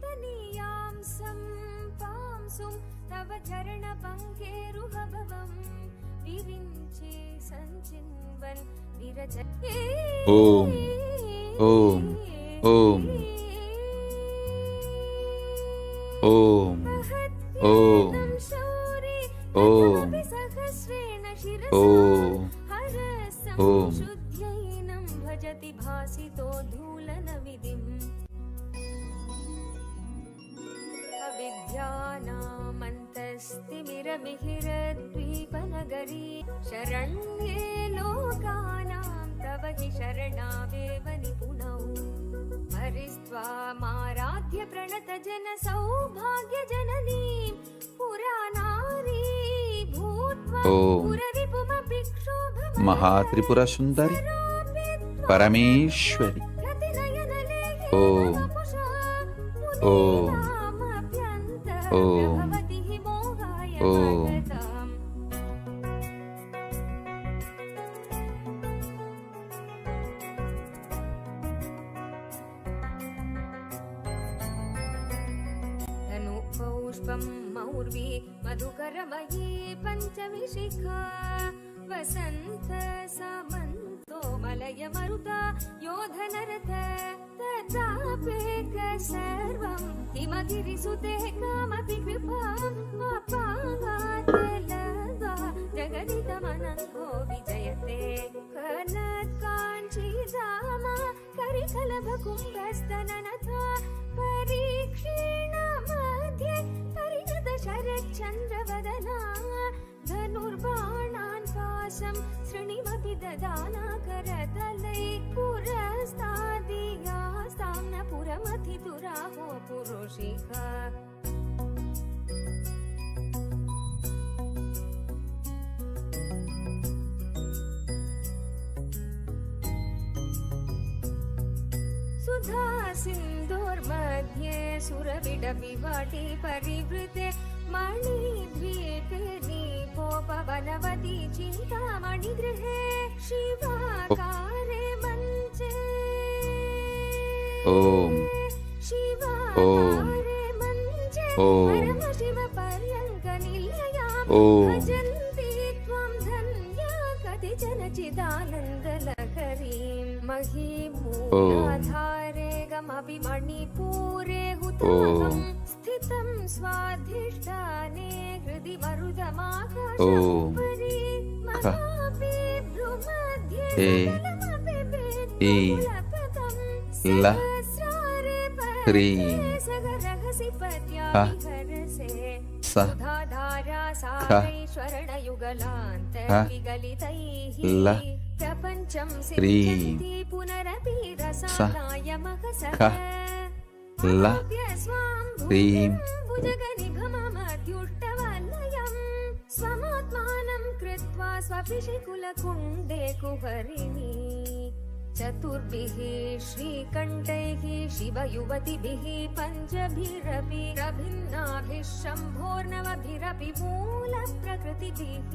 तनीयां सम्पांसुं तव चरणपङ्केरुहभवं विरिञ्चे सञ्चिन्वन् विरचये Om, Om, Om, Om, Om, Om, Om, Om. शुद्ध्यैनं भजति भासितो धूलनविधिम् अविद्यानामन्तस्तिमिरमिहिरद्वीपनगरी शरण्ये लोकानां तव हि शरणावेव निपुणौ हरिस्त्वामाराध्य प्रणतजनसौभाग्यजननीं पुरानारी भूत्वा पुररिपुमपि क्षोभवती Mahatripura Sundari Parameshwari. Om, Om, Om, Om. धनुपौष्पं मौर्वी मधुकरमयी पञ्चमी शिखा वसन्त सामन्तो मलय मरुता योधनरथ तथापेक सर्वं हिमगिरिसुते कामपि कृपाम् अपागातलदा जगदिदमनन्तो विजयते कर्णत्काञ्चीधाम करिकलभकुम्भस्तननथा परीक्षीण मध्ये परिणत शरच्चन्द्रवदना धनुर्बाणान् पाशं शृणिमपि ददाना करतलै पुरस्तादियास्तां न पुरमथितुराहो पुरुषिका सुधा सिन्धोर्मध्ये सुरविडविवाटी परिवृते मणिद्वीपे दीपोपवनवती चिन्तामणिगृहे शिवाकारे मञ्चे ॐ शिवाकारे मञ्चे ॐ परमशिवपर्यङ्कनिलयां ॐ भजन्ति त्वं धन्या कतिचन चिदानन्दलहरीं महीमूलाधारे गमपि मणिपूरे हुताहं स्थितं स्वाधिष्ठाने हृदि मरुदमाकाशोपरि मनापि भ्रुमध्ये फलमपि वेत्पुलपदं सहस्रारे ह्रीं सगरहसि ह पद्याविहरसे स सुधाधारा सागरैश्वरणयुगलान्तर्विगलितैः ल प्रपञ्चं ह्रीं सिञ्चन्ति पुनरपि रसायमकसः ख ल ह्रीं भुजगनिभममद्युष्टवलयं स्वमात्मानं कृत्वा स्वपिशिकुलकुण्डे कुहरिणी चतुर्भिः श्रीकण्ठैः शिवयुवतिभिः पञ्चभिरपि प्रभिन्नाभिः शम्भोर्नवभिरपि मूलप्रकृतिभिः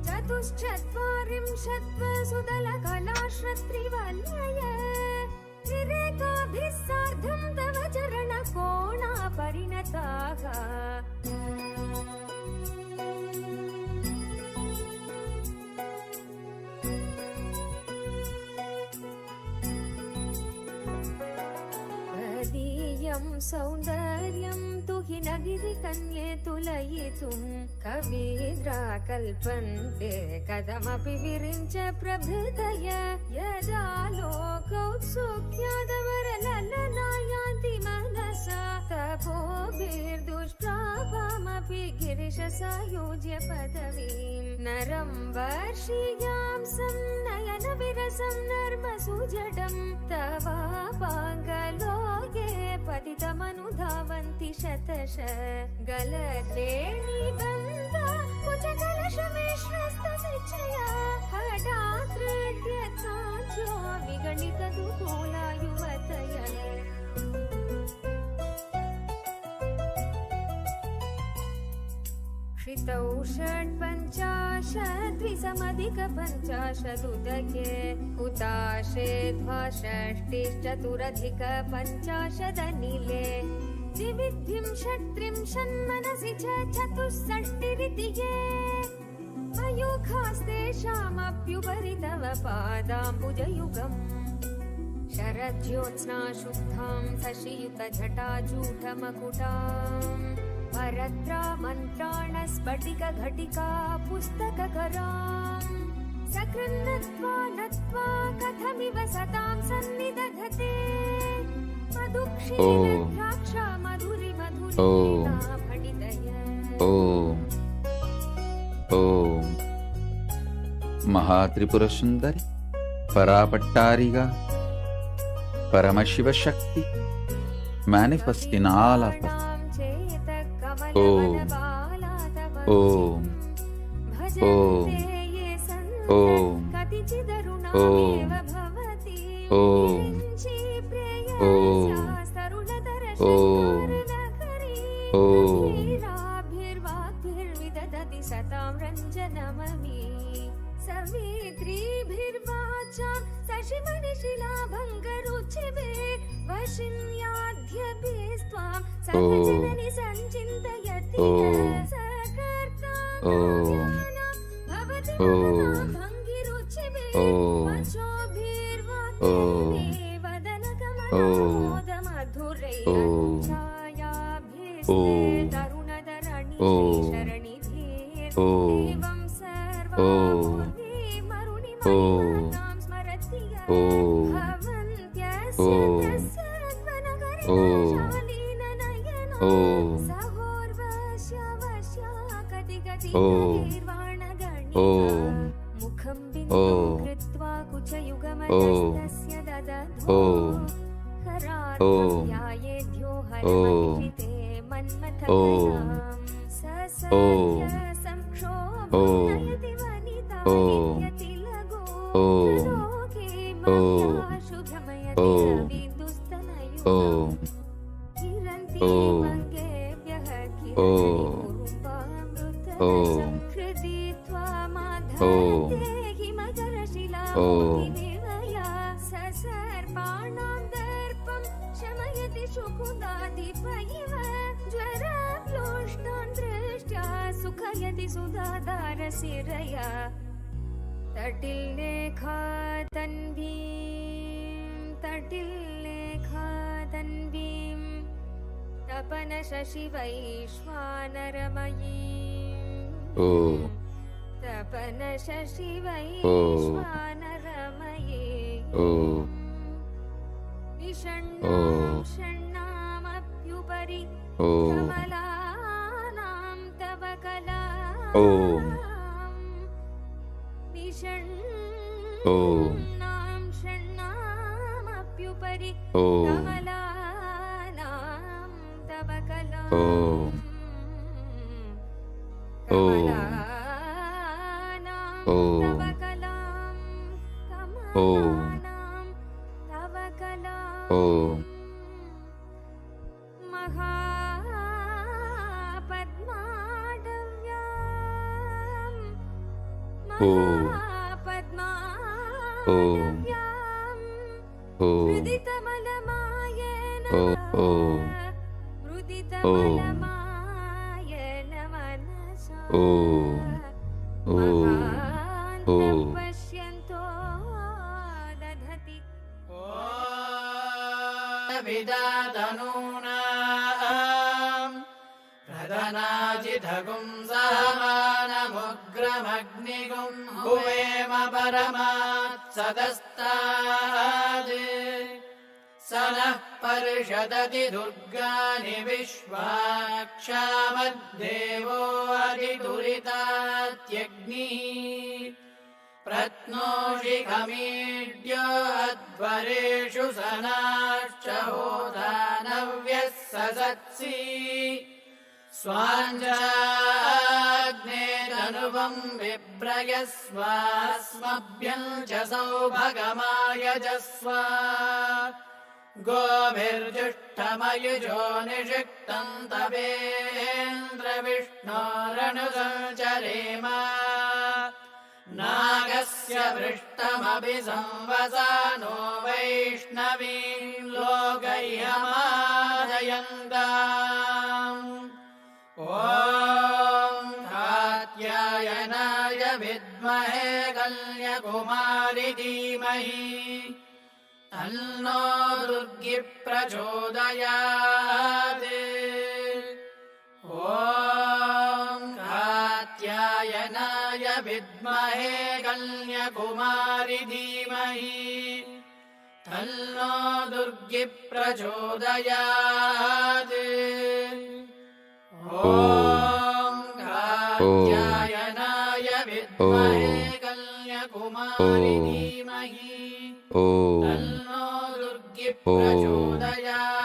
चतुश्चत्वारिंशत्वसुदलकलाश्रत्रिवलय त्रिरेकाभिः सार्धं तव चरणकोणा परिणताः तदीयं सौन्दर्यं तु हि न गिरिकन्ये तुलयितुं कवीन्द्राकल्पन्ते कथमपि विरिञ्च प्रभृतय यदा लोकौत्सुक्यादवरललनायान्ति मनसा तपोभिर्दुष्प्रापामपि गिरिशसायोज्य पदवीं नरं वर्षीयां संनयनविरसं नर्मसुजडं तवापाङ्गलोके पतितमनुधावन्ति शतश गलद्वेणीबन्धा कुचकलशमिश्रस्तशिक्षया हठात्कृत्यताञ्चो विगणितदुकूला युवतय श्रितौ षट्पञ्चाशद्विसमधिकपञ्चाशदुदके हुताशे द्वाषष्टिश्चतुरधिकपञ्चाशदनिले द्विविद्धिं षट्त्रिंशन्मनसि च चतुष्षष्टिरिति ये मयूखास्तेषामप्युपरि तव पादाम्बुजयुगम् शरज्योत्स्ना शुद्धां शशियुतजटाजूटमकुटाम् परत्रा मन्त्राणस्फटिकघटिका पुस्तककराम् सकृन्नत्वा नत्वा कथमिव सतां सन्निदधते मधुक्षीर द्राक्षा मधुरि मधुरिता फटितय ॐ महात्रिपुरसुन्दरि परापट्टारिगा परमशिवशक्ति manifest in all of us. ॐ ॐ ॐ ॐ ॐ ॐ ॐ भिर्वाग्भिर्विदधति सतां रञ्जनममी सवित्रीभिर्वाचां शशिमणिशिलाभङ्गरुचिभिः वशिन्याद्यभिस्त्वां सर्वजननि सञ्चिन्तयति सकर्तां भवति भङ्गिरुचिभिः वचोभिर्वाक्भिर्निः वदनकमलमोदमधुरैः छायाभिस्ते तरुणधरणिधीशरणिधीर्देवं सर्वापूर्वी मरुणिमणिमतां स्मरति भवन्त्यस्य तस्सत्वनगरिशालीननयनो सहोर्वश्यवश्याकटिगतिर्वाणगणिता मुखं बिन्दुं कृत्वा कुचयुगमतस्तस्य ददधो हरार्ध्यायेद्यो हरमभिजिते मन्मथकलां ससर्य संक्षोभयति वनिता नित्यतिलगो लोके मध्याशु भ्रमयति रविदुस्तनयो किरन्ति भङ्गेभ्यः सुखयति सुधाधारसिरया तटिल्लेखा तन्वीं तपन शशि वैश्वानरमयी तपन शशि वैश्वानरमयी षण्णामप्युपरि कमलानां तव कला षण्णामप्युपरि कमलानां तव कला तव कलां कमलानां तव कला हृदितमलमायन मनसा पश्यन्तो दधति विदातनूनाम् प्रधनाजिधगुं सहमानमुग्रमग्निगुं हुवेम परमात् सदस्ताद् स नः परिषदति दुर्गानि विश्वाक्षामद्देवो अधिदुरितात्यग्निः प्रत्नोषिखमीड्यो अध्वरेषु सनाश्च होदानव्यः ससत्सि स्वाञ्जाग्नेरनुवं विप्रयस्वास्मभ्यं च सौभगमायजस्व गोभिर्जुष्टमयुजो निषिक्तं तवेन्द्रविष्णोरनुसञ्चरेम नागस्य पृष्ठमभि संवसानो वैष्णवीं लोकैहमादयन्ताम् ॐ कात्यायनाय विद्महे कन्याकुमारि धीमहि तन्नो दुर्गी प्रचोदयात् ॐ कात्यायनाय विद्महे कन्याकुमारि धीमहि तन्नो दुर्गी प्रचोदयात् ॐ कात्यायनाय विद्महे कन्याकुमारि धीमहि तन्नो दुर्गी प्रचोदयात्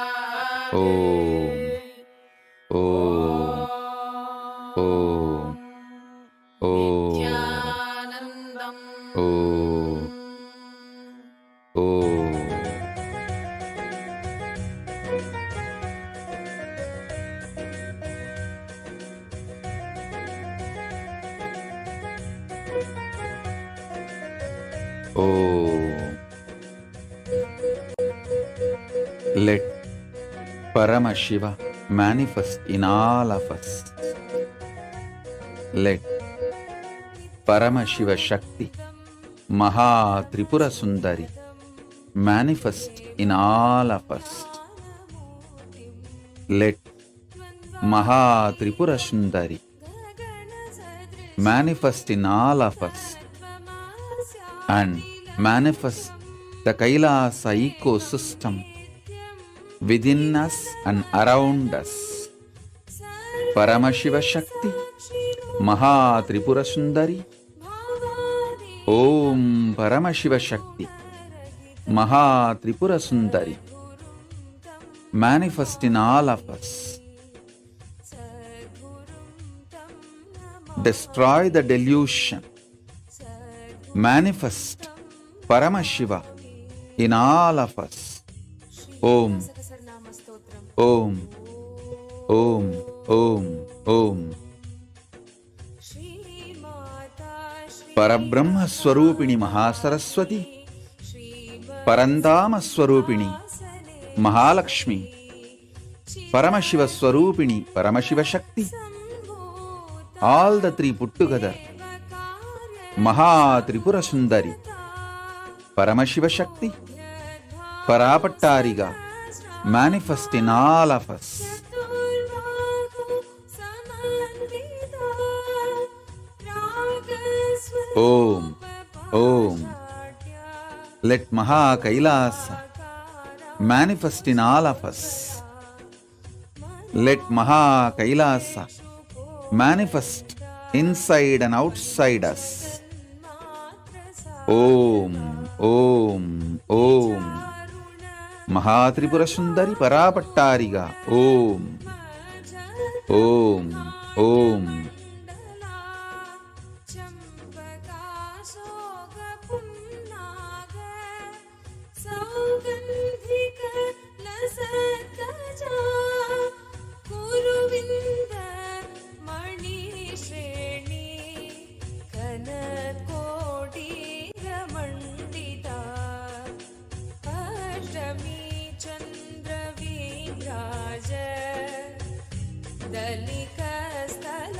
नित्यानन्दम् Let Paramashiva manifest in all of us. Let Paramashiva Shakti, Maha Tripura Sundari, manifest in all of us. Let Maha Tripura Sundari manifest in all of us and manifest the KAILASA ecosystem within us and around us. Paramashiva Shakti, Maha Tripura Sundari, Om Paramashiva Shakti, Maha Tripura Sundari, manifest in all of us. Destroy the delusion. Manifest Paramashiva in all of us. Om, Om, Om, Om. Om. Parabrahma Swarupini Mahasaraswati, Parandama Swarupini Mahalakshmi, Paramashiva Swarupini Paramashiva Shakti. All the three put together. Maha Tripura Sundari, Paramashiva Shakti, Parapattariga, manifest in all of us. Om. Om. Let Maha KAILASA manifest in all of us. Let Maha KAILASA manifest inside and outside us. Om. Om. Om. Maha Tripura Sundari Parapattariga. Om. Om. Om.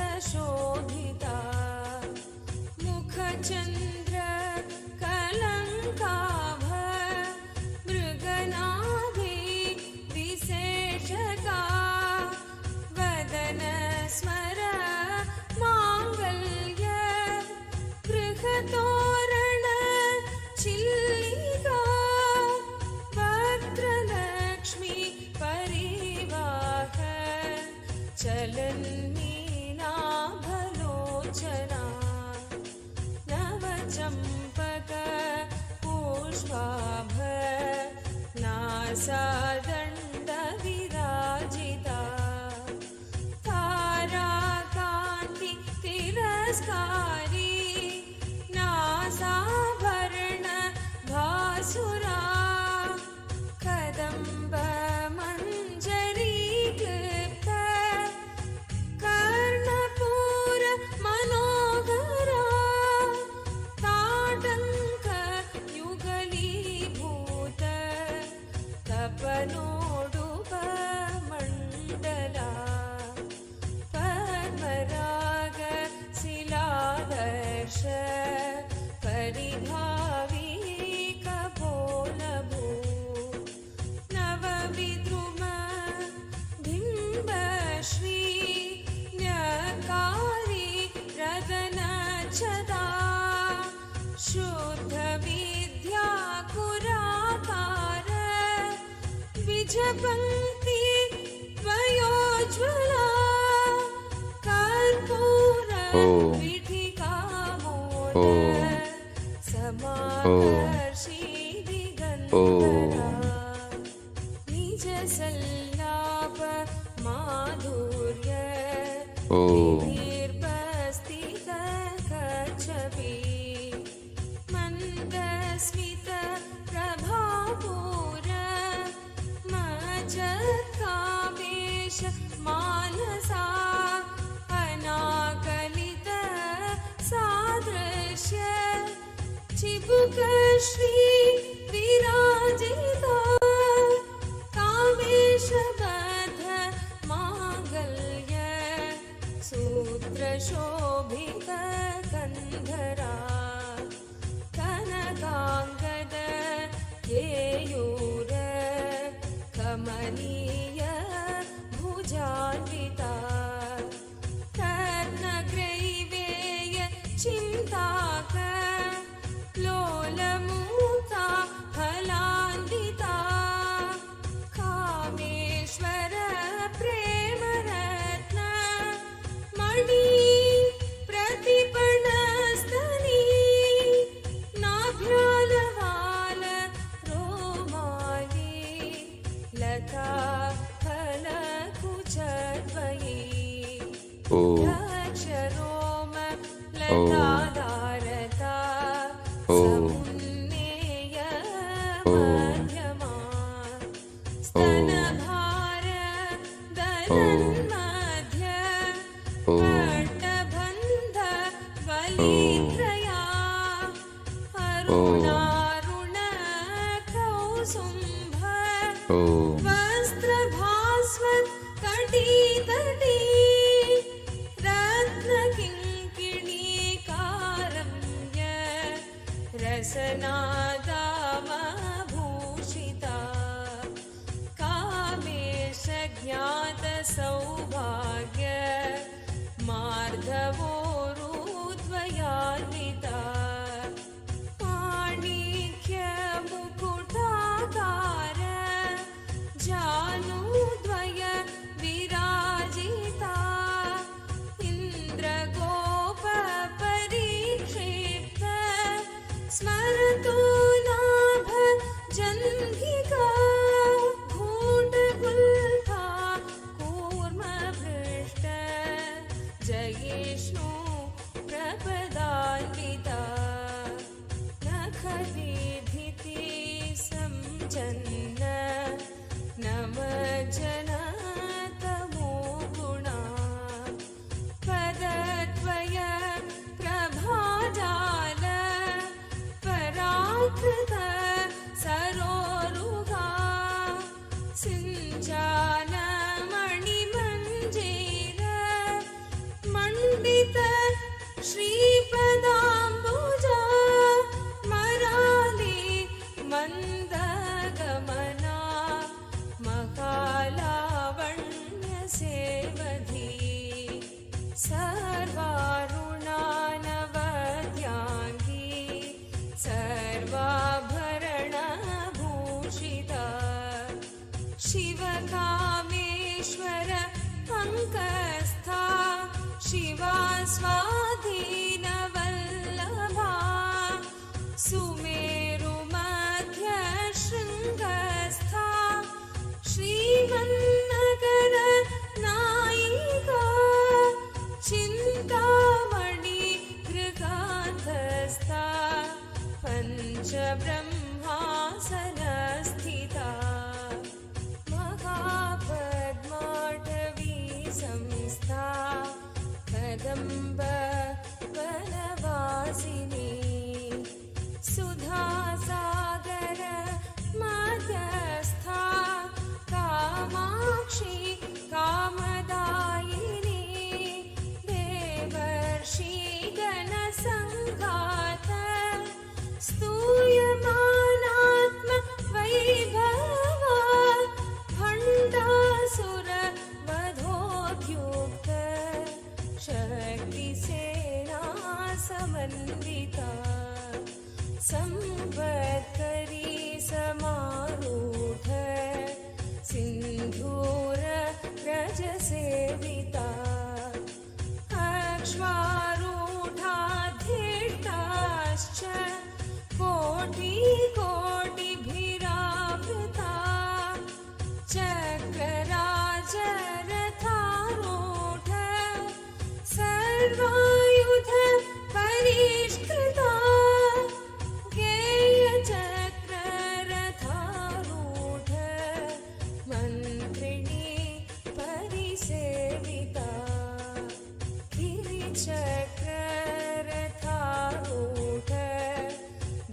दलिकस्थलशोभिता मुखचन्द्र कलङ्काभ मृगनाभि विशेषका वदन स्मर माङ्गल्य गृहतोरण चिल्लिका वक्त्रलक्ष्मी परिवाह चलन्मीनाभलोचना नवचम्पक पुष्पाभ नासादण्डविराजिता ताराकान्ति तिरस्कारी नासाभरण भासुरा कदम्ब मञ्जरी कर्णपूर मनोहरा ताटङ्क युगलीभूत तपनोडुप मण्डला पद्मराग शिलादर्श परिभावी कपोलभू नवविद्रुम बिम्बश्री न्यकारी रदनचदा शुद्ध विद्या कुराकार विजपङ्क्ति वयोज्वला कर्पूर पीठिकामोद समाकर्षि दिगन्तरा निज सल्लाप माधुर्य निर्बस्तित कच्छपि मन्दस्मित प्रभापूर मज्जत्कामेश मानसा अनाकलित सादृश्य चिबुकश्री विराजिता कामेशबद्ध माङ्गल्य सूत्रशोभित कन्धरा कनकाङ्गद केयूर कमनीय भुजान्विता कर्णग्रैवेय चिन्ताक लोलमूता फलान्विता कामेश्वर प्रेमरत्न मणि प्रतिपणस्तनी नाभ्यालवाल रोमाली लता फलकुचद्वयी अक्षरोम लताधारता समुन्नेय मध्यमा स्तनभार दलन्मध्य Om. वस्त्रभास्वत् कटितटी रत्नकिङ्किणीकारं रसनादामभूषिता कामेशज्ञातसौभाग्य मार्धवोरुद्वयान्विता माणिक्यमुकुटाकार जानुद्वय विराजिता इन्द्रगोपपरिक्षिप्त स्मरतु नाभ जह्निका घूटगुल्फा कूर्मपृष्ठ जयिष्णु प्रपदान्विता नखदीधिति संजन्न नमज्जनतमो गुणा पदद्वय प्रभाजाल पराकृत सरोरुहा सिञ्चानमणिमञ्जीर मण्डित श्रीपदाम्बुजा मराली मन्दगमना महालावण्यसेवधी सर्वारुणानवद्याङ्गी सर्वाभरणभूषिता शिवकामेश्वर पङ्कस्था शिवा स्वाधीनवल्लभा सुमेरुमध्यशृङ्गस्था श्रीमन्नगर नायिका चिन्तामणि गृहार्थस्था पञ्चब्रह्मासनस्थिता महापद्माटवी संस्था कदम्ब वनवासिनी सुधासागर मध्यस्था कामाक्षी कामदायिनी देवर्षिगणसङ्घात स्तूयमानात्म वैभवा भण्डासुर वधोद्युक्त शक्तिसेना समन्विता संवत्करी समारूढ सिन्धूर रजसेविता अक्ष्मारूढाधिष्ठाश्च कोटिकोटिभिरावृता चक्रराजरथारूढ सर्वायुध परिष्कृता गेयचक्ररथारूढ मन्त्रिणी परिसेविता गिरिचक्ररथारूढ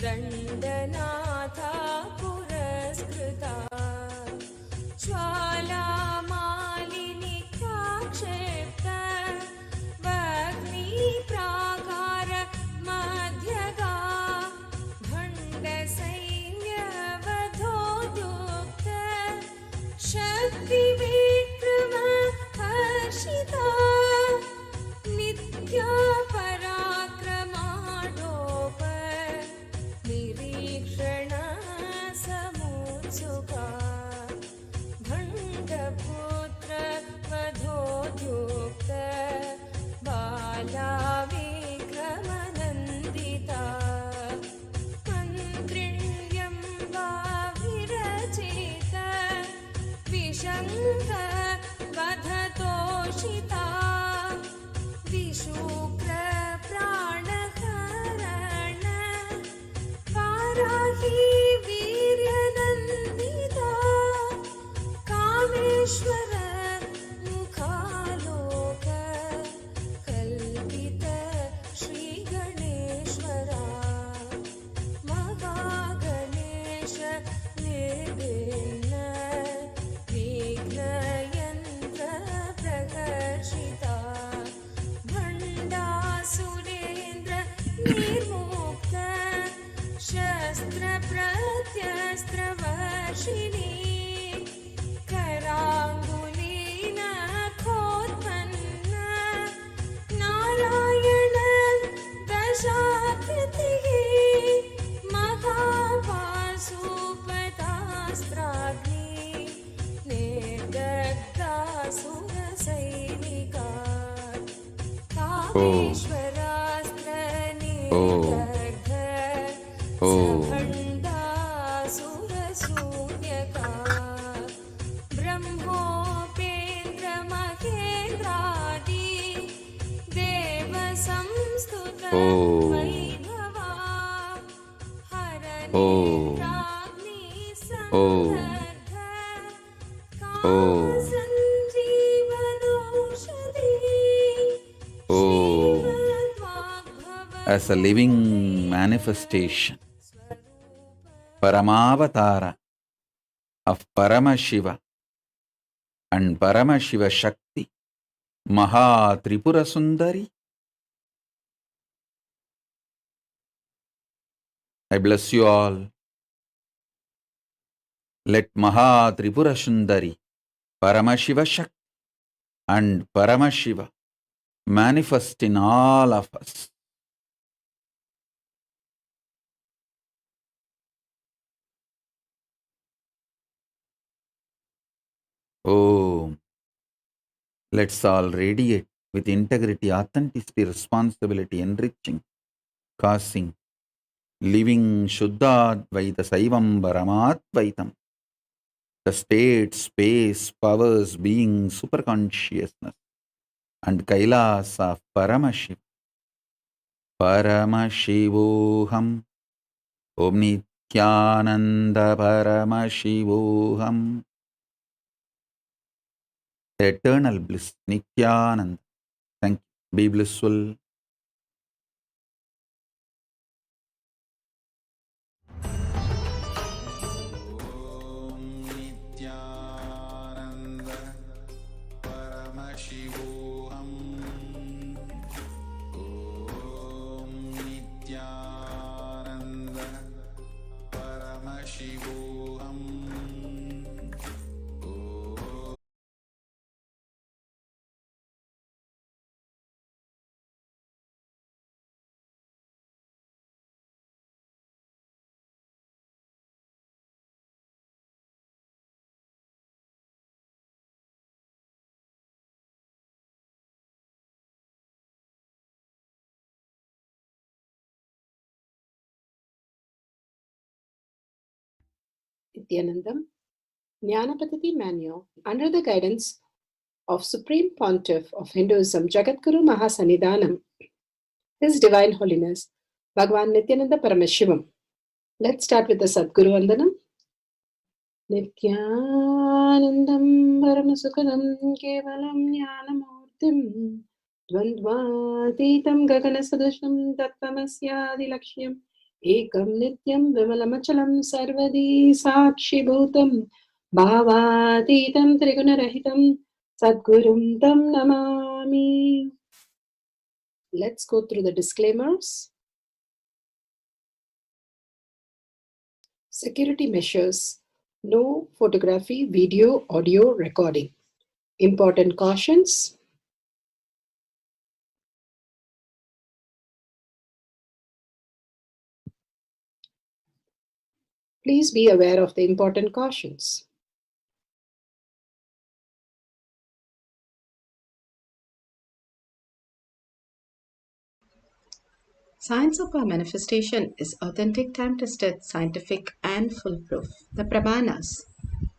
दण्डनाथा पुरस्कृता ज्वालामालिनी काक्षिप्त वह्निप्राकार मध्यगा भण्डसैन्यवधोद्युक्त शक्तिविक्रम हर्षिता नित्या पराक्रमाडोप निरीक्षण समुत्सुका भण्डपुत्र वधोद्युक्त बाला विक्रमनन्दिता मन्त्रिण्यं वा विरचित विशङ्क वधतोषिता विशुक्र प्राणहरण पाराहि वीर्यनन्दिता कामेश्वर मुखालोक कल्पित श्रीगणेश्वरा Mahaganesh निर्भिन्न Om. Om. Om. Om. Om. Om. Om. Om. As a living manifestation, Paramavatara of Paramashiva and Paramashiva Shakti, Maha Tripura Sundari, I bless you all. Let Maha Tripura Sundari, Paramashiva Shakti and Paramashiva manifest in all of us. Om. Let's all radiate with integrity, authenticity, responsibility, enriching, causing, living Shuddhadvaita Saivam Paramadvaitam, the state, space, powers, being, superconsciousness, and Kailasa of Paramashiv. Paramashivoham. Om Nithyananda Paramashivoham. Eternal bliss, Nithyananda. Thank you. Be blissful. Nithyananda Paramashivoham. Om Nithyananda Paramashivoham. Nithyanandam, Jnanapatati Manual, under the guidance of Supreme Pontiff of Hinduism, Jagadguru Mahasanidhanam, His Divine Holiness, Bhagavan Nithyananda Paramashivam. Let's start with the Sadguru Vandanam. Nithyanandam Paramasukadam Kevalam Jnanamurtim Dvandvatitam Gaganasadusham Tattvamasya Laksham Ekam Nityam Vimalamachalam Sarvadi Sakshi Bhutam Bhavatitam Trigunarahitam Sadgurum Tam Namami. Let's go through the disclaimers. Security measures. No photography, video, audio recording. Important cautions. Please be aware of the important cautions. Science of our manifestation is authentic, time-tested, scientific, and foolproof. The pramanas,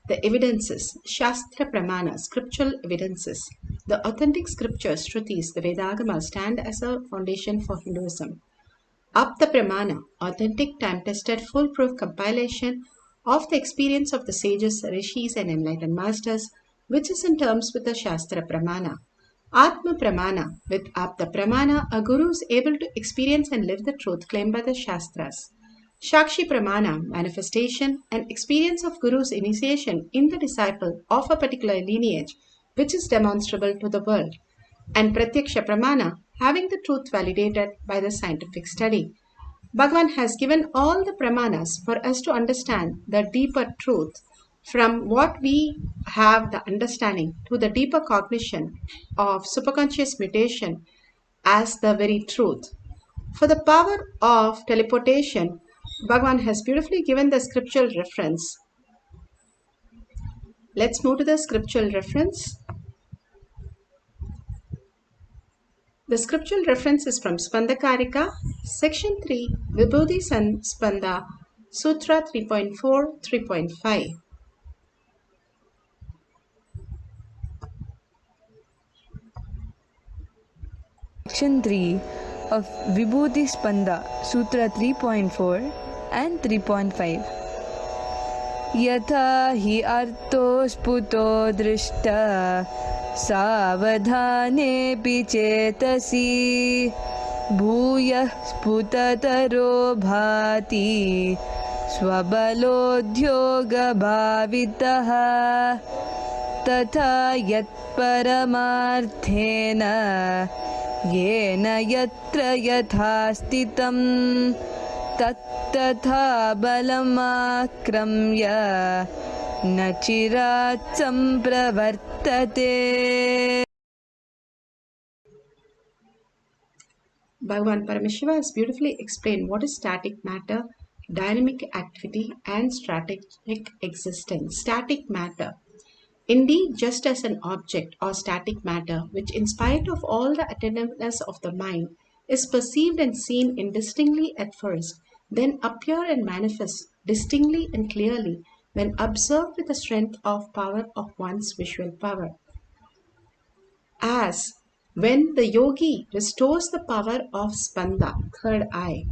the evidences, Shastra Pramana, scriptural evidences, the authentic scriptures, Shrutis, the Vedagamas stand as a foundation for Hinduism. Apta Pramana, authentic, time-tested, foolproof compilation of the experience of the sages, rishis, and enlightened masters, which is in terms with the Shastra Pramana. Atma Pramana, with Apta Pramana, a guru is able to experience and live the truth claimed by the Shastras. Shakshi Pramana, manifestation and experience of Guru's initiation in the disciple of a particular lineage, which is demonstrable to the world. And Pratyaksha Pramana, having the truth validated by the scientific study. Bhagavan has given all the pramanas for us to understand the deeper truth, from what we have the understanding to the deeper cognition of superconscious mutation as the very truth. For the power of teleportation, Bhagavan has beautifully given the scriptural reference. Let's move to the scriptural reference. The scriptural reference is from Spandakarika, section 3, Vibhuti Spanda, Sutra 3.4, 3.5. Section 3 of Vibhuti Spanda, Sutra 3.4 and 3.5. Yatha hi arto sputo drishta savadhanepi chetasi bhuyah sputataro bhati swabaloddyoga bhavitaha तथा यत्परमार्थेन येन यत्र यथा स्थितं तत्तथा बलमाक्रम्य न चिरात् सम्प्रवर्तते. Bhagavan Paramashiva has beautifully explained what is static matter, dynamic activity, and strategic existence. Static matter. Indeed, just as an object or static matter, which in spite of all the attentiveness of the mind, is perceived and seen indistinctly at first, then appear and manifest distinctly and clearly when observed with the strength of power of one's visual power. As when the yogi restores the power of spanda, third eye,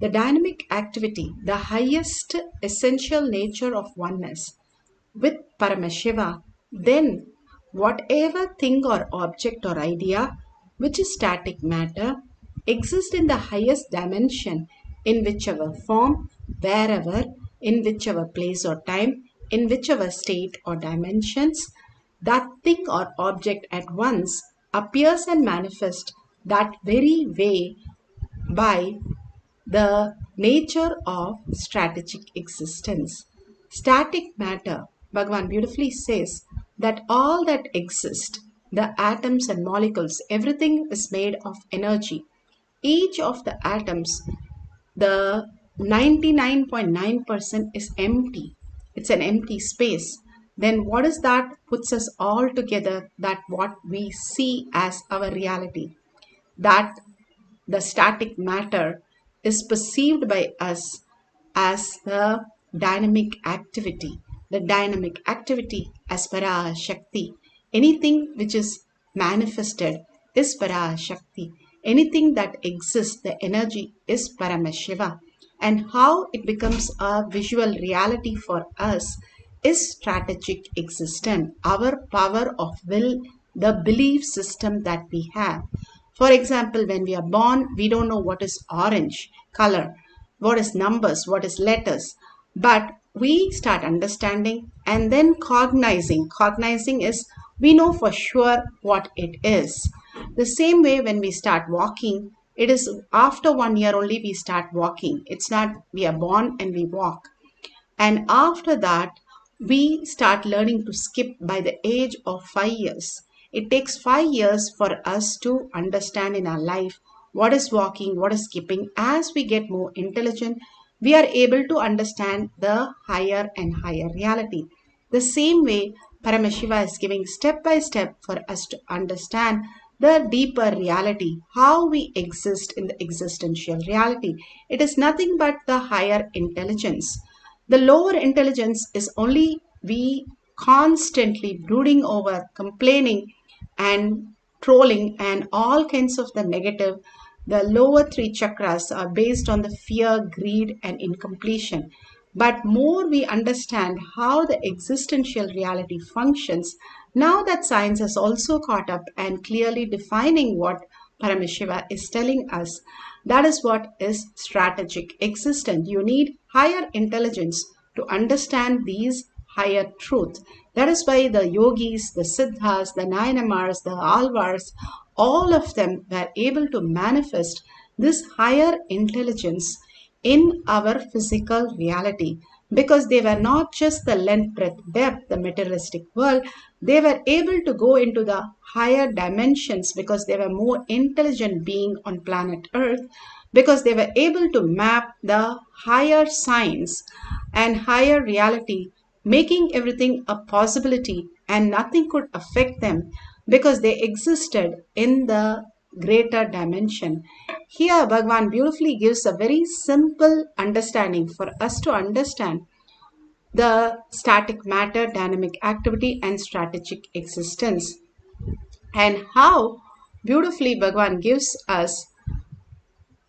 the dynamic activity, the highest essential nature of oneness, with Paramashiva, then whatever thing or object or idea which is static matter exists in the highest dimension, in whichever form, wherever, in whichever place or time, in whichever state or dimensions, that thing or object at once appears and manifests that very way by the nature of strategic existence. Static matter, Bhagavan beautifully says that all that exists, the atoms and molecules, everything is made of energy. Each of the atoms, the 99.9% is empty. It's an empty space. Then what is that puts us all together, that what we see as our reality? That the static matter is perceived by us as the dynamic activity. The dynamic activity as Parashakti. Anything which is manifested is Parashakti. Anything that exists, the energy is Paramashiva. And how it becomes a visual reality for us is strategic existence, our power of will, the belief system that we have. For example, when we are born, we don't know what is orange color, what is numbers, what is letters, but we start understanding and then cognizing. Cognizing is we know for sure what it is. The same way when we start walking, it is after 1 year only we start walking. It's not we are born and we walk. And after that, we start learning to skip by the age of 5 years. It takes 5 years for us to understand in our life what is walking, what is skipping. As we get more intelligent, we are able to understand the higher and higher reality. The same way, Paramashiva is giving step by step for us to understand the deeper reality, how we exist in the existential reality. It is nothing but the higher intelligence. The lower intelligence is only we constantly brooding over, complaining and trolling and all kinds of the negative. The lower three chakras are based on the fear, greed and incompletion. But more we understand how the existential reality functions, now that science has also caught up and clearly defining what Paramashiva is telling us. That is what is strategic existence. You need higher intelligence to understand these higher truth. That is why the yogis, the siddhas, the nayanamars, the alvars, all of them were able to manifest this higher intelligence in our physical reality, because they were not just the length, breadth, depth, the materialistic world. They were able to go into the higher dimensions because they were more intelligent being on planet Earth, because they were able to map the higher science and higher reality, making everything a possibility and nothing could affect them, because they existed in the greater dimension. Here, Bhagavan beautifully gives a very simple understanding for us to understand the static matter, dynamic activity, and strategic existence, and how beautifully Bhagavan gives us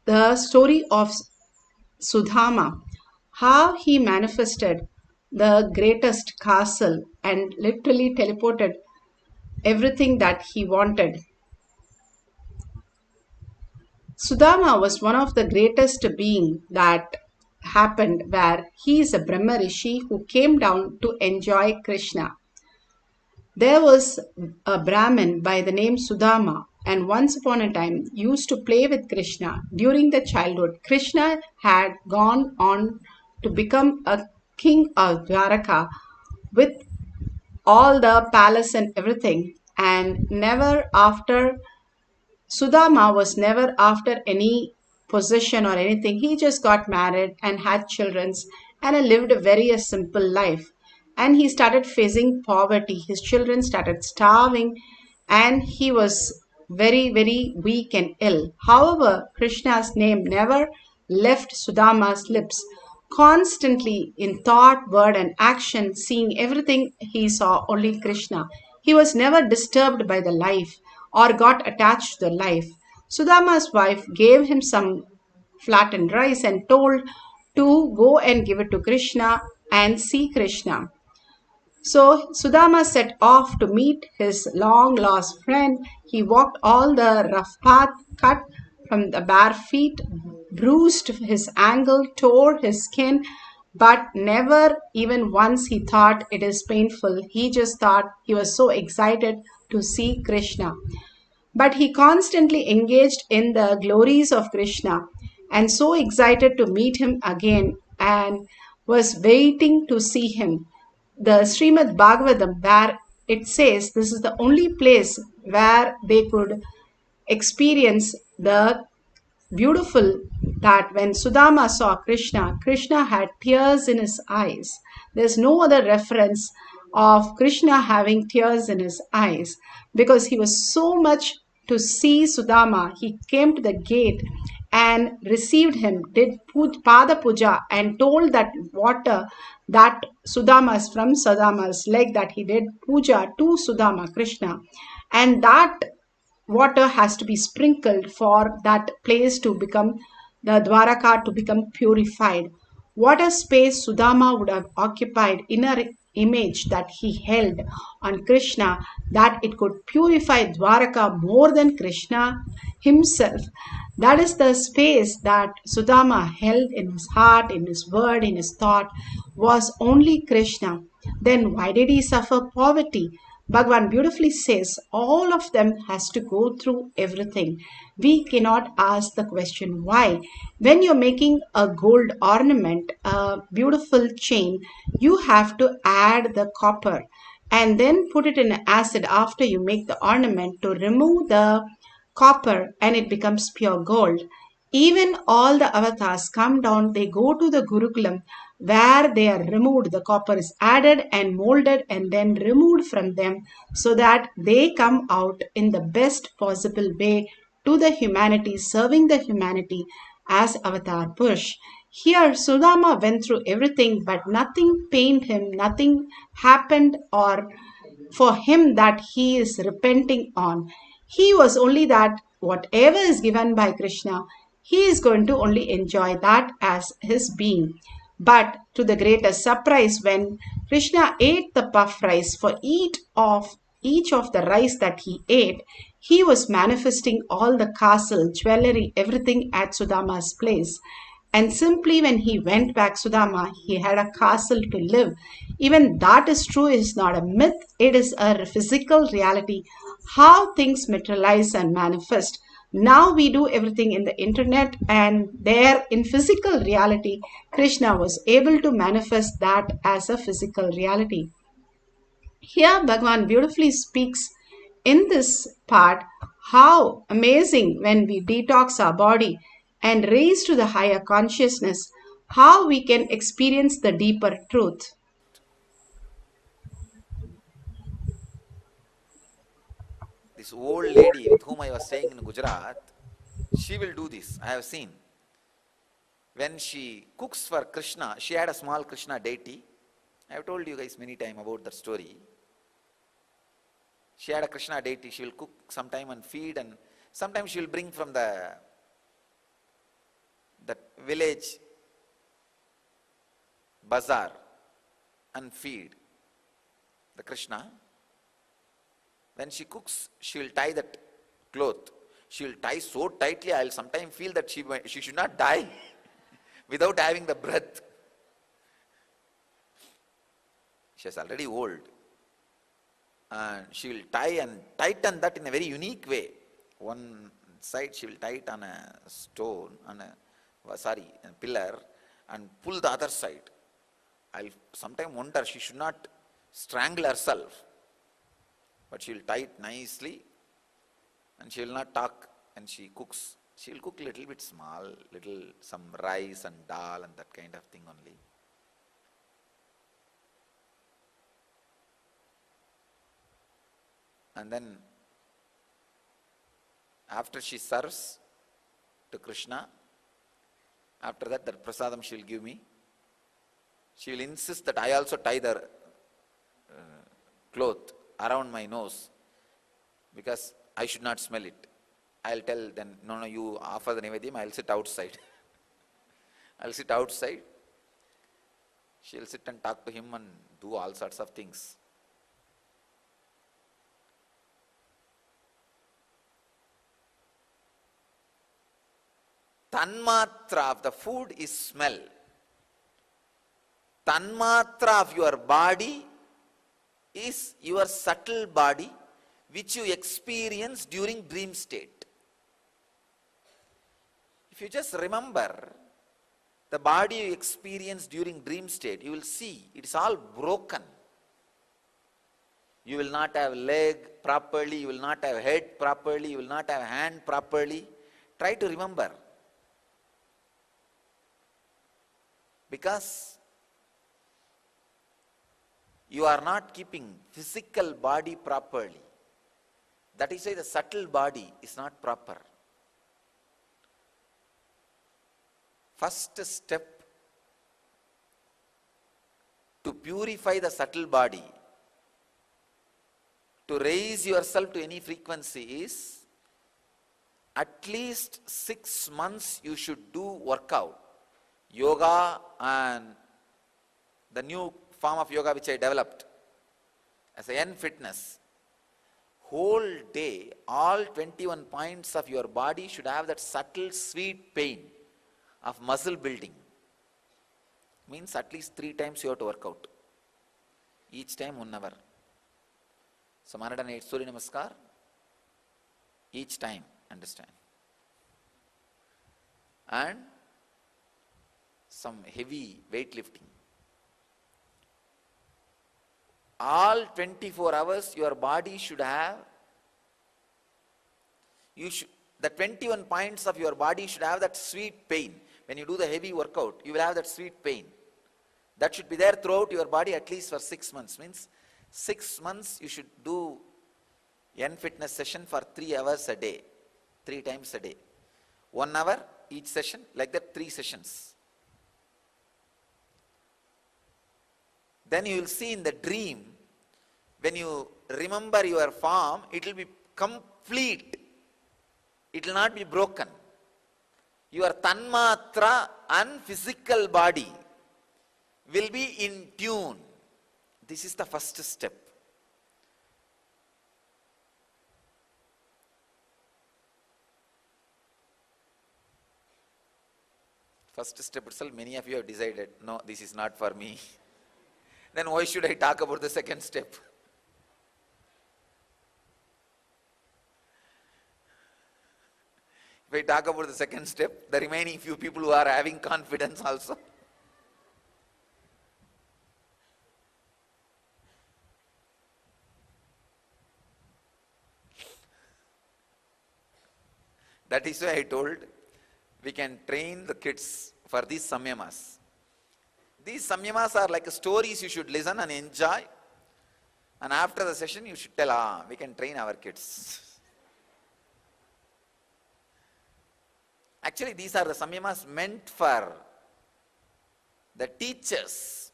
the story of Sudama, how he manifested the greatest castle and literally teleported everything that he wanted. Sudama was one of the greatest being that happened, where he is a Brahma Rishi who came down to enjoy Krishna. There was a Brahmin by the name Sudama, and once upon a time used to play with Krishna. During the childhood, Krishna had gone on to become a king of Dwaraka with all the palace and everything, and never after Sudama was never after any possession or anything. He just got married and had children and lived a very simple life. And he started facing poverty. His children started starving and he was very, very weak and ill. However, Krishna's name never left Sudama's lips. Constantly in thought, word, and action, seeing everything, he saw only Krishna. He was never disturbed by the life or got attached to the life. Sudama's wife gave him some flattened rice and told to go and give it to Krishna and see Krishna. So Sudama set off to meet his long lost friend. He walked all the rough path, cut from the bare feet, bruised his ankle, tore his skin, but never even once he thought it is painful. He just thought he was so excited to see Krishna. But he constantly engaged in the glories of Krishna and so excited to meet him again and was waiting to see him. The Srimad Bhagavatam, where it says this is the only place where they could experience the beautiful, that when Sudama saw Krishna, Krishna had tears in his eyes. There's no other reference of Krishna having tears in his eyes because he was so much to see Sudama. He came to the gate and received him, did Pada Puja and told that water that Sudama's from Sudama's leg, that he did puja to Sudama, Krishna, and that water has to be sprinkled for that place to become, the Dwaraka to become purified. What a space Sudama would have occupied, inner image that he held on Krishna, that it could purify Dwaraka more than Krishna himself. That is the space that Sudama held in his heart, in his word, in his thought, was only Krishna. Then why did he suffer poverty? Bhagavan beautifully says all of them has to go through everything. We cannot ask the question why. When you're making a gold ornament, a beautiful chain, you have to add the copper and then put it in acid after you make the ornament to remove the copper and it becomes pure gold. Even all the avatars come down, they go to the Gurukulam where they are removed. The copper is added and molded and then removed from them so that they come out in the best possible way to the humanity, serving the humanity as Avatar Purush. Here, Sudama went through everything, but nothing pained him, nothing happened or for him that he is repenting on. He was only that whatever is given by Krishna, he is going to only enjoy that as his being. But to the greatest surprise, when Krishna ate the puff rice, for each of the rice that he ate, he was manifesting all the castle, jewelry, everything at Sudama's place. And simply when he went back, Sudama, he had a castle to live. Even that is true, it is not a myth, it is a physical reality. How things materialize and manifest. Now we do everything in the internet, and there in physical reality, Krishna was able to manifest that as a physical reality. Here Bhagavan beautifully speaks in this part how amazing when we detox our body and raise to the higher consciousness, how we can experience the deeper truth. This old lady with whom I was staying in Gujarat, she will do this. I have seen. When she cooks for Krishna, she had a small Krishna deity. I have told you guys many times about that story. She had a Krishna deity. She will cook sometime and feed, and sometimes she will bring from that village bazaar and feed the Krishna. When she cooks, she will tie that cloth. She will tie so tightly, I will sometimes feel that she should not die without having the breath. She is already old. And she will tie and tighten that in a very unique way. One side she will tie it on a stone, a pillar, and pull the other side. I'll sometimes wonder she should not strangle herself, but she will tie it nicely, and she will not talk. And she cooks. She will cook little bit small, some rice and dal and that kind of thing only. And then after she serves to Krishna, after that prasadam she will give me. She will insist that I also tie the cloth around my nose because I should not smell it. I'll tell then, no, you offer the Nivedyam, I'll sit outside. I'll sit outside. She'll sit and talk to him and do all sorts of things. Tanmatra of the food is smell. Tanmatra of your body is your subtle body which you experience during dream state. If you just remember the body you experience during dream state, you will see it is all broken. You will not have leg properly, you will not have head properly, you will not have hand properly. Try to remember. Because you are not keeping physical body properly. That is why the subtle body is not proper. First step to purify the subtle body, to raise yourself to any frequency is at least 6 months you should do workout. Yoga and the new form of yoga which I developed as a Yen fitness. Whole day, all 21 points of your body should have that subtle sweet pain of muscle building. Means at least 3 times you have to work out. Each time 1 hour. So 108 Surya Namaskar. Each time, understand. And some heavy weightlifting. All 24 hours your body should have, the 21 points of your body should have that sweet pain. When you do the heavy workout, you will have that sweet pain. That should be there throughout your body at least for 6 months. Means 6 months you should do Yen fitness session for 3 hours a day. 3 times a day. 1 hour each session, like that 3 sessions. Then you will see in the dream, when you remember your form, it will be complete. It will not be broken. Your tanmatra and physical body will be in tune. This is the first step. First step itself, many of you have decided, no, this is not for me. Then why should I talk about the second step? If I talk about the second step, the remaining few people who are having confidence also. That is why I told we can train the kids for these samyamas. These samyamas are like stories you should listen and enjoy. And after the session you should tell, we can train our kids. Actually, these are the samyamas meant for the teachers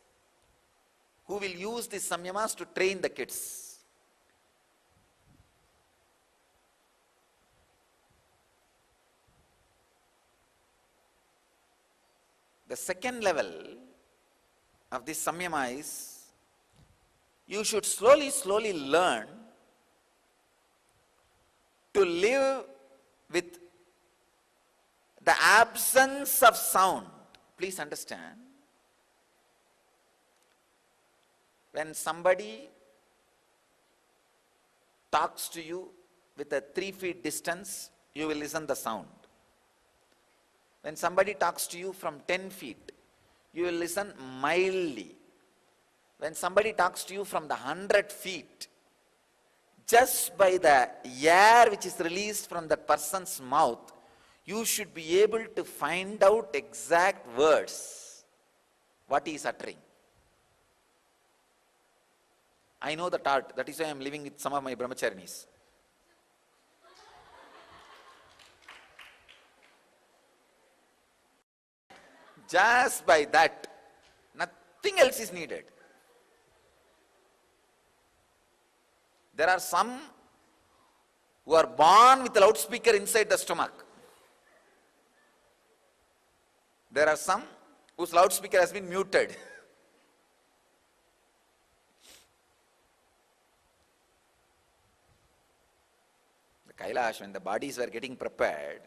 who will use these samyamas to train the kids. The second level of this samyama is you should slowly learn to live with the absence of sound. Please understand. When somebody talks to you with a 3 feet distance, you will listen the sound. When somebody talks to you from 10 feet, you will listen mildly. When somebody talks to you from the 100 feet, just by the air which is released from that person's mouth, you should be able to find out exact words, what he is uttering. I know that art. That is why I am living with some of my brahmacharinis. Just by that, nothing else is needed. There are some who are born with a loudspeaker inside the stomach. There are some whose loudspeaker has been muted. The Kailash, when the bodies were getting prepared,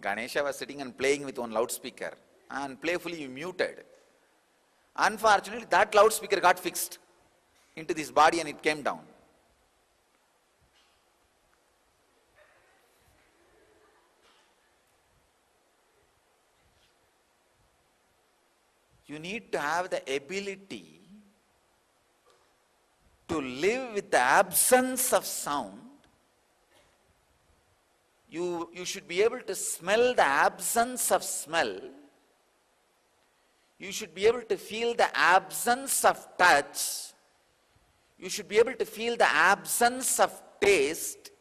Ganesha was sitting and playing with one loudspeaker and playfully muted. Unfortunately, that loudspeaker got fixed into this body and it came down. You need to have the ability to live with the absence of sound. You should be able to smell the absence of smell. You should be able to feel the absence of touch. You should be able to feel the absence of taste.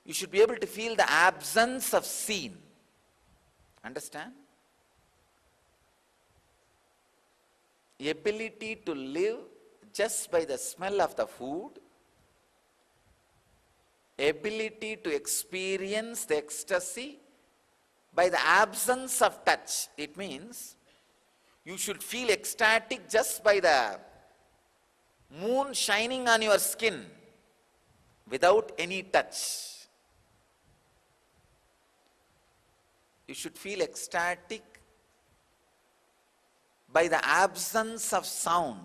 You should be able to feel the absence of scene. Understand? The ability to live just by the smell of the food, ability to experience the ecstasy by the absence of touch. It means you should feel ecstatic just by the moon shining on your skin without any touch. You should feel ecstatic by the absence of sound.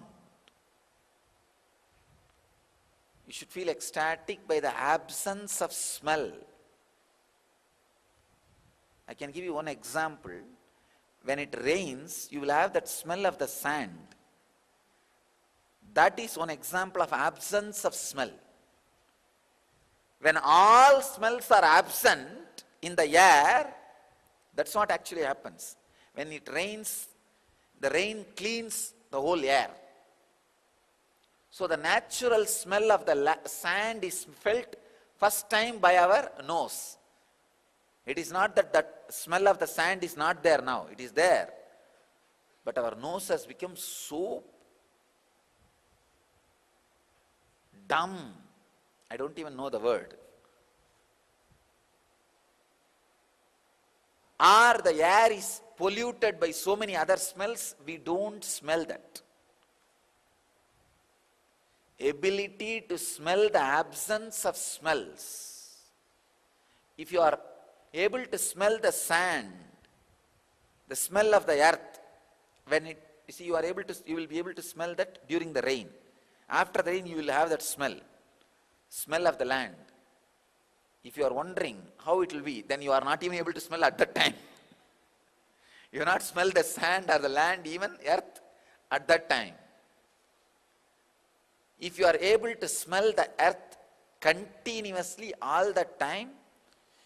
You should feel ecstatic by the absence of smell. I can give you one example. When it rains, you will have that smell of the sand. That is one example of absence of smell. When all smells are absent in the air, that's what actually happens. When it rains, the rain cleans the whole air. So the natural smell of the sand is felt first time by our nose. It is not that that smell of the sand is not there now. It is there. But our nose has become so dumb. I don't even know the word. Or the air is polluted by so many other smells, we don't smell that. Ability to smell the absence of smells. If you are able to smell the sand, the smell of the earth, when it, you see, you will be able to smell that during the rain. After the rain, you will have that smell of the land. If you are wondering how it will be, then you are not even able to smell at that time. You will not smell the sand or the land, even earth, at that time. If you are able to smell the earth continuously all the time,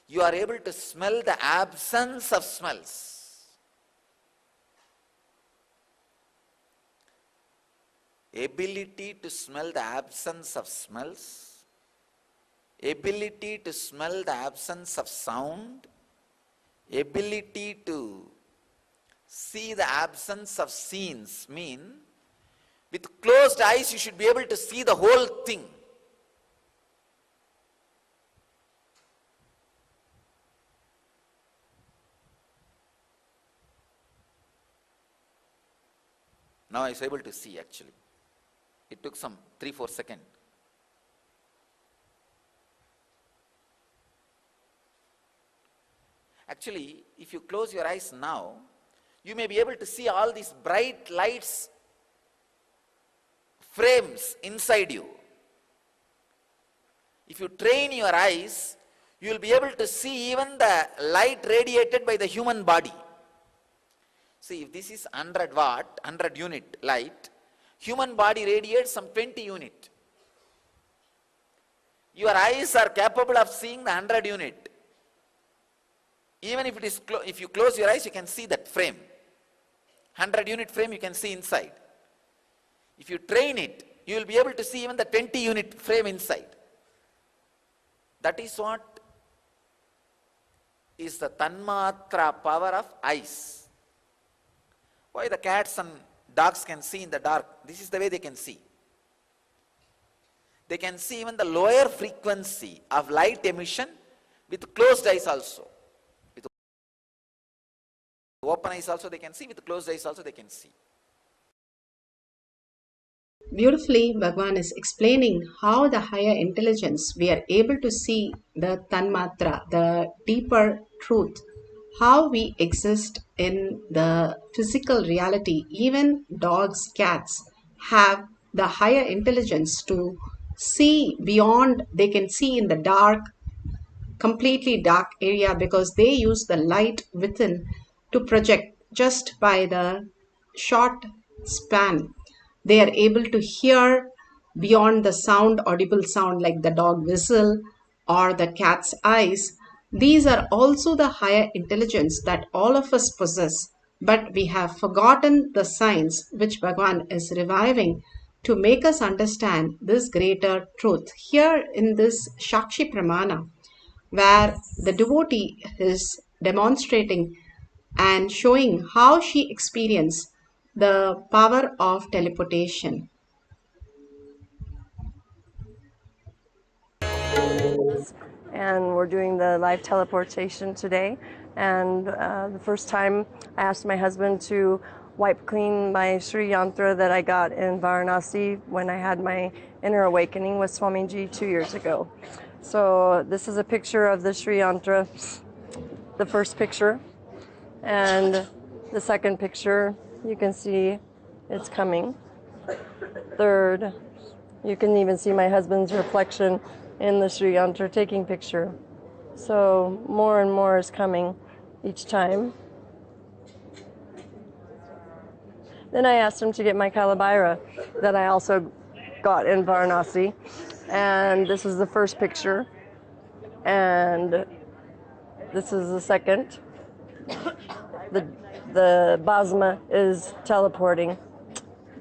you are able to smell the absence of smells. Ability to smell the absence of smells, ability to smell the absence of sound, ability to see the absence of scenes mean with closed eyes you should be able to see the whole thing. Now I was able to see actually. It took some 3-4 seconds. Actually, if you close your eyes now, you may be able to see all these bright lights, frames inside you. If you train your eyes, you will be able to see even the light radiated by the human body. See, if this is 100 watt, 100 unit light, human body radiates some 20 unit. Your eyes are capable of seeing the 100 unit. Even if it is if you close your eyes, you can see that frame. 100 unit frame you can see inside. If you train it, you will be able to see even the 20 unit frame inside. That is what is the tanmatra power of eyes. Why the cats and dogs can see in the dark? This is the way they can see. They can see even the lower frequency of light emission with closed eyes also. With open eyes also they can see, with closed eyes also they can see. Beautifully, Bhagavan is explaining how the higher intelligence we are able to see the tanmatra, the deeper truth, how we exist in the physical reality. Even dogs, cats have the higher intelligence to see beyond, they can see in the dark, completely dark area, because they use the light within to project just by the short span. They are able to hear beyond the sound, audible sound, like the dog whistle or the cat's eyes. These are also the higher intelligence that all of us possess, but we have forgotten the science which Bhagavan is reviving to make us understand this greater truth. Here in this Shakshi Pramana, where the devotee is demonstrating and showing how she experienced the power of teleportation. And we're doing the live teleportation today. And the first time I asked my husband to wipe clean my Sri Yantra that I got in Varanasi when I had my inner awakening with Swamiji 2 years ago. So this is a picture of the Sri Yantra, the first picture. And the second picture, you can see it's coming. Third, you can even see my husband's reflection in the Sri Yantra taking picture. So more and more is coming each time. Then I asked him to get my Kalabhaira that I also got in Varanasi. And this is the first picture. And this is the second. The Bhasma is teleporting,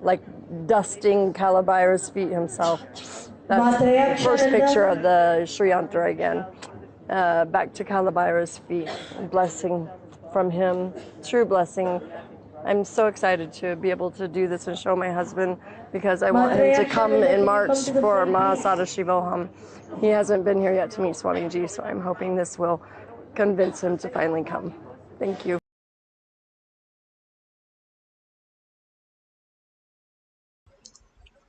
like dusting Kalabhaira's feet himself. That's the first picture of the Sri Yantra again. Back to Kalabhaira's feet. Blessing from him, true blessing. I'm so excited to be able to do this and show my husband, because I want him to come in March for Parashakti. He hasn't been here yet to meet Swamiji, so I'm hoping this will convince him to finally come. Thank you.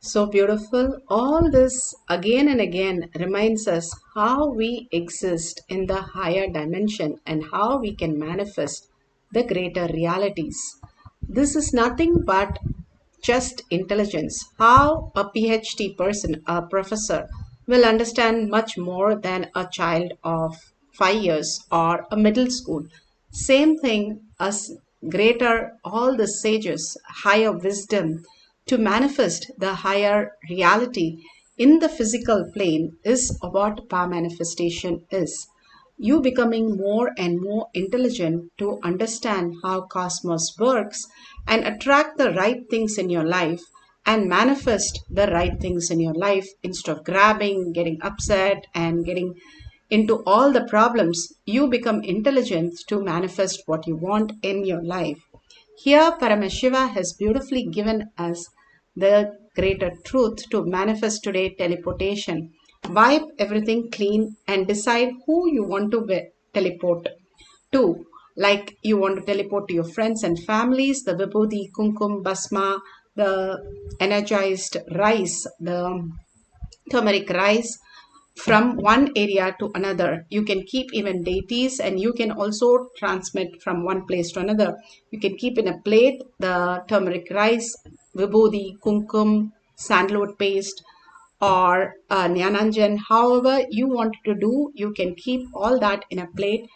So beautiful. All this again and again reminds us how we exist in the higher dimension and how we can manifest the greater realities. This is nothing but just intelligence. How a PhD person, a professor, will understand much more than a child of 5 years or a middle school. Same thing as greater, all the sages, higher wisdom, to manifest the higher reality in the physical plane is what power manifestation is. You becoming more and more intelligent to understand how cosmos works and attract the right things in your life and manifest the right things in your life instead of grabbing, getting upset, and getting into all the problems. You become intelligent to manifest what you want in your life. Here, Paramashiva has beautifully given us the greater truth to manifest today: teleportation. Wipe everything clean and decide who you want to teleport to. Like you want to teleport to your friends and families, the vibhuti, kumkum, basma, the energized rice, the turmeric rice, from one area to another. You can keep even deities, and you can also transmit from one place to another. You can keep in a plate the turmeric rice, vibhuti, kumkum, sandalwood paste, or Nyananjan. However you want to do, you can keep all that in a plate,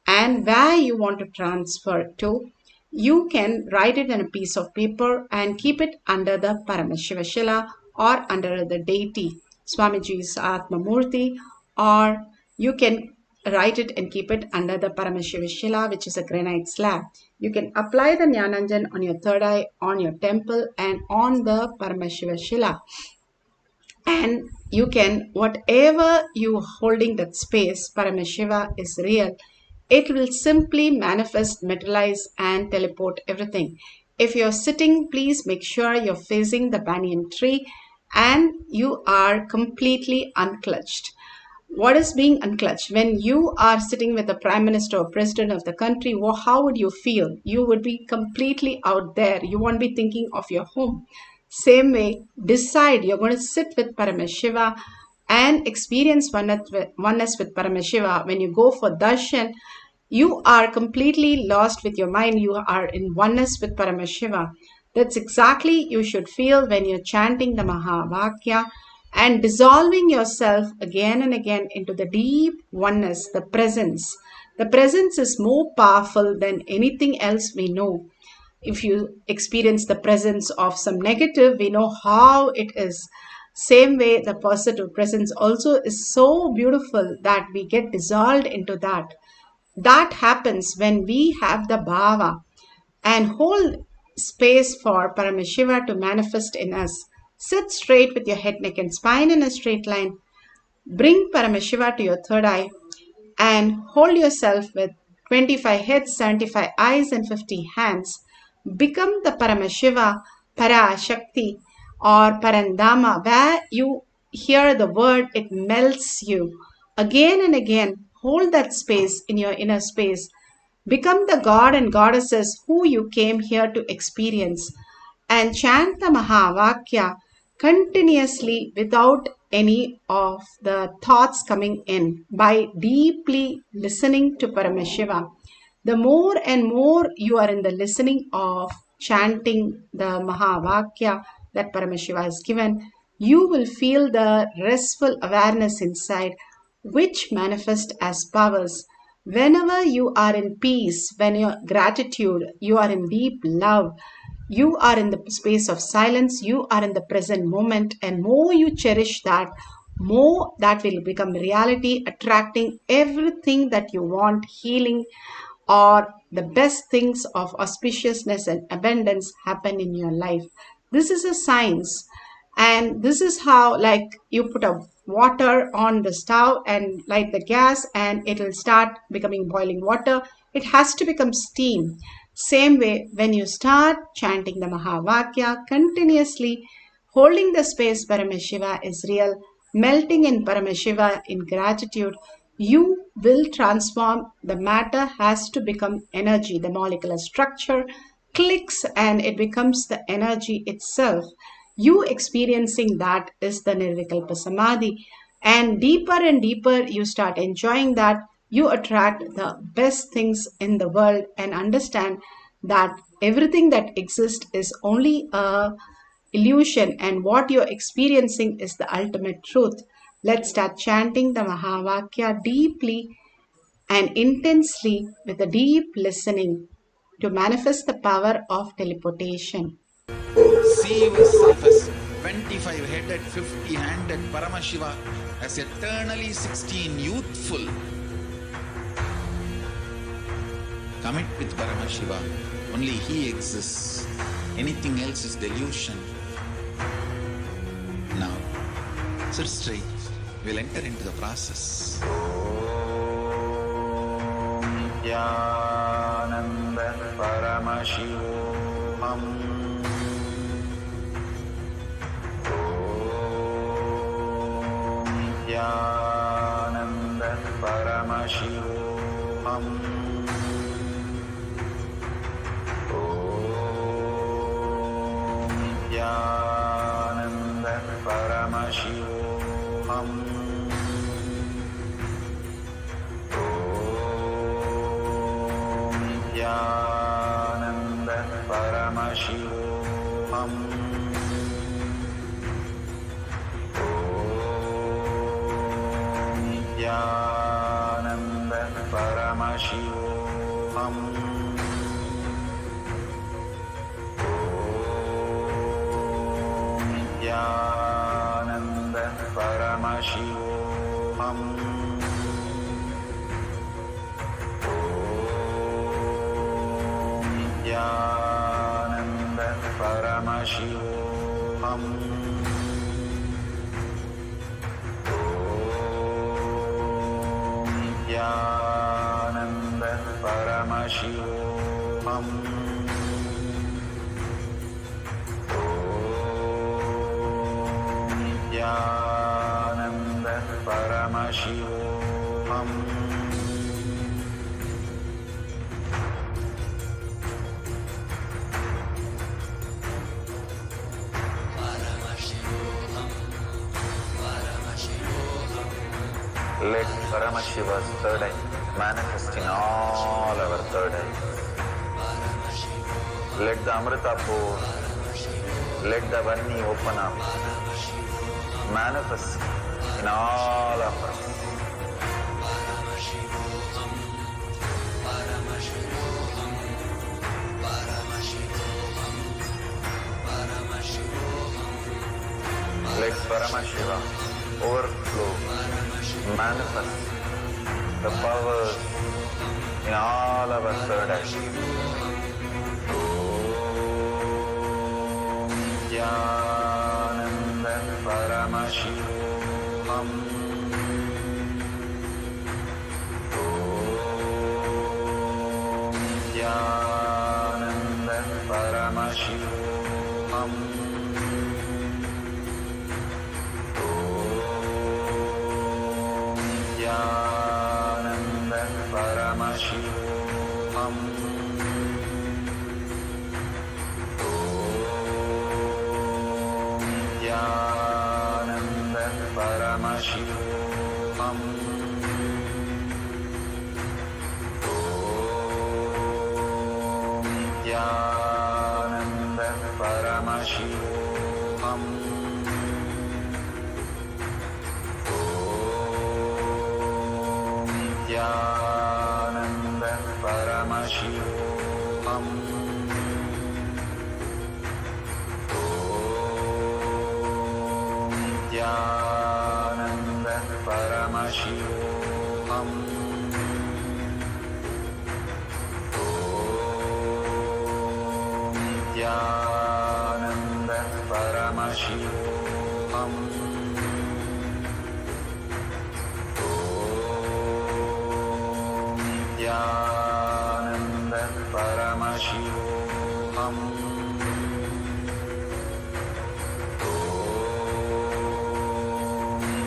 and where you want to transfer to, you can write it in a piece of paper and keep it under the Paramashiva Shila or under the deity, Swamiji's Atma Murti, or you can write it and keep it under the Paramashiva Shila, which is a granite slab. You can apply the Nyananjan on your third eye, on your temple, and on the Paramashiva Shila. And you can, whatever you holding that space, Paramashiva is real. It will simply manifest, materialize, and teleport everything. If you're sitting, please make sure you're facing the banyan tree and you are completely unclutched. What is being unclutched? When you are sitting with the Prime Minister or President of the country, how would you feel? You would be completely out there. You won't be thinking of your home. Same way, decide you're going to sit with Paramashiva and experience oneness with Paramashiva. When you go for darshan, you are completely lost with your mind. You are in oneness with Paramashiva. That's exactly you should feel when you're chanting the Mahavakya and dissolving yourself again and again into the deep oneness, the presence. The presence is more powerful than anything else we know. If you experience the presence of some negative, we know how it is. Same way, the positive presence also is so beautiful that we get dissolved into that. That happens when we have the bhava and hold space for Paramashiva to manifest in us. Sit straight with your head, neck, and spine in a straight line. Bring Paramashiva to your third eye and hold yourself with 25 heads, 75 eyes, and 50 hands. Become the Paramashiva, Parashakti, or Parandama. Where you hear the word, it melts you. Again and again, hold that space in your inner space. Become the god and goddesses who you came here to experience, and chant the Mahavakya continuously without any of the thoughts coming in, by deeply listening to Paramashiva. The more and more you are in the listening of chanting the Mahavakya that Paramashiva has given, you will feel the restful awareness inside, which manifest as powers. Whenever you are in peace, when you're gratitude, you are in deep love, you are in the space of silence, you are in the present moment, and more you cherish that, more that will become reality, attracting everything that you want, healing, or the best things of auspiciousness and abundance happen in your life. This is a science, and this is how, like, you put a water on the stove and light the gas and it will start becoming boiling water. It has to become steam. Same way, when you start chanting the Mahavakya continuously, holding the space Paramashiva is real, melting in Paramashiva in gratitude, you will transform. The matter has to become energy. The molecular structure clicks and it becomes the energy itself. You experiencing that is the Nirvikalpa Samadhi. And deeper you start enjoying that, you attract the best things in the world and understand that everything that exists is only a illusion, and what you're experiencing is the ultimate truth. Let's start chanting the Mahavakya deeply and intensely with a deep listening to manifest the power of teleportation. See yourself as 25-headed, 50-handed Paramashiva, as eternally 16, youthful. Commit with Paramashiva. Only He exists. Anything else is delusion. ancestry will enter into the process. Nithyananda Paramashivoham. Nithyananda Paramashivoham. Nithyananda Paramashivoham. Nithyananda Paramashivoham. Nithyananda Paramashivoham. Nithyananda Paramashivoham. Nithyananda Paramashivoham. Nithyananda Paramashivoham. Nithyananda Paramashivoham. Let Paramashiva's third eye manifest in all our third eyes. Let the Amrita pour, let the Vani open up, manifest in all of us. Let Paramashiva overflow, manifest the powers in all our third eyes. Nithyananda Paramashivoham. Nithyananda Paramashivoham. Nithyananda Paramashivoham. Nithyananda Paramashivoham. Nithyananda Paramashivoham. Nithyananda Paramashivoham. Nithyananda Paramashivoham. Nithyananda Paramashivoham. Nithyananda Paramashivoham.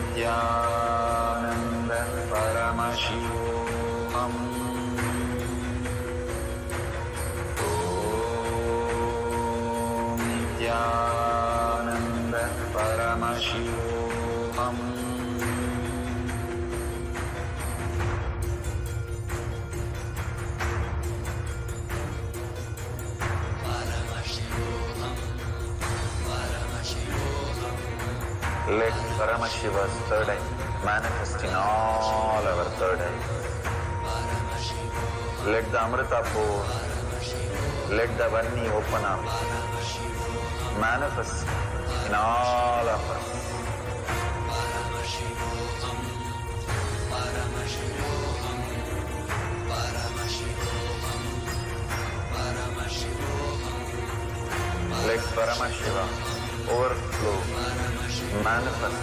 Nithyananda Paramashivoham. Nithyananda Paramashivoham. Let Paramashiva's third eye manifest in all our third eyes. Let the Amrita pour, let the Vani open up, manifest in all of us. Let Paramashiva overflow, manifest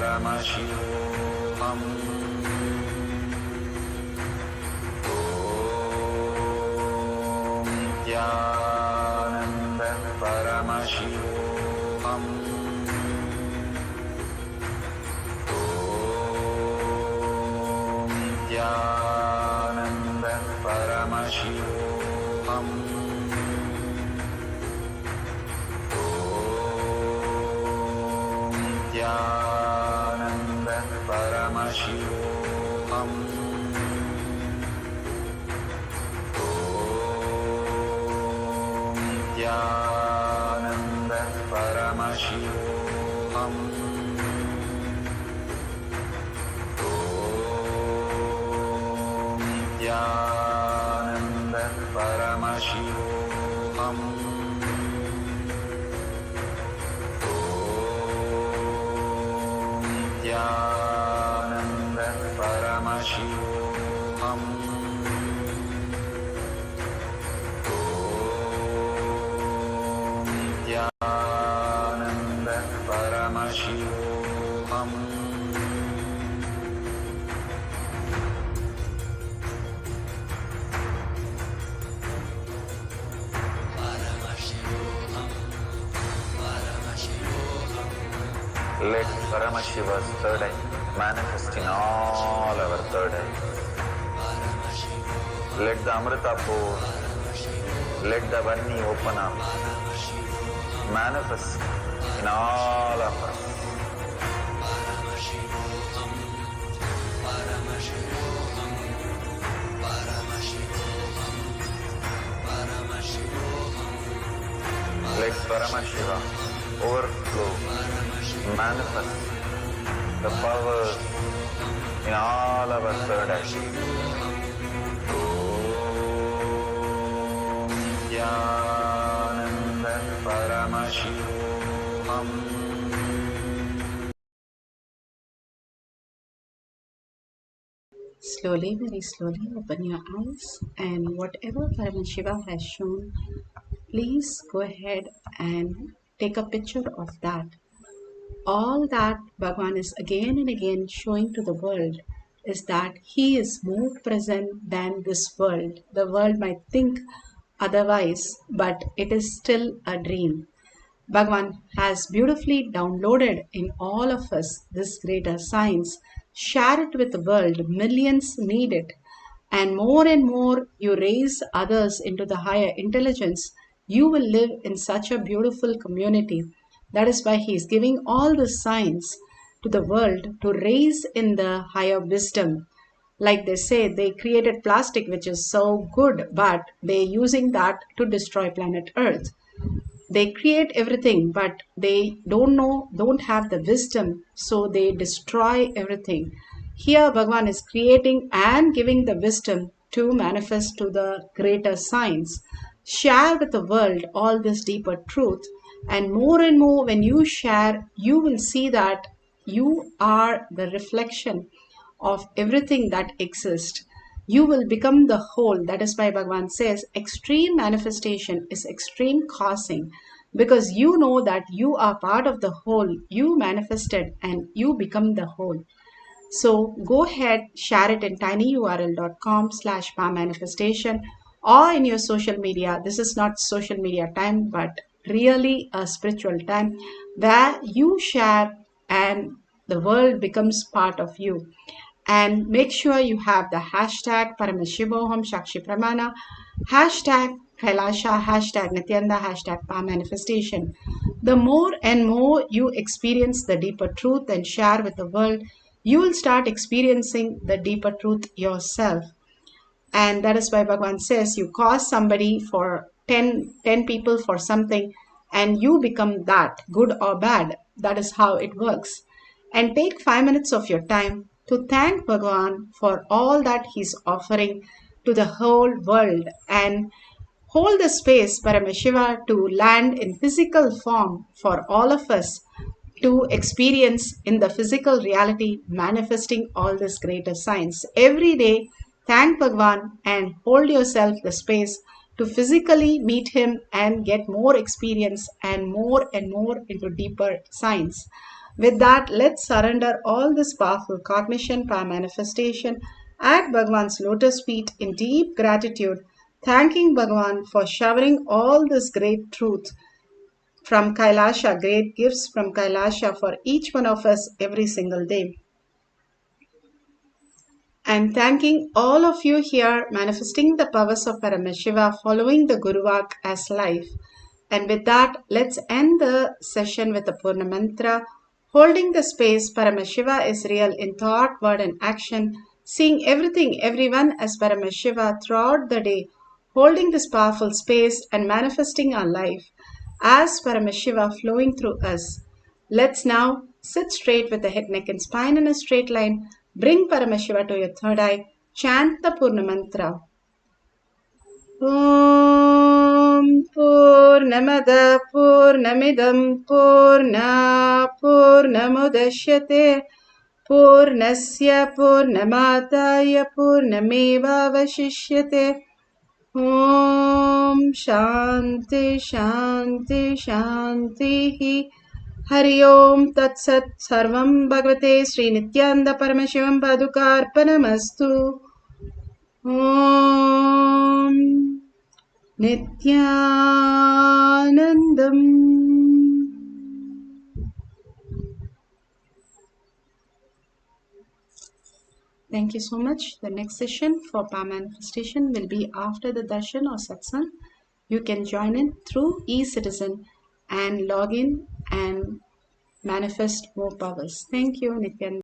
Paramashivoham. Om Nithyananda Paramashivoham. Om Nithyananda Paramashivoham. Om Nithyananda Paramashivoham. Om Nithyananda Paramashivoham. Om Nithyananda Paramashivoham. Om Nithyananda Paramashivoham. Let Paramashiva's third eye manifest in all our third eyes. Let the Amrita pour, let the Varni open up, manifest in all of us. Let Paramashiva overflow, manifest the powers in all our third eyes. Om Nithyananda Paramashivoham. Slowly, very slowly, open your eyes, and whatever Paramashiva has shown, please go ahead and take a picture of that. All that Bhagavan is again and again showing to the world is that he is more present than this world. The world might think otherwise, but it is still a dream. Bhagavan has beautifully downloaded in all of us this greater science. Share it with the world. Millions need it. And more you raise others into the higher intelligence, you will live in such a beautiful community. That is why he is giving all the science to the world to raise in the higher wisdom. Like they say, they created plastic, which is so good, but they're using that to destroy planet Earth. They create everything, but they don't have the wisdom, so they destroy everything. Here, Bhagavan is creating and giving the wisdom to manifest to the greater science. Share with the world all this deeper truth, and more when you share, you will see that you are the reflection of everything that exists. You will become the whole. That is why Bhagavan says extreme manifestation is extreme causing, because you know that you are part of the whole. You manifested and you become the whole. So go ahead, share it in tinyurl.com/manifestation or in your social media. This is not social media time, but really a spiritual time where you share and the world becomes part of you. And make sure you have the hashtag Paramashivoham Shakshi Pramana, hashtag KAILASA, hashtag Nithyananda, hashtag Manifestation. The more and more you experience the deeper truth and share with the world, you will start experiencing the deeper truth yourself. And that is why Bhagavan says you cause somebody for 10 people for something and you become that, good or bad. That is how it works. And take 5 minutes of your time to thank Bhagavan for all that he's offering to the whole world, and hold the space Paramashiva to land in physical form for all of us to experience in the physical reality, manifesting all this greater science. Every day, thank Bhagavan and hold yourself the space to physically meet him and get more experience and more into deeper science. With that, let's surrender all this powerful cognition, power manifestation at Bhagavan's lotus feet in deep gratitude, thanking Bhagavan for showering all this great truth from Kailasha, great gifts from Kailasha for each one of us every single day. I'm thanking all of you here, manifesting the powers of Paramashiva, following the Guru Vak as life. And with that, let's end the session with a Purna Mantra. Holding the space, Paramashiva is real in thought, word, and action. Seeing everything, everyone as Paramashiva throughout the day. Holding this powerful space and manifesting our life as Paramashiva flowing through us. Let's now sit straight with the head, neck, and spine in a straight line. Bring Paramashiva to your third eye. Chant the Purna Mantra. Om Purnamada Purnamidam Purna Purnamudashyate Purnasya Purnamataya Purnameva Vashishyate. Om Shanti Shanti Shanti. Hari Om Tat Sat Sarvam Bhagavate Sri Nithyananda Paramashivam Padukarpanamastu. Om Nithyanandam. Thank you so much. The next session for power manifestation will be after the darshan or satsang. You can join in through eCitizen and log in and manifest more powers. Thank you, Nithyananda.